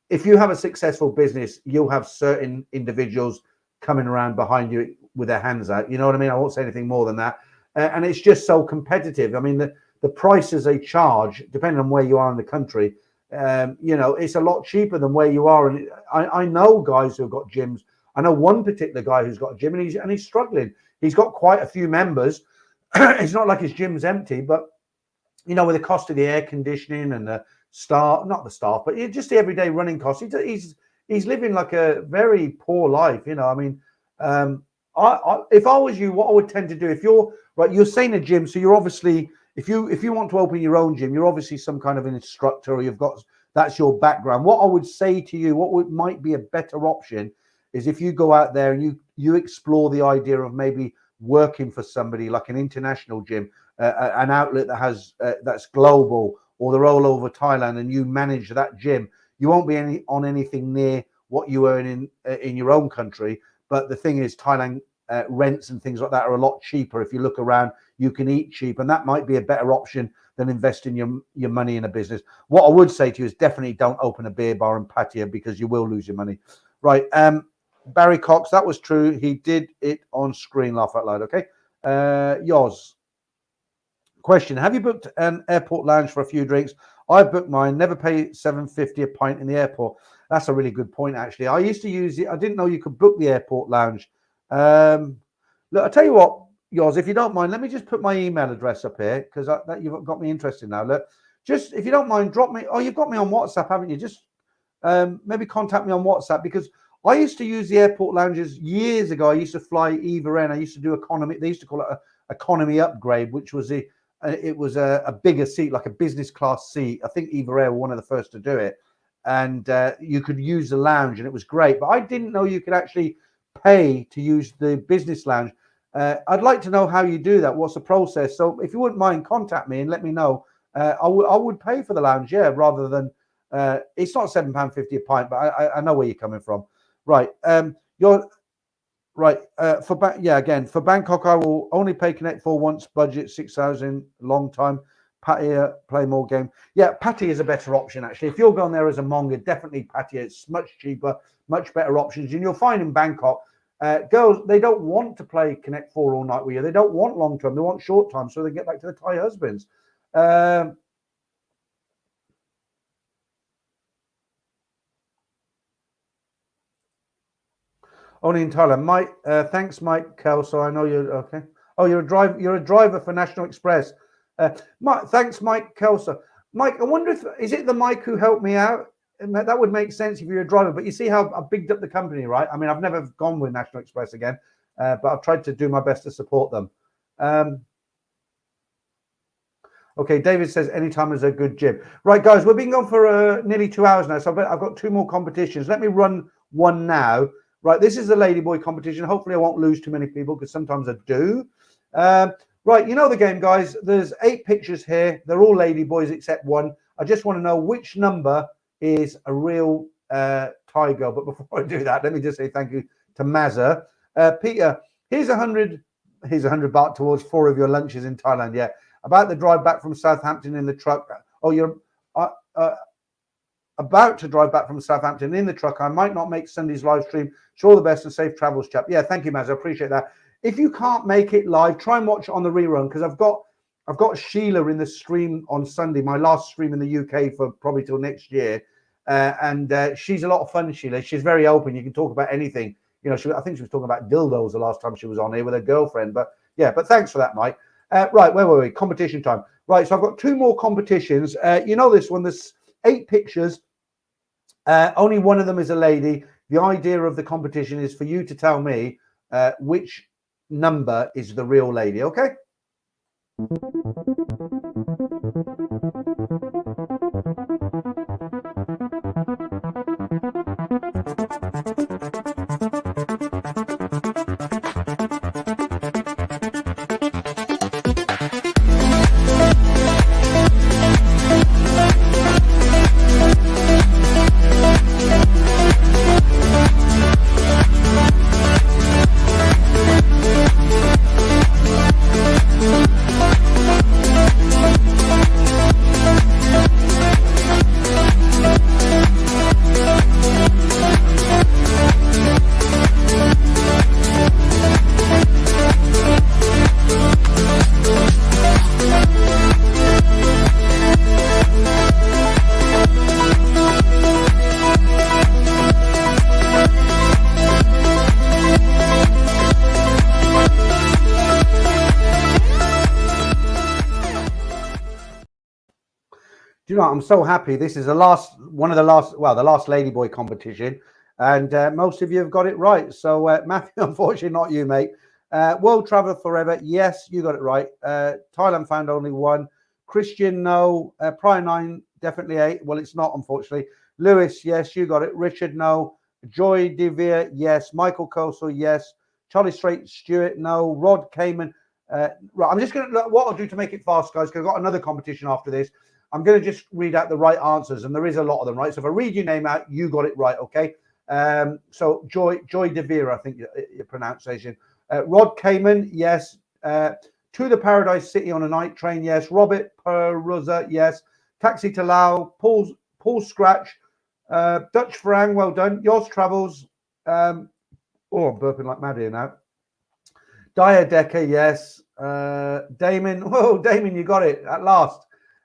if you have a successful business, you'll have certain individuals coming around behind you with their hands out. You know what I mean? I won't say anything more than that. And it's just so competitive. I mean, the prices they charge, depending on where you are in the country, you know, it's a lot cheaper than where you are. And I know guys who've got gyms. I know one particular guy who's got a gym, and he's struggling. He's got quite a few members. It's not like his gym's empty, but you know, with the cost of the air conditioning and the staff, not the staff, but just the everyday running costs, he's living like a very poor life. You know, I mean, if I was you, what I would tend to do, if you're right, you're saying a gym, so you're obviously, if you want to open your own gym, you're obviously some kind of an instructor, or you've got, that's your background. What I would say to you, might be a better option, is if you go out there and you explore the idea of maybe working for somebody like an international gym, an outlet that has that's global, or they're all over Thailand, and you manage that gym. You won't be on anything near what you earn in your own country. But the thing is, Thailand rents and things like that are a lot cheaper. If you look around, you can eat cheap, and that might be a better option than investing your money in a business. What I would say to you is definitely don't open a beer bar in Pattaya, because you will lose your money. Right. Barry Cox, that was true. He did it on screen. Laugh out loud. Okay. Yoz. Question: have you booked an airport lounge for a few drinks? I've booked mine. Never pay $7.50 a pint in the airport. That's a really good point, actually. I used to use it. I didn't know you could book the airport lounge. Look, I'll tell you what, Yoz, if you don't mind, let me just put my email address up here, because that you've got me interested now. Look, just if you don't mind, drop me. Oh, you've got me on WhatsApp, haven't you? Just maybe contact me on WhatsApp, because I used to use the airport lounges years ago. I used to fly Eva Air. I used to do economy. They used to call it a economy upgrade, which was it was a bigger seat, like a business class seat. I think Eva Air were one of the first to do it, and you could use the lounge, and it was great. But I didn't know you could actually pay to use the business lounge. I'd like to know how you do that. What's the process? So if you wouldn't mind, contact me and let me know. I would pay for the lounge, yeah, rather than it's not £7.50 a pint, but I know where you're coming from. Right, you're right. For Bangkok, I will only pay Connect 4 once. Budget 6,000. Long time. Pattaya, play more game. Yeah, Pattaya is a better option, actually. If you're going there as a Manga, definitely Pattaya. It's much cheaper, much better options. And you'll find in Bangkok, girls, they don't want to play Connect 4 all night with you. They don't want long term. They want short time, so they get back to the Thai husbands. Only in Thailand. Mike, thanks, Mike Kelso. I know you're okay. Oh, you're a driver for National Express. Mike, thanks, Mike Kelso. Mike, I wonder if is it the Mike who helped me out? And that would make sense if you're a driver. But you see how I bigged up the company, right? I mean, I've never gone with National Express again, but I've tried to do my best to support them. Okay, David says anytime is a good gym. Right, guys, we've been going for nearly 2 hours now, so I've got 2 more competitions. Let me run one now. Right, this is the ladyboy competition. Hopefully I won't lose too many people, because sometimes I do. Right, you know the game, guys. There's 8 pictures here. They're all ladyboys except one. I just want to know which number is a real Thai girl. But before I do that, let me just say thank you to Mazza. Peter, here's 100 baht towards 4 of your lunches in Thailand. Yeah. About the drive back from Southampton in the truck. Oh, you're about to drive back from Southampton in the truck. I might not make Sunday's live stream. Sure, all the best and safe travels, chap. Yeah, thank you, Maz. I appreciate that. If you can't make it live, try and watch it on the rerun, because I've got Sheila in the stream on Sunday, my last stream in the UK for probably till next year, and she's a lot of fun. Sheila, she's very open. You can talk about anything. You know, I think she was talking about dildos the last time she was on here with her girlfriend. But yeah, but thanks for that, Mike. Right, where were we? Competition time. Right, so I've got 2 more competitions. You know this one. There's 8 pictures. Only one of them is a lady. The idea of the competition is for you to tell me which number is the real lady, okay? you know what? I'm so happy. This is the last ladyboy competition, and most of you have got it right. So Matthew, unfortunately not you, mate. World Traveller Forever, yes, you got it right. Thailand found only one. Christian, no. Prior 9, definitely 8. Well, it's not, unfortunately. Lewis, yes, you got it. Richard, no. Joy Devere, yes. Michael Kosel, yes. Charlie Straight Stewart, no. Rod Cayman. Right, I'm just going to look what I'll do to make it fast, guys, because I've got another competition after this. I'm going to just read out the right answers, and there is a lot of them, right? So if I read your name out, you got it right, okay? So Joy Devere, I think your pronunciation. Rod Cayman, yes. To the Paradise City on a Night Train, yes. Robert Peruzza, yes. Taxi to Lao, Paul Scratch, Dutch Farang, well done. Yours Travels. I'm burping like mad here now. Dyer Decker, yes. Damon, whoa, Damon, you got it at last.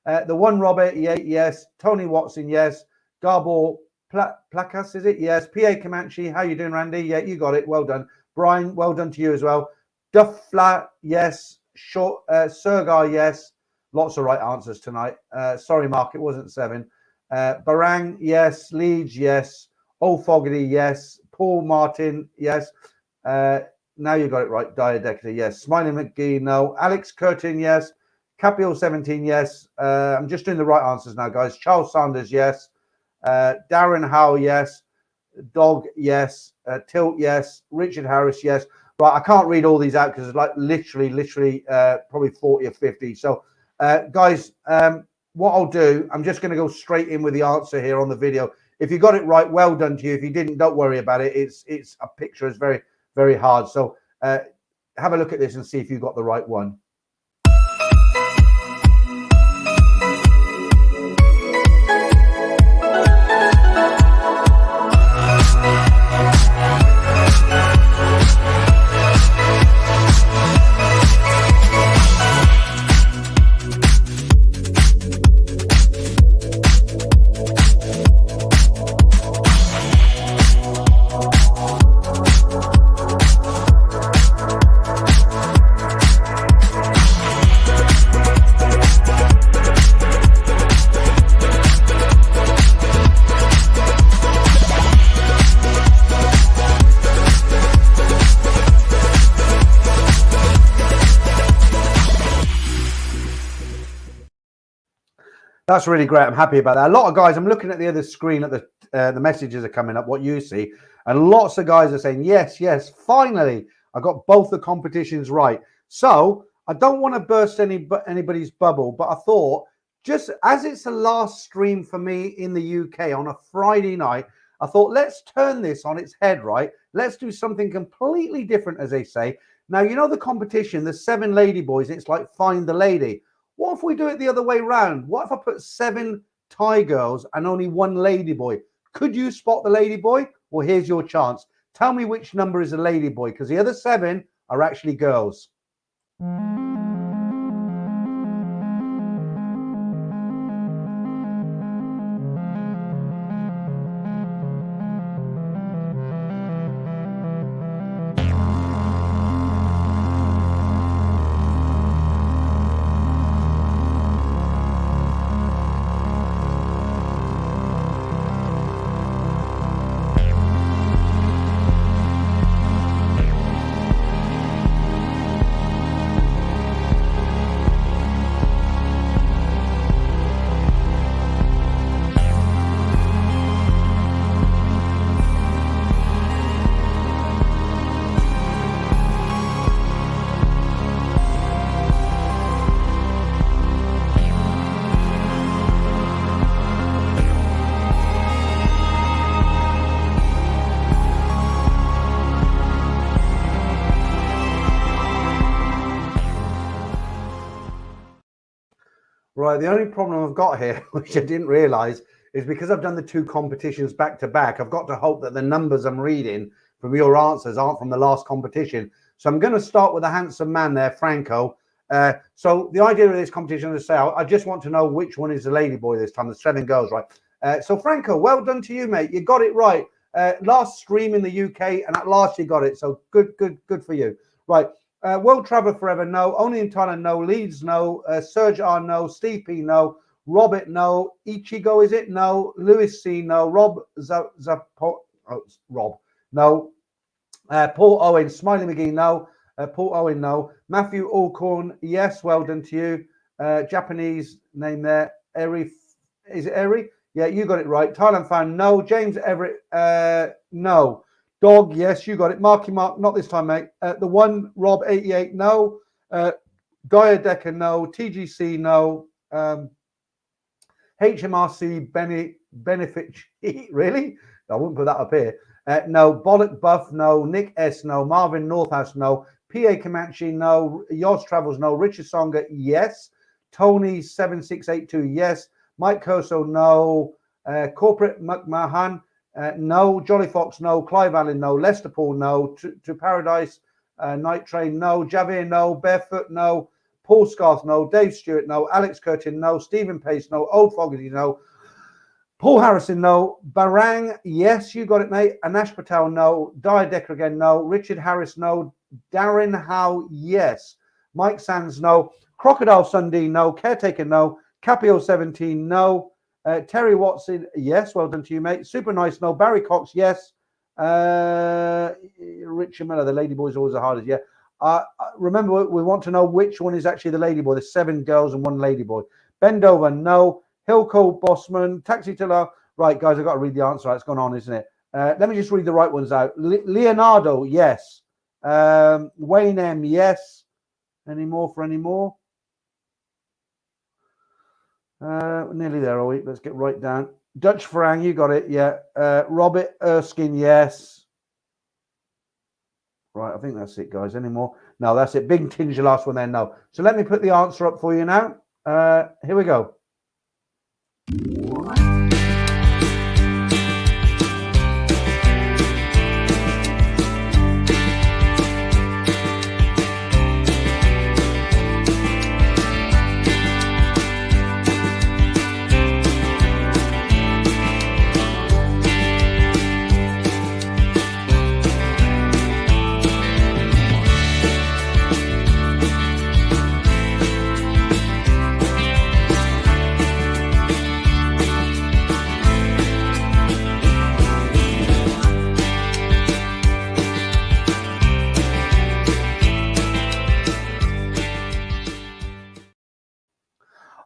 The One Robert, yes. Tony Watson, yes. Garbor Placas, is it? Yes. P.A. Comanche, how you doing, Randy? Yeah, you got it. Well done. Brian, well done to you as well. Duff Flat, yes. Short, Sergar, yes. Lots of right answers tonight. Sorry, Mark, it wasn't 7. Barang, yes. Leeds, yes. Old Fogarty, yes. Paul Martin, yes. Now you got it right. Dyer Decker, yes. Smiley McGee, no. Alex Curtin, yes. Capio 17, yes. I'm just doing the right answers now, guys. Charles Sanders, yes. Darren Howe, yes. Dog, yes. Tilt, yes. Richard Harris, yes. Right, I can't read all these out because it's like literally probably 40 or 50. So, guys, what I'll do, I'm just going to go straight in with the answer here on the video. If you got it right, well done to you. If you didn't, don't worry about it. It's a picture. It's very, very hard. So have a look at this and see if you got the right one. That's really great. I'm happy about that. A lot of guys, I'm looking at the other screen at the messages are coming up, what you see. And lots of guys are saying, yes, finally, I got both the competitions right. So I don't want to burst anybody's bubble, but I thought, just as it's the last stream for me in the UK on a Friday night, I thought, let's turn this on its head, right? Let's do something completely different, as they say. Now, you know the competition, the 7 ladyboys, it's like Find the Lady. What if we do it the other way round? What if I put 7 Thai girls and only 1 ladyboy? Could you spot the ladyboy? Well, here's your chance. Tell me which number is a ladyboy, because the other 7 are actually girls. Right, the only problem I've got here, which I didn't realise, is because I've done the 2 competitions back to back, I've got to hope that the numbers I'm reading from your answers aren't from the last competition. So I'm going to start with the handsome man there, Franco. So the idea of this competition is to say, I just want to know which one is the ladyboy this time. There's 7 girls, right? So Franco, well done to you, mate. You got it right. Last stream in the UK, and at last you got it. So good for you. Right. World Traveller Forever, no. Only in Thailand, no. Leeds, no. Serge R, no. Steve P, no. Robert, no. Ichigo, is it? No. Lewis C, no. Rob, Rob, no. Paul Owen, Smiley McGee, no. Paul Owen, no. Matthew Alcorn, yes, well done to you. Japanese name there. Eri, is it Eri? Yeah, you got it right. Thailand fan, no. James Everett, no. Dog, yes, you got it. Marky Mark, not this time, mate. The one, Rob 88, no. Gaia Decker, no. TGC, no. HMRC benefit sheet, really? I wouldn't put that up here. No. Bollock Buff, no. Nick S, no. Marvin Northhouse, no. PA Comanche, no. Yoz Travels, no. Richard Songa, yes. Tony 7682, yes. Mike Koso, no. Corporate McMahon, no. Jolly Fox, no. Clive Allen, no. Lester Paul, no. To Paradise, Night Train, no. Javier, no. Barefoot, no. Paul Scarth, no. Dave Stewart, no. Alex Curtin, no. Stephen Pace, no. Old Fogarty, no. Paul Harrison, no. Barang, yes, you got it, mate. Anash Patel, no. Dyer Decker again, no. Richard Harris, no. Darren Howe, yes. Mike Sands, no. Crocodile Sunday, no. Caretaker, no. Capio 17, no. Terry Watson, yes. Well done to you, mate. Super nice, no. Barry Cox, yes. Richard Miller, the ladyboy is always the hardest, yeah. Remember, we want to know which one is actually the ladyboy. There's 7 girls and 1 ladyboy. Bendover, no. Hilco Bossman, Taxi Tiller. Right, guys, I've got to read the answer. It's gone on, isn't it? Let me just read the right ones out. Leonardo, yes. Wayne M, yes. Any more for any more? Nearly there, are we? Let's get right down. Dutch Farang, you got it, yeah. Robert Erskine, yes. Right, I think that's it, guys. Any more? No, that's it. Big tinge, the last one there, no. So let me put the answer up for you now. Here we go.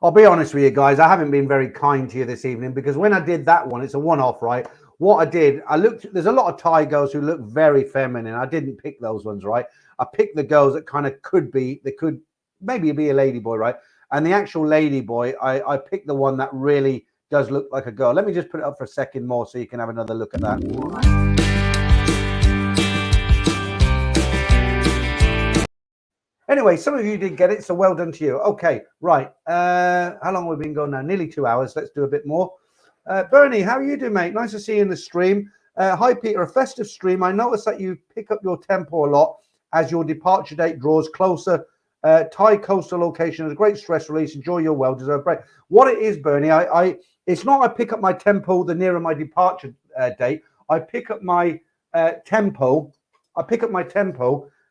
I'll be honest with you guys, I haven't been very kind to you this evening because when I did that one, it's a one-off, right? What I did, there's a lot of Thai girls who look very feminine. I didn't pick those ones, right? I picked the girls that kind of they could maybe be a ladyboy, right? And the actual ladyboy, I picked the one that really does look like a girl. Let me just put it up for a second more so you can have another look at that. Anyway, some of you did get it, so well done to you. Okay, right. How long have we been going now? Nearly 2 hours. Let's do a bit more. Bernie, how are you doing, mate? Nice to see you in the stream. Hi, Peter. A festive stream. I noticed that you pick up your tempo a lot as your departure date draws closer. Thai coastal location is a great stress release. Enjoy your well-deserved break. What it is, Bernie, it's not I pick up my tempo the nearer my departure date. I pick up my tempo.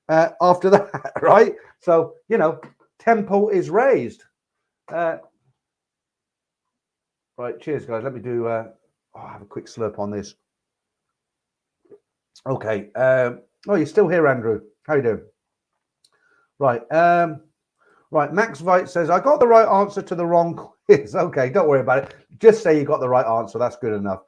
After that, right? So, you know, tempo is raised. Right, cheers, guys. Let me do, I'll have a quick slurp on this. Okay. Oh, you're still here, Andrew. How you doing? Right. Right, Max Veit says, I got the right answer to the wrong quiz. Okay, don't worry about it. Just say you got the right answer. That's good enough.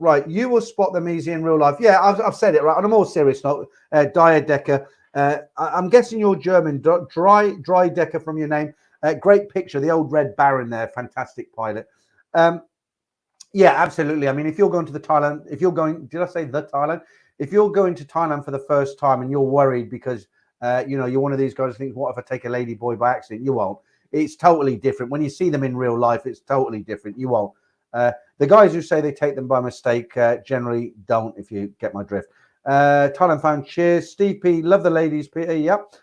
Right, you will spot them easy in real life. Yeah, I've said it, right. On a more serious note, Dyer Decker. I'm guessing you're German. Dry Decker from your name. Great picture. The old Red Baron there. Fantastic pilot. Yeah, absolutely. I mean, if you're going to Thailand, did I say the Thailand? If you're going to Thailand for the first time and you're worried because, you know, you're one of these guys who thinks, what if I take a lady boy by accident? You won't. It's totally different. When you see them in real life, it's totally different. You won't. The guys who say they take them by mistake generally don't, if you get my drift. Thailand fan, cheers. Steve P, love the ladies. Peter, yep.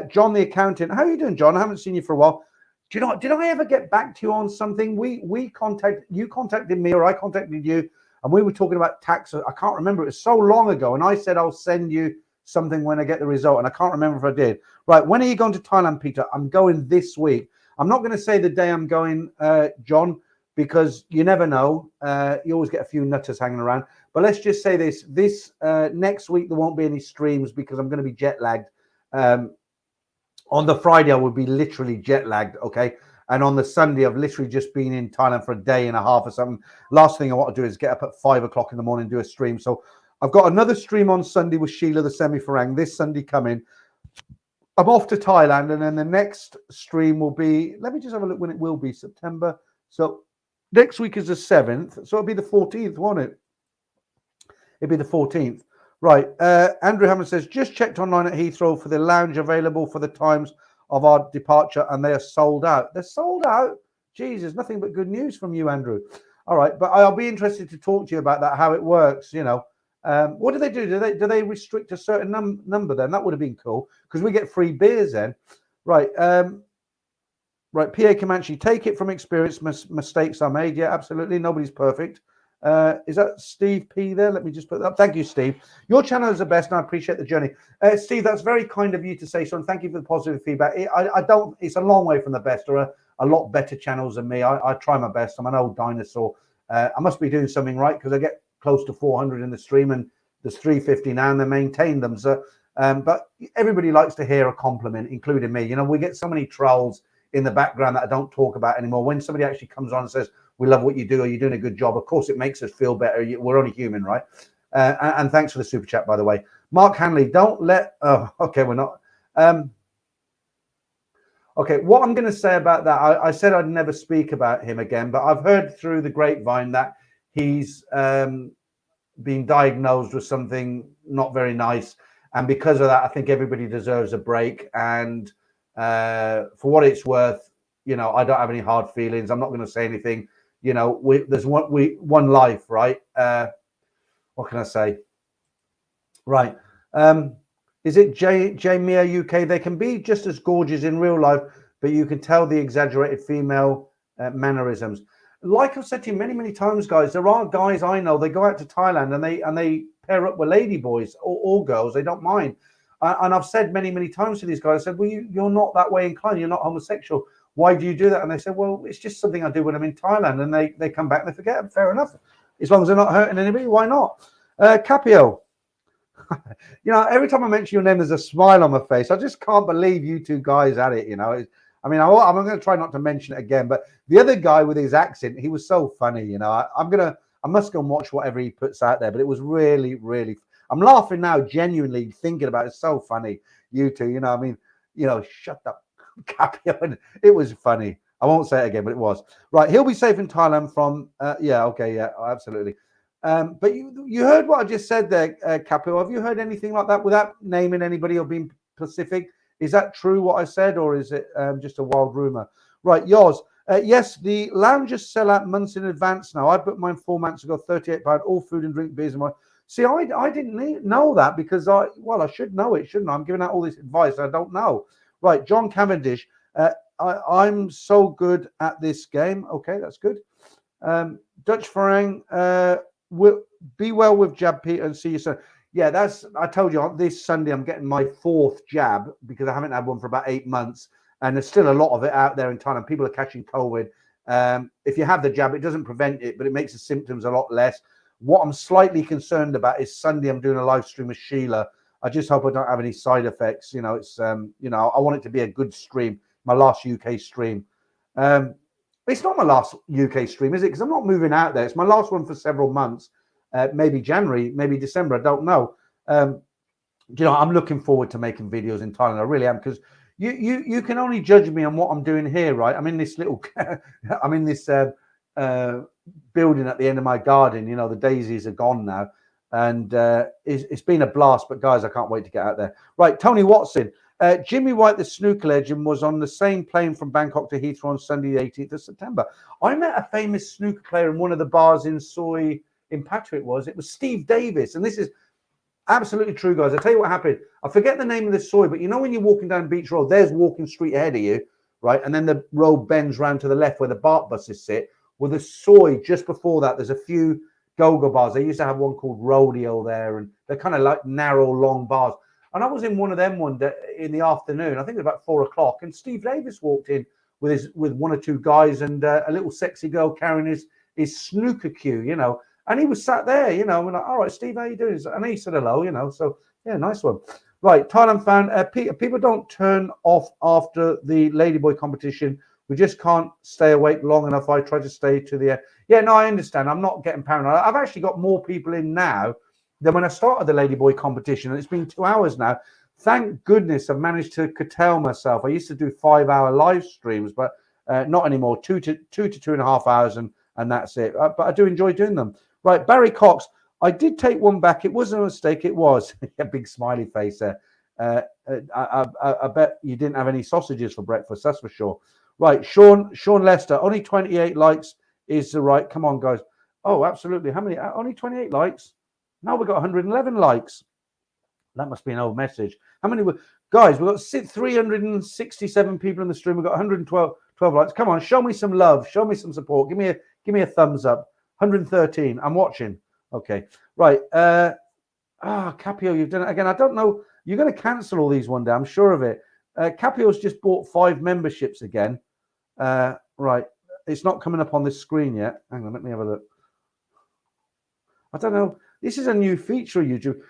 John the accountant, how are you doing, John? I haven't seen you for a while. Do you know? Did I ever get back to you on something? You contacted me, or I contacted you, and we were talking about tax. I can't remember. It was so long ago, and I said I'll send you something when I get the result, and I can't remember if I did. Right, when are you going to Thailand, Peter? I'm going this week. I'm not going to say the day I'm going, John, because you never know. You always get a few nutters hanging around. But let's just say this. Next week, there won't be any streams because I'm going to be jet lagged. On the Friday, I will be literally jet lagged, okay? And on the Sunday, I've literally just been in Thailand for a day and a half or something. Last thing I want to do is get up at 5 o'clock in the morning and do a stream. So I've got another stream on Sunday with Sheila, the semi-farang, this Sunday coming. I'm off to Thailand, and then the next stream will be, let me just have a look when it will be, September. So next week is the 7th. So it'll be the 14th, won't it? It'll be the 14th. Right. Andrew Hammond says, just checked online at Heathrow for the lounge available for the times of our departure, and they are sold out. They're sold out? Jesus, nothing but good news from you, Andrew. All right. But I'll be interested to talk to you about that, how it works, you know. What do they do? Do they restrict a certain number then? That would have been cool because we get free beers then. Right. Right. PA Comanche, take it from experience. Mistakes are made. Yeah, absolutely. Nobody's perfect. Is that Steve P there? Let me just put that up. Thank you, Steve. Your channel is the best, and I appreciate the journey. Steve, that's very kind of you to say so, and thank you for the positive feedback. I don't. It's a long way from the best. There are a lot better channels than me. I try my best. I'm an old dinosaur. I must be doing something right because I get close to 400 in the stream, and there's 350 now, and they maintain them. So, but everybody likes to hear a compliment, including me. You know, we get so many trolls in the background that I don't talk about anymore. When somebody actually comes on and says, we love what you do, or you're doing a good job, of course it makes us feel better. We're only human, right? And thanks for the super chat, by the way. Mark Hanley, don't let, oh, okay, we're not. Okay, what I'm going to say about that, I said I'd never speak about him again, but I've heard through the grapevine that he's been diagnosed with something not very nice. And because of that, I think everybody deserves a break. And for what it's worth, you know, I don't have any hard feelings. I'm not going to say anything. You know, there's one life, right? What can I say? Right. Is it Jamia UK? They can be just as gorgeous in real life, but you can tell the exaggerated female mannerisms. Like I've said to you many, many times, guys, there are guys I know, they go out to Thailand and they pair up with ladyboys or girls. They don't mind. And I've said many, many times to these guys, I said, well, you're not that way inclined. You're not homosexual. Why do you do that? And they said, well, it's just something I do when I'm in Thailand. And they come back and they forget it. Fair enough. As long as they're not hurting anybody, why not? Capio. You know, every time I mention your name, there's a smile on my face. I just can't believe you two guys at it, you know. I mean, I'm going to try not to mention it again. But the other guy with his accent, he was so funny, you know. I must go and watch whatever he puts out there. But it was really, really, I'm laughing now, genuinely thinking about it. It's so funny, you two, you know. I mean, you know, shut up. Capio. It was funny. I won't say it again, but it was. Right, he'll be safe in Thailand from, yeah, okay, yeah, absolutely. But you heard what I just said there, Capio. Have you heard anything like that without naming anybody or being specific? Is that true what I said, or is it just a wild rumor? Right, yours. Yes, the lounges sell out months in advance now. I booked mine 4 months ago, £38, all food and drink, beers and wine. See, I didn't know that because I should know it, shouldn't I? I'm giving out all this advice I don't know. Right, John Cavendish. I'm so good at this game. Okay, that's good. Dutch Farang, be well with jab, Peter, and see you soon. Yeah, I told you this Sunday I'm getting my 4th jab because I haven't had one for about 8 months. And there's still a lot of it out there in Thailand. People are catching COVID. If you have the jab, it doesn't prevent it, but it makes the symptoms a lot less. What I'm slightly concerned about is Sunday I'm doing a live stream with Sheila. I just hope I don't have any side effects. You know, it's you know, I want it to be a good stream. My last UK stream. It's not my last UK stream, is it? Because I'm not moving out there. It's my last one for several months. Maybe January, maybe December. I don't know. You know, I'm looking forward to making videos in Thailand. I really am, because you can only judge me on what I'm doing here, right? I'm in this little, I'm in this building at the end of my garden. You know, the daisies are gone now, and it's been a blast. But guys, I can't wait to get out there. Right, Tony Watson. Jimmy White, the snooker legend, was on the same plane from Bangkok to Heathrow on Sunday, the 18th of September. I met a famous snooker player in one of the bars in Soy, in Pattaya it was Steve Davis. And this is absolutely true, guys. I'll tell you what happened. I forget the name of the Soy, but you know when you're walking down Beach Road, there's Walking Street ahead of you, right? And then the road bends round to the left where the BART buses sit. Well, the Soy, just before that, there's a few go-go bars. They used to have one called Rodeo there, and they're kind of like narrow, long bars. And I was in one of them one day in the afternoon. I think it was about 4 o'clock. And Steve Davis walked in with one or two guys and a little sexy girl carrying his snooker cue, you know. And he was sat there, you know, and like, all right, Steve, how you doing? And he said hello, you know. So yeah, nice one. Right, Thailand fan. People don't turn off after the ladyboy competition. We just can't stay awake long enough. I try to stay to the end. Yeah, no, I understand. I'm not getting paranoid. I've actually got more people in now than when I started the ladyboy competition, and it's been 2 hours now. Thank goodness I've managed to curtail myself. I used to do 5-hour live streams, but not anymore. 2 to 2.5 hours, and that's it. But I do enjoy doing them. Right, Barry Cox. I did take one back. It wasn't a mistake. It was a big smiley face there. I bet you didn't have any sausages for breakfast. That's for sure. Right, Sean Lester. Only 28 likes is the right. Come on, guys. Oh, absolutely. How many? Only 28 likes. Now we've got 111 likes. That must be an old message. How many? Guys, we've got 367 people in the stream. We've got 112 likes. Come on, show me some love. Show me some support. Give me a thumbs up. 113. I'm watching. Okay. Right. Capio, you've done it again. I don't know. You're going to cancel all these one day. I'm sure of it. Capio's just bought 5 memberships again. Right. It's not coming up on this screen yet. Hang on. Let me have a look. I don't know. This is a new feature of YouTube.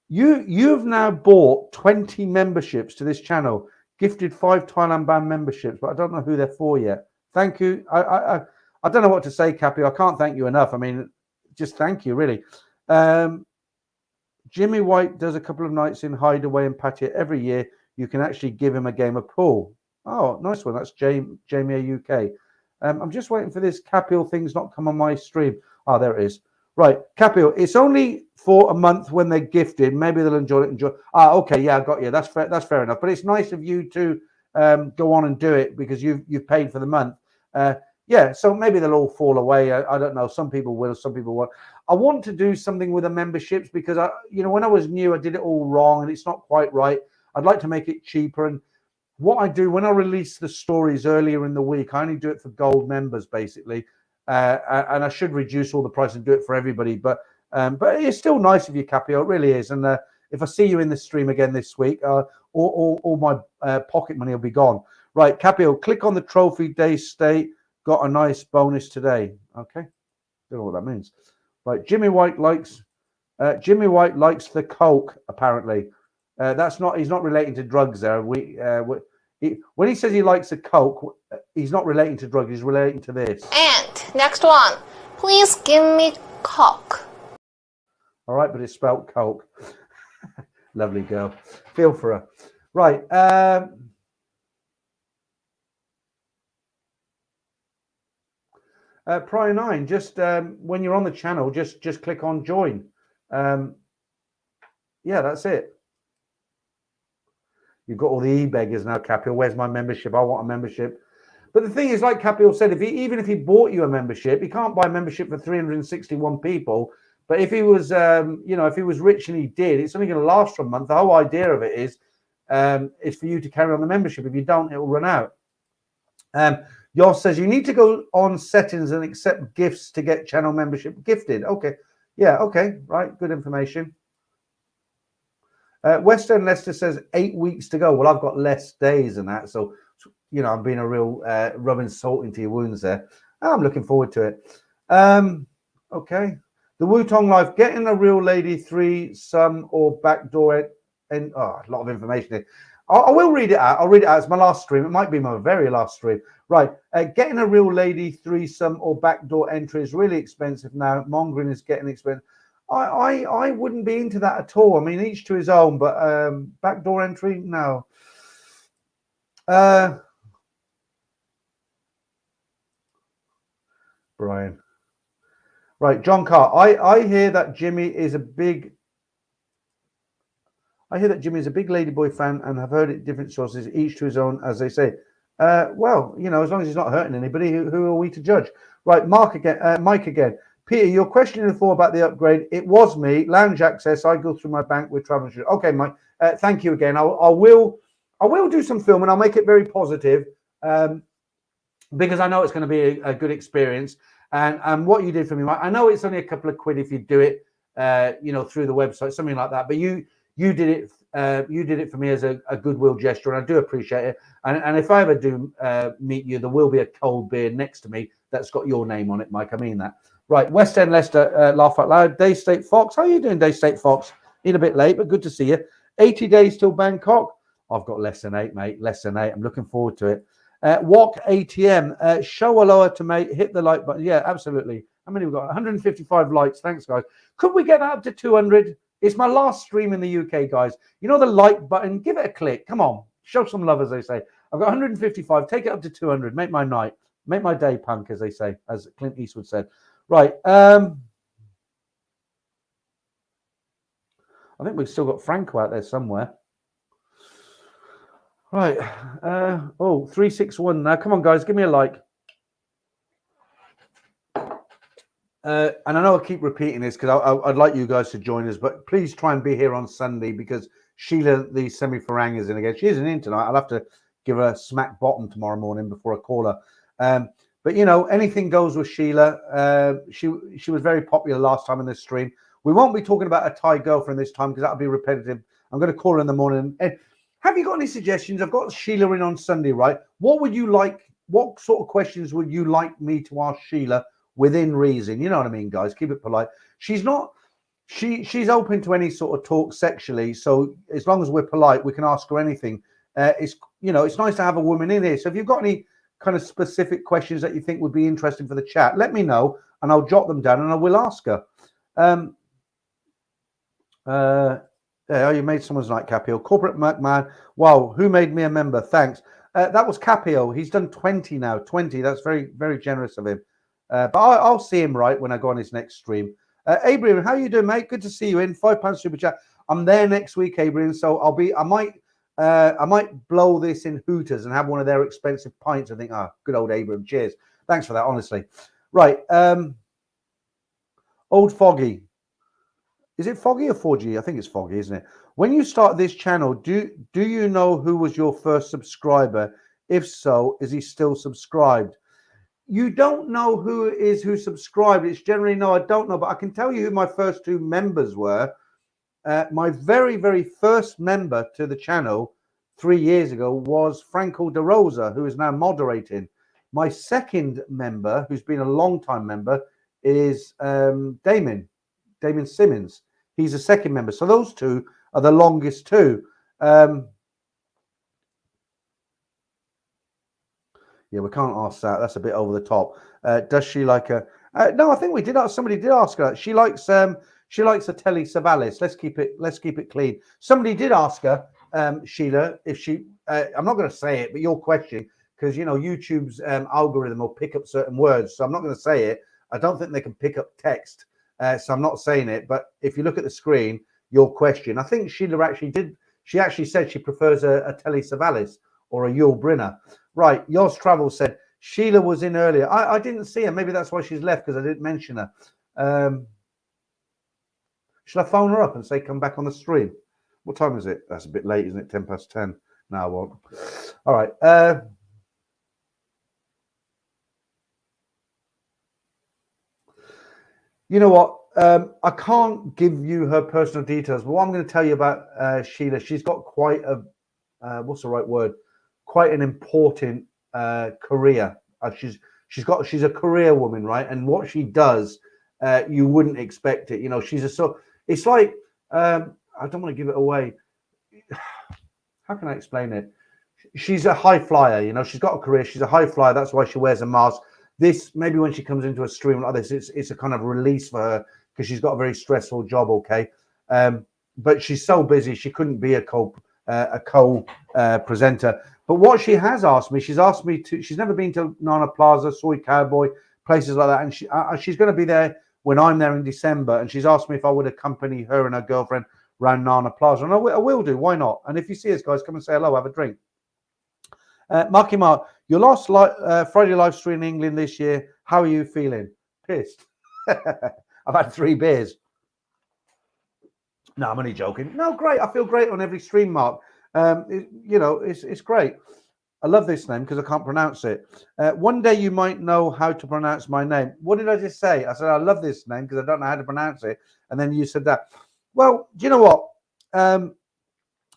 You've now bought 20 memberships to this channel, gifted 5 Thailand band memberships, but I don't know who they're for yet. Thank you. I don't know what to say, Capio. I can't thank you enough. I mean, just thank you, really. Jimmy White does a couple of nights in Hideaway and Pattaya every year. You can actually give him a game of pool. Oh, nice one. That's Jamie UK. I'm just waiting for this Capio thing's not come on my stream. Oh, there it is. Right, Capio, it's only for a month when they're gifted. Maybe they'll enjoy it. Okay, yeah, I got you. That's fair. That's fair enough. But it's nice of you to go on and do it because you've paid for the month. Yeah, so maybe they'll all fall away. I don't know. Some people will, some people won't. I want to do something with the memberships because when I was new, I did it all wrong and it's not quite right. I'd like to make it cheaper. And what I do when I release the stories earlier in the week, I only do it for gold members, basically. And I should reduce all the price and do it for everybody. But it's still nice of you, Capio. It really is. And if I see you in the stream again this week, all my pocket money will be gone. Right, Capio, click on the trophy day state. Got a nice bonus today. Okay, don't know what that means. Right, Jimmy White likes the Coke. Apparently, he's not relating to drugs. There, when he says he likes a Coke, he's not relating to drugs. He's relating to this. And next one, please give me Coke. All right, but it's spelled Coke. Lovely girl. Feel for her. Right. Prior 9, just when you're on the channel, just click on join. Yeah, that's it. You've got all the e-beggars now, Capio. Where's my membership? I want a membership. But the thing is, like Capio said, even if he bought you a membership, he can't buy a membership for 361 people. But if he was, if he was rich and he did, it's only going to last for a month. The whole idea of it is for you to carry on the membership. If you don't, it will run out. Yoss says you need to go on settings and accept gifts to get channel membership gifted. Okay. Yeah. Okay. Right. Good information. Western Leicester says 8 weeks to go. Well, I've got less days than that. So, I'm being a real rubbing salt into your wounds there. I'm looking forward to it. Okay. The Wutong Life, getting a real lady, 3 some or backdoor. And a lot of information here. I will read it out. I'll read it out. It's my last stream. It might be my very last stream. Right. Getting a real lady, 3 some or backdoor entry is really expensive now. Mongering is getting expensive. I wouldn't be into that at all. I mean, each to his own, but backdoor entry, no. Brian. Right, John Carr. I hear that Jimmy is a big Ladyboy fan and have heard it different sources, each to his own, as they say. Well, as long as he's not hurting anybody, who are we to judge? Right, Mike again. Peter, your question before about the upgrade, it was me. Lounge access, I go through my bank with travel insurance. Okay, Mike, thank you again. I will do some filming. I'll make it very positive because I know it's going to be a good experience. And what you did for me, Mike, I know it's only a couple of quid if you do it, through the website, something like that. But you did it you did it for me as a goodwill gesture, and I do appreciate it. And if I ever do meet you, there will be a cold beer next to me that's got your name on it, Mike. I mean that. Right, West End Leicester, laugh out loud. Day State Fox, how are you doing, Day State Fox? In a bit late, but good to see you. 80 days till Bangkok. I've got less than 8, mate. Less than 8. I'm looking forward to it. Walk ATM. Show a lower to mate. Hit the like button. Yeah, absolutely. How many we got? 155 likes. Thanks, guys. Could we get that up to 200? It's my last stream in the UK, guys. You know the like button? Give it a click. Come on. Show some love, as they say. I've got 155. Take it up to 200. Make my night. Make my day, punk, as they say, as Clint Eastwood said. Right. I think we've still got Franco out there somewhere. Right. 361 now. Come on, guys. Give me a like. And I know I keep repeating this because I'd like you guys to join us, but please try and be here on Sunday because Sheila, the semi-Farang, is in again. She isn't in tonight. I'll have to give her a smack bottom tomorrow morning before I call her. But, you know, anything goes with Sheila. She was very popular last time in this stream. We won't be talking about a Thai girlfriend this time because that'll be repetitive. I'm going to call her in the morning. And have you got any suggestions? I've got Sheila in on Sunday, right? What would you like? What sort of questions would you like me to ask Sheila within reason? You know what I mean, guys? Keep it polite. She's open to any sort of talk sexually. So as long as we're polite, we can ask her anything. It's nice to have a woman in here. So if you've got any kind of specific questions that you think would be interesting for the chat, let me know and I'll jot them down and I will ask her. You made someone's night, Capio. Corporate McMahon. Wow, who made me a member? Thanks. That was Capio. He's done 20 now. 20. That's very, very generous of him. But I'll see him right when I go on his next stream. Abraham, how you doing, mate? Good to see you in. £5 super chat. I'm there next week, Abraham. So I might blow this in Hooters and have one of their expensive pints. I think, good old Abraham. Cheers. Thanks for that, honestly. Right. Old Foggy. Is it Foggy or 4G? I think it's Foggy, isn't it? When you start this channel, do you know who was your first subscriber? If so, is he still subscribed? You don't know who subscribed. It's generally no, I don't know, but I can tell you who my first 2 members were. My very, very first member to the channel 3 years ago was Franco De Rosa, who is now moderating. My second member, who's been a long time member, is Damon Simmons. He's a second member. So those 2 are the longest 2. Yeah, we can't ask that. That's a bit over the top. Does she like a? No, I think we did. Somebody did ask her. She likes a Telly Savalas. Let's keep it clean. Somebody did ask her, Sheila, if she. I'm not going to say it, but your question, because you know YouTube's algorithm will pick up certain words, so I'm not going to say it. I don't think they can pick up text, so I'm not saying it. But if you look at the screen, your question, I think Sheila actually did. She actually said she prefers a Telly Savalas or a Yul Brynner. Right, Yours Travel said Sheila was in earlier. I didn't see her. Maybe that's why she's left because I didn't mention her. Should I phone her up and say come back on the stream? What time is it? That's a bit late, isn't it? 10:10. No, I won't. All right. You know what? I can't give you her personal details, but what I'm going to tell you about Sheila, she's got quite a what's the right word? Quite an important career. She's a career woman, right? And what she does, you wouldn't expect it. You know, it's like I don't want to give it away. How can I explain it? She's a high flyer. You know, she's got a career. She's a high flyer. That's why she wears a mask. This maybe when she comes into a stream like this, it's a kind of release for her because she's got a very stressful job. Okay, but she's so busy she couldn't be a co-presenter. But what she has asked me, she's never been to Nana Plaza, Soy Cowboy, places like that, and she's going to be there when I'm there in December, and she's asked me if I would accompany her and her girlfriend around Nana Plaza, and I will do. Why not? And if you see us, guys, come and say hello, have a drink. Marky Mark, your last Friday live stream in England this year. How are you feeling? Pissed. I've had 3 beers. No, I'm only joking. No, great. I feel great on every stream, Mark. It's great. I love this name because I can't pronounce it. One day you might know how to pronounce my name. What did I just say? I said I love this name because I don't know how to pronounce it. And then you said that. Well, do you know what?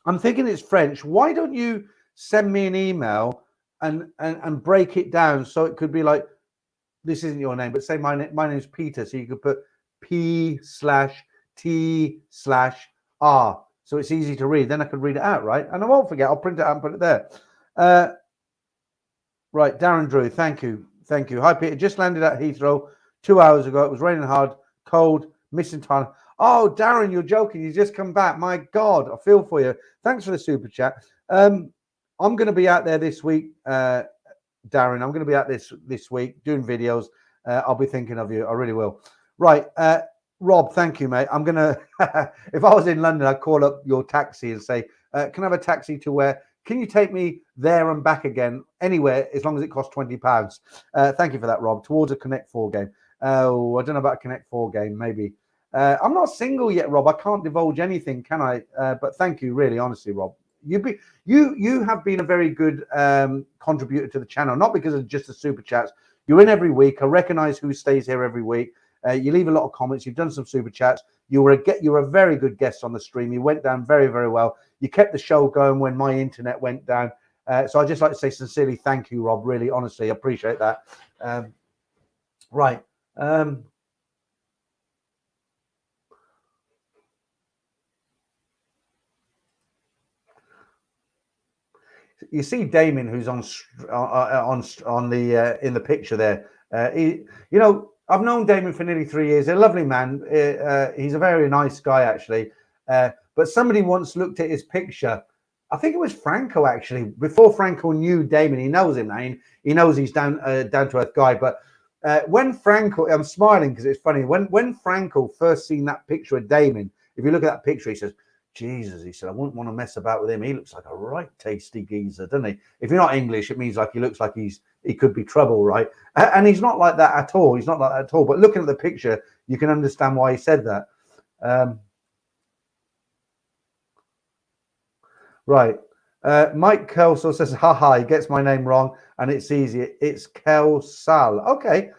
I'm thinking it's French. Why don't you send me an email and break it down so it could be like, this isn't your name, but say my name is Peter, so you could put P/T/R, so it's easy to read. Then I could read it out, right? And I won't forget. I'll print it out and put it there. Right, Darren Drew, thank you. Hi, Peter. Just landed at Heathrow 2 hours ago. It was raining hard, cold, missing time. Oh, Darren, you're joking. You just come back. My God, I feel for you. Thanks for the super chat. I'm going to be out there this week, Darren. I'm going to be out this week doing videos. I'll be thinking of you. I really will. Right, Rob, thank you, mate. I'm going to, if I was in London, I'd call up your taxi and say, can I have a taxi to where? Can you take me there and back again, anywhere, as long as it costs £20? Thank you for that, Rob. Towards a Connect 4 game. Oh, I don't know about a Connect 4 game, maybe. I'm not single yet, Rob. I can't divulge anything, can I? But thank you, really, honestly, Rob. You have been a very good contributor to the channel, not because of just the super chats. You're in every week. I recognize who stays here every week. You leave a lot of comments. You've done some super chats. You were a very good guest on the stream. You went down very, very well. You kept the show going when my internet went down. So I'd just like to say sincerely thank you, Rob. Really, honestly, I appreciate that. Right. You see Damien, who's on the in the picture there. I've known Damien for nearly 3 years. A lovely man. He's a very nice guy, actually. But somebody once looked at his picture. I think it was Franco, actually. Before Franco knew Damien, he knows him now. He knows he's down to earth guy. But when Franco, I'm smiling because it's funny. When Franco first seen that picture of Damien, if you look at that picture, he says, Jesus, he said, I wouldn't want to mess about with him. He looks like a right tasty geezer, doesn't he? If you're not English, it means like he looks like he could be trouble, right? And he's not like that at all. He's not like that at all. But looking at the picture, you can understand why he said that. Right. Mike Kelso says, haha, he gets my name wrong, and it's easy. It's Kelsal. Okay.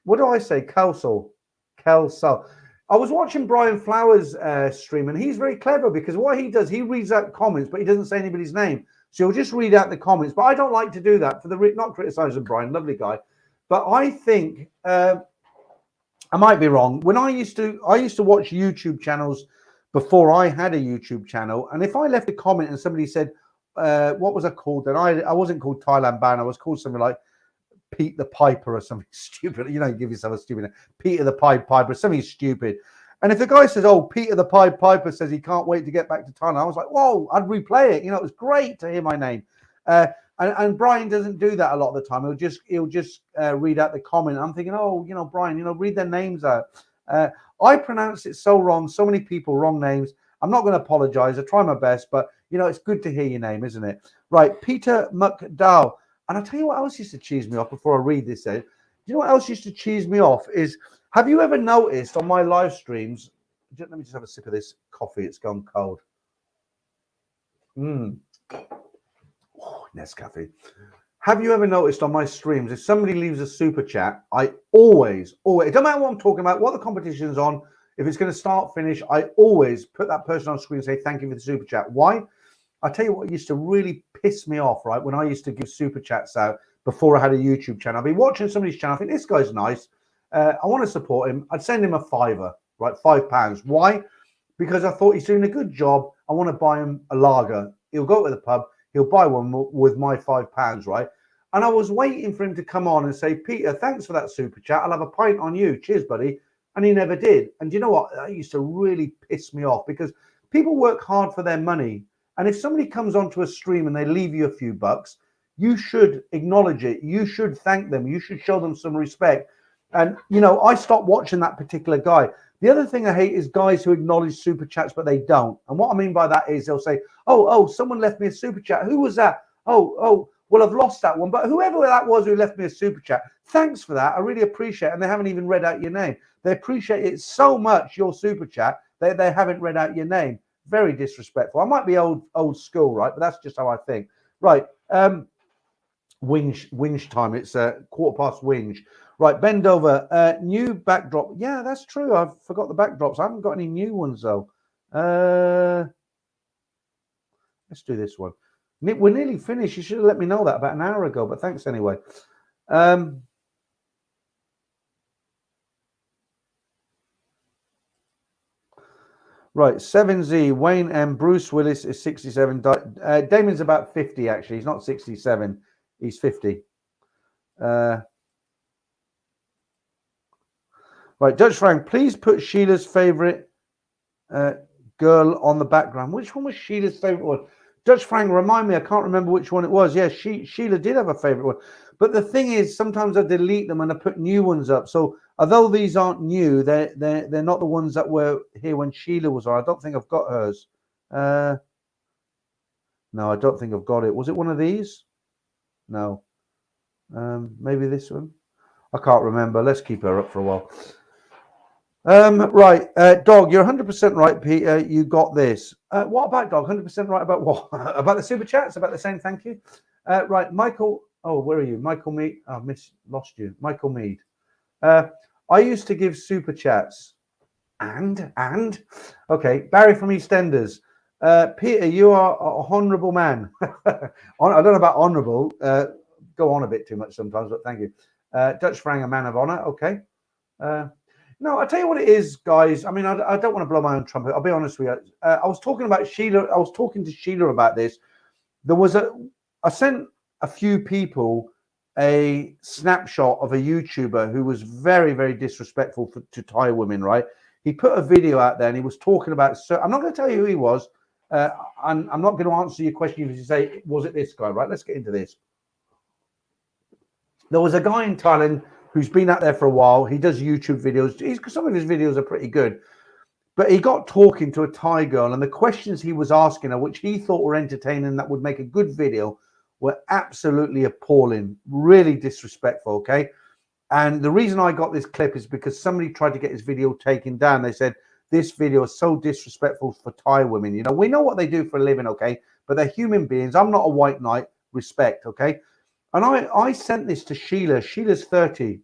What do I say? Kelsal. I was watching Brian Flowers' stream, and he's very clever because what he does, he reads out comments, but he doesn't say anybody's name. So he'll just read out the comments. But I don't like to do that not criticizing Brian, lovely guy. But I think I might be wrong. When I used to watch YouTube channels before I had a YouTube channel, and if I left a comment and somebody said, what was I called? And I wasn't called Thailand Ban. I was called something like Pete the Piper or something stupid. Give yourself a stupid name. Peter the Pied Piper, something stupid. And if the guy says, oh, Peter the Pied Piper says he can't wait to get back to Thailand, I was like, whoa, I'd replay it. It was great to hear my name. And Brian doesn't do that a lot of the time. He'll just read out the comment. I'm thinking, oh, Brian, read their names out. I pronounce it so wrong. So many people, wrong names. I'm not going to apologize. I try my best, but it's good to hear your name, isn't it? Right. Peter McDowell. And I'll tell you what else used to cheese me off before I read this. You know what else used to cheese me off is, have you ever noticed on my live streams, let me just have a sip of this coffee. It's gone cold. Nescafe. Have you ever noticed on my streams, if somebody leaves a super chat, I always, it doesn't matter what I'm talking about, what the competition's on, if it's going to start, finish, I always put that person on screen and say, thank you for the super chat. Why? I'll tell you what used to really piss me off, right? When I used to give super chats out before I had a YouTube channel. I'd be watching somebody's channel, I think this guy's nice. I want to support him. I'd send him a £5, right? £5. Why? Because I thought he's doing a good job. I want to buy him a lager. He'll go to the pub. He'll buy one with my £5, right? And I was waiting for him to come on and say, Peter, thanks for that super chat. I'll have a pint on you. Cheers, buddy. And he never did. And you know what? That used to really piss me off because people work hard for their money. And if somebody comes onto a stream and they leave you a few bucks, you should acknowledge it. You should thank them. You should show them some respect. And, I stopped watching that particular guy. The other thing I hate is guys who acknowledge super chats, but they don't. And what I mean by that is they'll say, oh, someone left me a super chat. Who was that? Oh, well, I've lost that one. But whoever that was who left me a super chat, thanks for that. I really appreciate it. And they haven't even read out your name. They appreciate it so much, your super chat, they haven't read out your name. Very disrespectful. I might be old school, right? But that's just how I think. Right. Whinge time. It's 1:15 whinge. Right. Bend over. New backdrop. Yeah, that's true. I forgot the backdrops. I haven't got any new ones though. Let's do this one. We're nearly finished. You should have let me know that about an hour ago, but thanks anyway. Right, 7Z, Wayne M. Bruce Willis is 67. Damon's about 50, actually. He's not 67. He's 50. Right, Dutch Frank, please put Sheila's favourite girl on the background. Which one was Sheila's favourite one? Dutch Frank, remind me. I can't remember which one it was. Yeah, Sheila did have a favourite one. But the thing is, sometimes I delete them and I put new ones up. So although these aren't new, they're not the ones that were here when Sheila was on. I don't think I've got hers. No, I don't think I've got it. Was it one of these? No. Maybe this one. I can't remember. Let's keep her up for a while. Right, Dog, you're 100% right, Peter. You got this. What about Dog? 100% right about what? About the super chats? About the same thank you? Right, Michael. Oh, where are you? Michael Mead. I lost you. Michael Mead. I used to give super chats. And? Okay, Barry from EastEnders. Peter, you are a honourable man. I don't know about honourable. Go on a bit too much sometimes, but thank you. Dutch Frang, a man of honour. Okay. No, I'll tell you what it is, guys. I mean, I don't want to blow my own trumpet. I'll be honest with you. I was talking about Sheila. I was talking to Sheila about this. I sent a few people a snapshot of a YouTuber who was very, very disrespectful to Thai women, right? He put a video out there and he was talking about, I'm not going to tell you who he was. I'm not going to answer your question if you say, was it this guy, right? Let's get into this. There was a guy in Thailand who's been out there for a while. He does YouTube videos. Some of his videos are pretty good. But he got talking to a Thai girl, and the questions he was asking her, which he thought were entertaining, that would make a good video, were absolutely appalling, really disrespectful, okay? And the reason I got this clip is because somebody tried to get his video taken down. They said, this video is so disrespectful for Thai women. You know, we know what they do for a living, okay? But they're human beings. I'm not a white knight. Respect, okay? And I sent this to Sheila. Sheila's 30.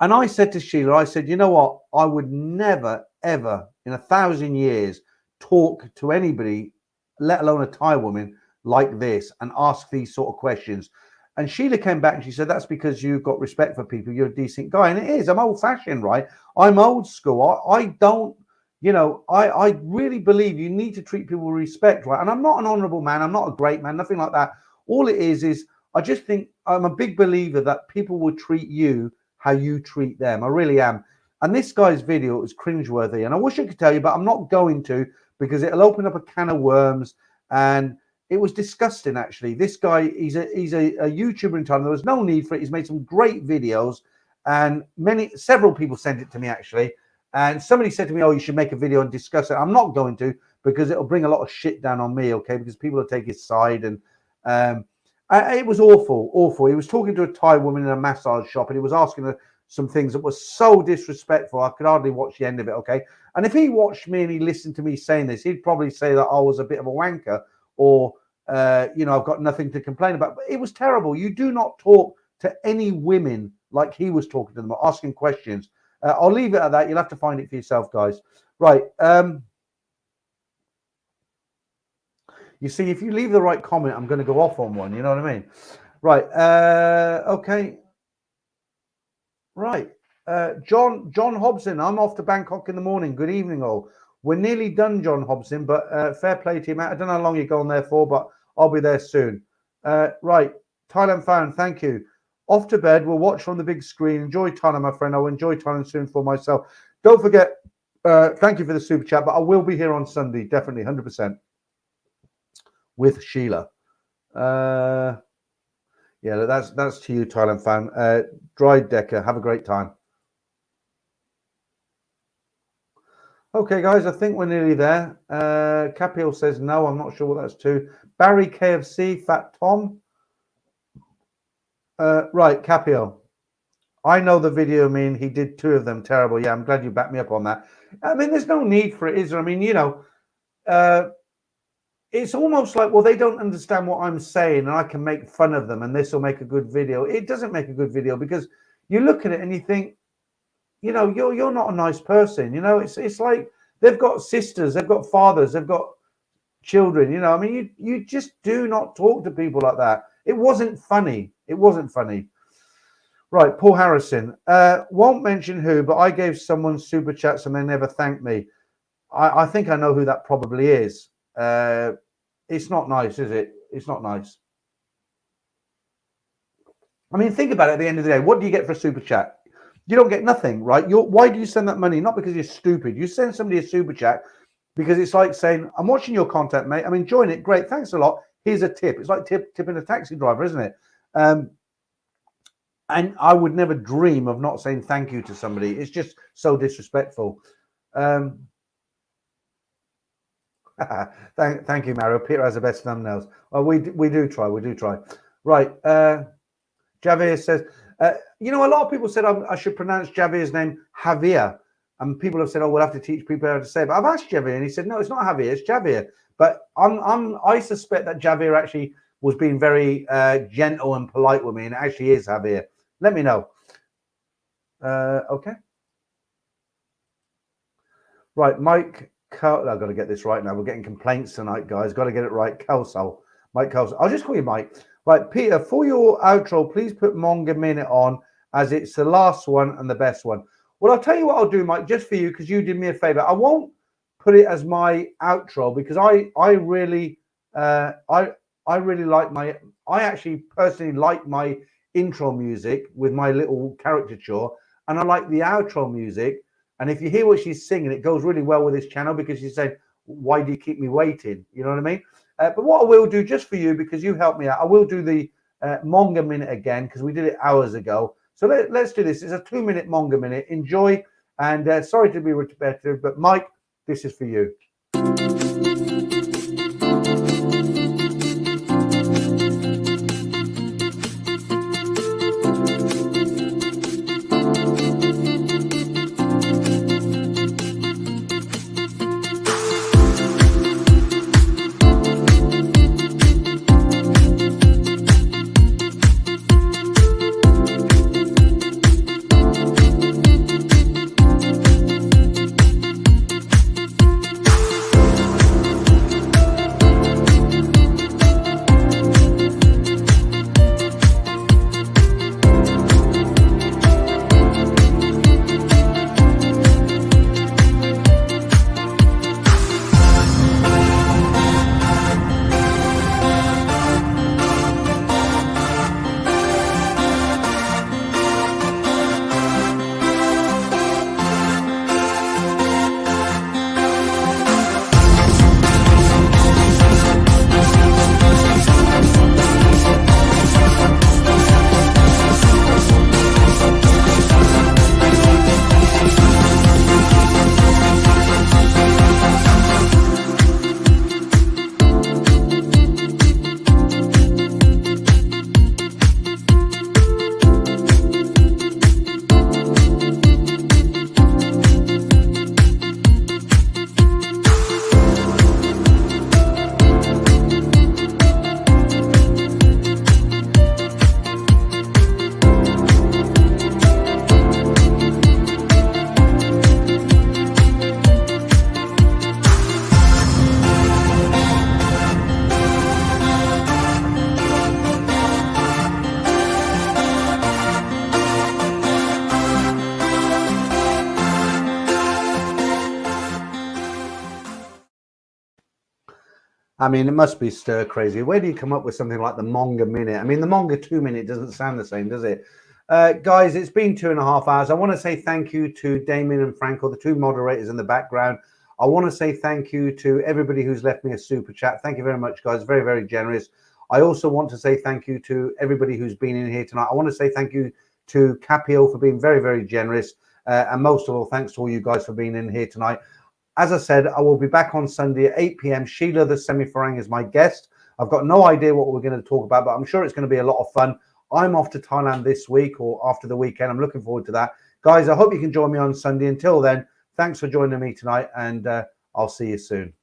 And I said to Sheila, I said, you know what? I would never, ever in 1,000 years talk to anybody, let alone a Thai woman, like this and ask these sort of questions. And Sheila came back and she said, that's because you've got respect for people. You're a decent guy. And it is. I'm old fashioned, right? I'm old school. I don't, you know, I really believe you need to treat people with respect, right? And I'm not an honorable man. I'm not a great man, nothing like that. All it is I just think I'm a big believer that people will treat you how you treat them. I really am. And this guy's video is cringeworthy. And I wish I could tell you, but I'm not going to, because it'll open up a can of worms. And it was disgusting, actually. This guy, he's a YouTuber in Thailand. There was no need for it. He's made some great videos. And several people sent it to me, actually. And somebody said to me, oh, you should make a video and discuss it. I'm not going to, because it'll bring a lot of shit down on me, okay? Because people will take his side. And it was awful. He was talking to a Thai woman in a massage shop, and he was asking her some things that were so disrespectful. I could hardly watch the end of it, okay? And if he watched me and he listened to me saying this, he'd probably say that I was a bit of a wanker, or, you know, I've got nothing to complain about. But it was terrible. You do not talk to any women like he was talking to them, or asking questions. I'll leave it at that. You'll have to find it for yourself, guys. Right. You see, if you leave the right comment, I'm going to go off on one. You know what I mean? Right. Okay. Right. John Hobson, I'm off to Bangkok in the morning. Good evening, all. We're nearly done, John Hobson, but fair play to you, Matt. I don't know how long you're going there for, but I'll be there soon. Right. Thailand fan, thank you. Off to bed. We'll watch from the big screen. Enjoy Thailand, my friend. I'll enjoy Thailand soon for myself. Don't forget, thank you for the super chat, but I will be here on Sunday, definitely, 100%. With Sheila. Yeah, that's to you, Thailand fan. Dry Decker, have a great time. Okay, guys, I think we're nearly there. Capio says no, I'm not sure what that's to. Barry KFC, Fat Tom. Right, Capio. I know the video, I mean, he did 2 of them terrible. Yeah, I'm glad you backed me up on that. I mean, there's no need for it, is there? I mean, you know, it's almost like, well, they don't understand what I'm saying and I can make fun of them and this will make a good video. It doesn't make a good video, because you look at it and you think, you know, you're not a nice person. You know, it's like they've got sisters, they've got fathers, they've got children. You know, I mean, you just do not talk to people like that. It wasn't funny. It wasn't funny. Right, Paul Harrison. Won't mention who, but I gave someone super chats and they never thanked me. I think I know who that probably is. It's not nice, is it? It's not nice. I mean, think about it at the end of the day. What do you get for a super chat? You don't get nothing, right? Why do you send that money? Not because you're stupid. You send somebody a super chat because it's like saying, I'm watching your content, mate. I'm enjoying it. Great. Thanks a lot. Here's a tip. It's like tipping a taxi driver, isn't it? And I would never dream of not saying thank you to somebody. It's just so disrespectful. Thank you, Mario. Peter has the best thumbnails. Well, we do try. We do try. Right. Javier says, you know, a lot of people said I should pronounce Javier's name Javier. And people have said, oh, we'll have to teach people how to say it. But I've asked Javier and he said, no, it's not Javier, it's Javier. But I suspect that Javier actually was being very gentle and polite with me, and it actually is Javier. Let me know. Okay. Right, Mike. I've got to get this right now. We're getting complaints tonight, guys. Got to get it right. Kelsal. Mike Kelsal. I'll just call you Mike. Right, Peter, for your outro, please put Manga Minute on, as it's the last one and the best one. Well, I'll tell you what I'll do, Mike, just for you, because you did me a favor. I won't put it as my outro because I really like I actually personally like my intro music with my little caricature, and I like the outro music. And if you hear what she's singing, it goes really well with this channel because she's saying, why do you keep me waiting? You know what I mean? But what I will do just for you, because you helped me out, I will do the Manga Minute again because we did it hours ago. So let's do this. It's a 2-minute Manga Minute. Enjoy. And sorry to be repetitive, but Mike, this is for you. I mean, it must be stir crazy. Where do you come up with something like the Manga Minute? I mean, the Manga 2-minute doesn't sound the same, does it? Guys, it's been 2.5 hours. I want to say thank you to Damien and Franco, the two moderators in the background. I want to say thank you to everybody who's left me a super chat. Thank you very much, guys. Very, very generous. I also want to say thank you to everybody who's been in here tonight. I want to say thank you to Capio for being very, very generous. And most of all, thanks to all you guys for being in here tonight. As I said, I will be back on Sunday at 8 p.m. Sheila the Semi-Farang is my guest. I've got no idea what we're going to talk about, but I'm sure it's going to be a lot of fun. I'm off to Thailand this week or after the weekend. I'm looking forward to that. Guys, I hope you can join me on Sunday. Until then, thanks for joining me tonight, and I'll see you soon.